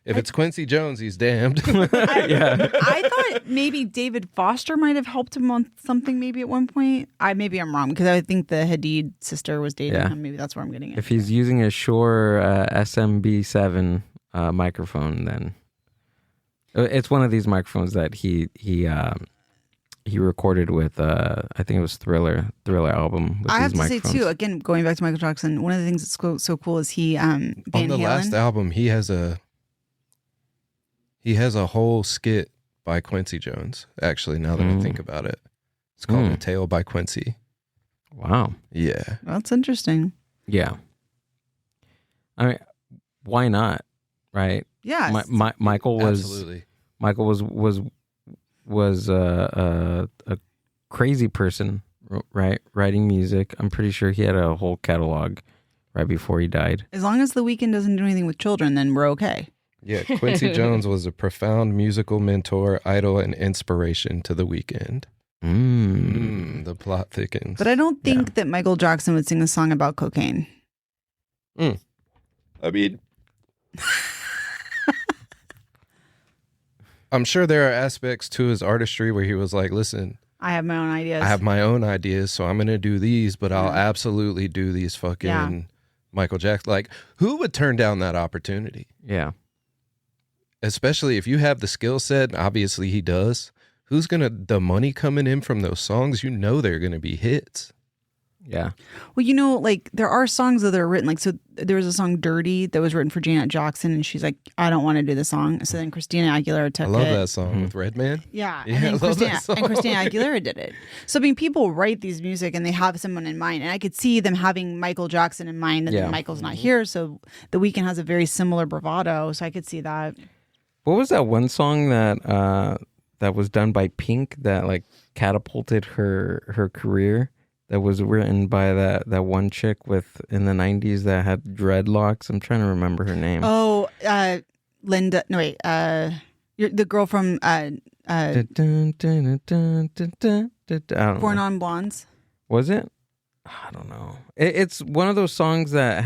If it's Quincy Jones, he's damned. I thought maybe David Foster might have helped him on something maybe at one point. Maybe I'm wrong because I think the Hadid sister was dating him. Maybe that's where I'm getting it. If he's using a Shure SMB7 microphone, then it's one of these microphones that he recorded with I think it was Thriller album. With I have these to say microphones. too, again, going back to Michael Jackson, one of the things that's so cool is he Van On the Halen. last album, he has a whole skit by Quincy Jones. Actually, now that I think about it, it's called "A Tale by Quincy." Wow. Yeah, That's interesting. Yeah. I mean, why not? Right. Yeah. Michael was absolutely. Michael was a crazy person, right? Writing music. I'm pretty sure he had a whole catalog right before he died. As long as The Weeknd doesn't do anything with children, then we're okay. Yeah, Quincy Jones was a profound musical mentor, idol, and inspiration to The Weeknd. The plot thickens. But I don't think that Michael Jackson would sing a song about cocaine. I mean, I'm sure there are aspects to his artistry where he was like, listen, I have my own ideas. I have my own ideas, so I'm going to do these, but I'll absolutely do these fucking Michael Jackson. Like, who would turn down that opportunity? Yeah. Especially if you have the skill set, obviously he does. Who's going to, the money coming in from those songs, you know they're going to be hits. Yeah. Well, you know, like there are songs that are written, like, so there was a song Dirty that was written for Janet Jackson, and she's like, I don't want to do the song. So then Christina Aguilera took it. I love that song with Redman. Yeah. Yeah, And I then love that song. Christina Aguilera did it. So I mean, people write these music and they have someone in mind. And I could see them having Michael Jackson in mind, and then Michael's not here. So The Weeknd has a very similar bravado. So I could see that. What was that one song that that was done by Pink that like catapulted her career? That was written by that one chick with in the 90s that had dreadlocks. I'm trying to remember her name. Oh, Linda. No, wait. You're the girl from Dun, dun, dun, dun, dun, dun, dun, dun. I don't Four know. Non-Blondes. Was it? I don't know. It's one of those songs that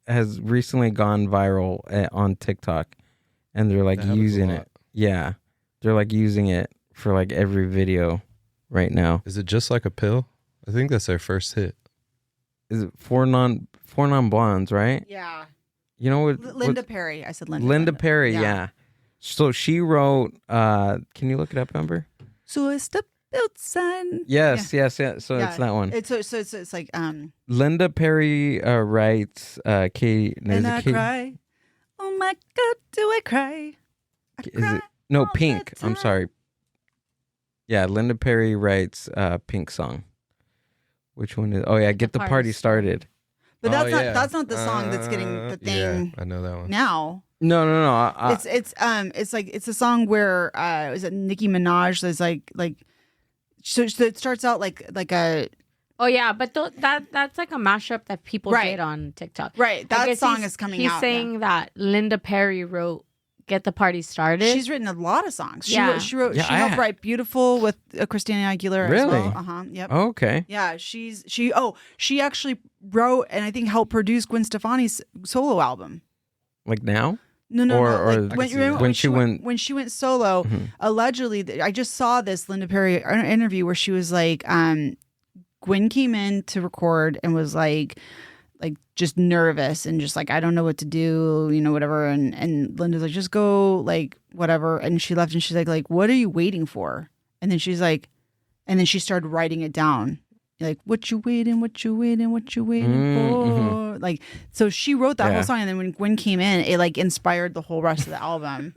has recently gone viral on TikTok, and they're like That happens a using lot. it. Yeah, they're like using it for like every video right now. Is it Just Like a Pill? I think that's their first hit. Is it four non blondes, right? Yeah. You know what? Linda Perry. I said Linda. Linda Perry, yeah. So she wrote. Can you look it up, Amber? So I stepped outside. Yes. So it's that one. It's it's like Linda Perry writes. Katie. and I cry. Oh my God, do I cry? I Is cry it no all Pink? the I'm time. sorry. Yeah, Linda Perry writes Pink song. Which one is? Oh yeah, Get the Party Started. But Oh, that's not the song that's getting the thing Yeah, I know that one. now. No. It's like it's a song where is it Nicki Minaj? There's like so it starts out like a Oh yeah, but that's like a mashup that people Right. did on TikTok. right. I That guess song he's- is coming He's out. saying that Linda Perry wrote "Get the Party Started." She's written a lot of songs. Yeah. She wrote. Yeah, She helped write "Beautiful" with Christina Aguilera. Really? As well. Yep. Oh, okay. Yeah, she actually wrote and I think helped produce Gwen Stefani's solo album. Like now? No. Or Like, I can see remember that. When she went- when she went solo, Mhm. allegedly, I just saw this Linda Perry interview where she was like, Gwen came in to record and was like just nervous and just like, I don't know what to do, whatever. And Linda's like, just go, like, whatever. And she left and she's like, what are you waiting for? And then she's like, and then she started writing it down. Like, what you waiting for? Mhm. Like, so she wrote that Yeah. whole song. And then when Gwen came in, it like inspired the whole rest of the album.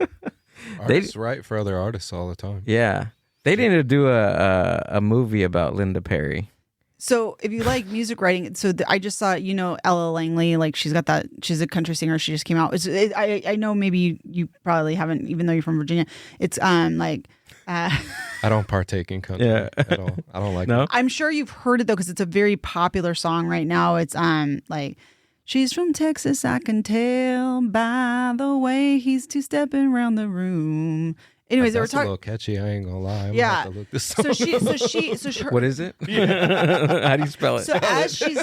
Artists write for other artists all the time. Yeah. They need to do a movie about Linda Perry. So if you like music writing, so I just saw, Ella Langley, like she's a country singer. She just came out. I know maybe you probably haven't, even though you're from Virginia. It's I don't partake in country at all. I don't like No? it. I'm sure you've heard it though, because it's a very popular song right now. It's like, she's from Texas, I can tell by the way he's two-stepping around the room. Anyways, they were That's a talking. little catchy. I ain't gonna lie. I'm gonna Yeah. have to look this song So her, What is it? How do you spell it? So as she's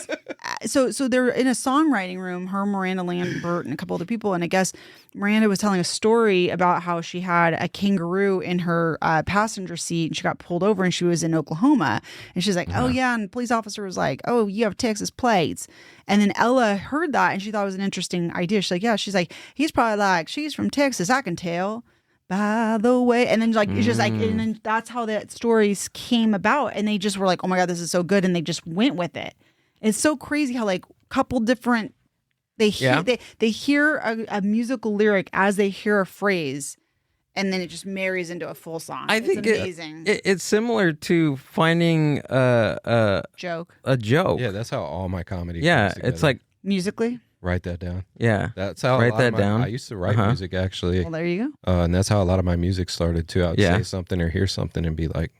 so they're in a songwriting room, her, Miranda Lambert, and a couple other people, and I guess Miranda was telling a story about how she had a kangaroo in her passenger seat, and she got pulled over, and she was in Oklahoma, and she's like, "Oh yeah," and the police officer was like, "Oh, you have Texas plates," and then Ella heard that, and she thought it was an interesting idea. She's like, "Yeah," she's like, "He's probably like, she's from Texas, I can tell." By the way, and then like it's just like, and then that's how that stories came about, and they just were like, "Oh my God, this is so good," and they just went with it. It's so crazy how like couple different they hear they hear a musical lyric as they hear a phrase, and then it just marries into a full song. I think it's amazing. it's similar to finding a Joke joke. Yeah, that's how all my comedy. Yeah, comes together. it's like musically. Write that down. yeah. That's how. Write a lot that of my, down. I used to write Uh-huh. music actually, Well, there you go. and that's how a lot of my music started too. I would Yeah. say something or hear something and be like,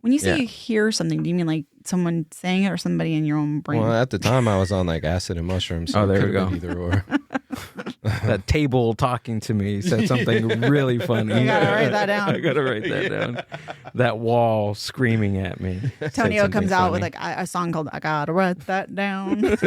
When you say Yeah. you hear something, do you mean like someone saying it or somebody in your own brain? well, at the time I was on like acid and mushrooms. So Oh, it there we could've go. been Either or. That table talking to me said something really funny. You gotta write that down. I gotta write that down. That wall screaming at me. said Tonio something comes out with funny. like a song called "I Gotta Write That Down,"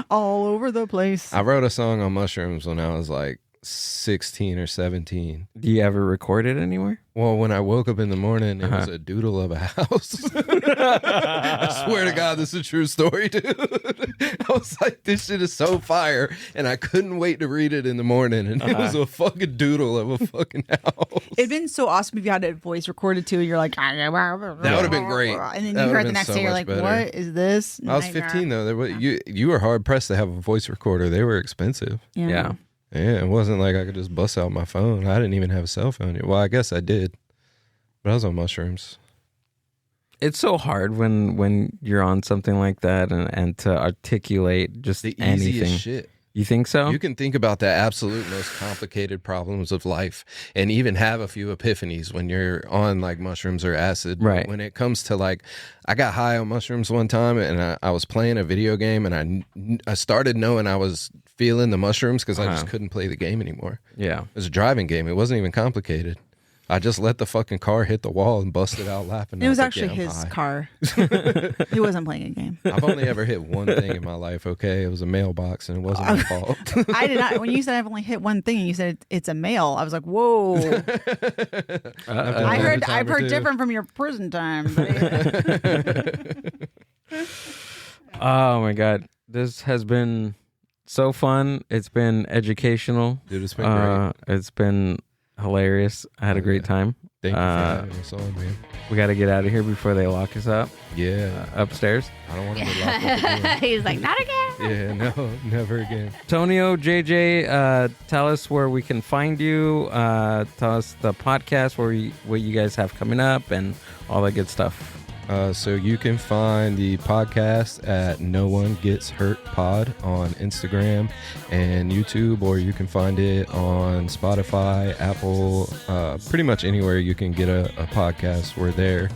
all over the place. I wrote a song on mushrooms when I was like 16 or 17. Do you ever record it anywhere? Well, when I woke up in the morning, it was a doodle of a house. I swear to God, this is a true story, dude. I was like, this shit is so fire. And I couldn't wait to read it in the morning. And it was a fucking doodle of a fucking house. It'd been so awesome if you had it voice recorded too. You're like, that would have been great. And then That you heard would've the next been day, so you're much like, better. what is this? I was 15, though. You were hard pressed to have a voice recorder. They were expensive. Yeah. Yeah, it wasn't like I could just bust out my phone. I didn't even have a cell phone yet. Well, I guess I did, but I was on mushrooms. It's so hard when you're on something like that and to articulate just The anything. easiest shit. You think so? You can think about the absolute most complicated problems of life and even have a few epiphanies when you're on like mushrooms or acid. Right. When it comes to like, I got high on mushrooms one time and I was playing a video game and I started knowing I was feeling the mushrooms because I just couldn't play the game anymore. Yeah. It was a driving game. It wasn't even complicated. I just let the fucking car hit the wall and busted out laughing. It was like, actually yeah, I'm his high. car. He wasn't playing a game. I've only ever hit one thing in my life, okay? It was a mailbox and it wasn't my fault. I did not. When you said I've only hit one thing and you said it's a mail, I was like, whoa. I've heard different from your prison time. Oh my God. This has been so fun. It's been educational. Dude, it's been great. It's been hilarious. I had a great time. Thank you for having us on, man. We got to get out of here before they lock us up Yeah. upstairs. I don't want to get locked up again. He's like, not again. Yeah, no, never again. Tonio, JJ, tell us where we can find you. Tell us the podcast, what you guys have coming up and all that good stuff. So you can find the podcast at No One Gets Hurt Pod on Instagram and YouTube, or you can find it on Spotify, Apple, pretty much anywhere you can get a podcast. We're there.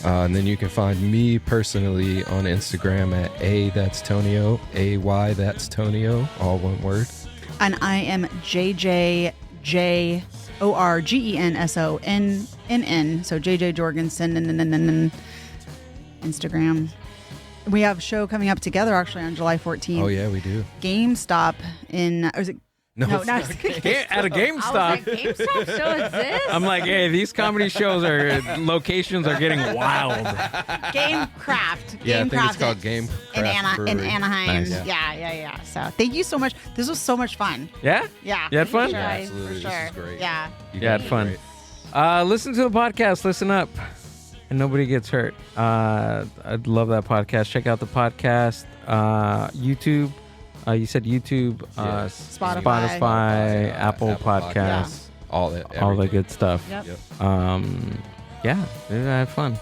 And then you can find me personally on Instagram at That's Tonio, AY That's Tonio, all one word. And I am JJ Jorgensonn. So JJ Jorgenson and Instagram. We have a show coming up together actually on July 14th. Oh, yeah, we do. GameStop in, or is it? No, No, it's not not At a I was GameStop. like, GameStop still exists? I'm like, hey, these comedy shows locations are getting wild. GameCraft. Yeah, I think it's GameCraft called Game in Brewery. Anaheim. Nice. Yeah. So thank you so much. This was so much fun. Yeah? Yeah. You had fun? For Yeah, sure. absolutely. For This sure. is great. Yeah. You Yeah, guys had are fun. great. Listen to the podcast. Listen up. And nobody gets hurt. I'd love that podcast. Check out the podcast. YouTube. You said YouTube, Yeah. Spotify. Apple Podcasts, All that. all the everything. good stuff. Yep. Yeah, I had fun.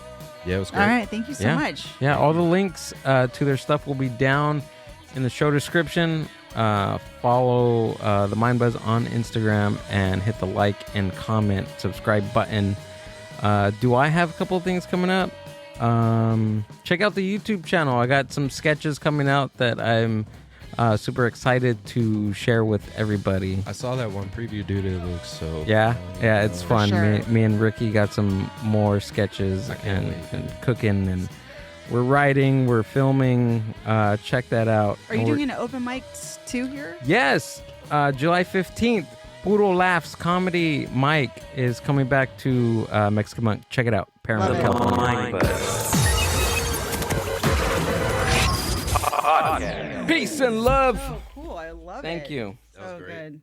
Yeah, it was great. All right. Thank you so much. Yeah, all the links to their stuff will be down in the show description. Follow the Mind Buzz on Instagram and hit the like and comment, subscribe button. Do I have a couple of things coming up? Check out the YouTube channel. I got some sketches coming out that I'm super excited to share with everybody. I saw that one preview, dude. It looks so Yeah, fun. yeah, it's fun. sure. Me and Ricky got some more sketches I can't wait. and cooking, and we're writing, we're filming. Check that out. Are you And we're- doing an open mics too here? Yes, July 15th. Puro Laughs Comedy Mike is coming back to Mexican Monk. Check it out. Paramount, Love it. California. Peace and love. Oh, cool. I love it. Thank you. That was So great. good.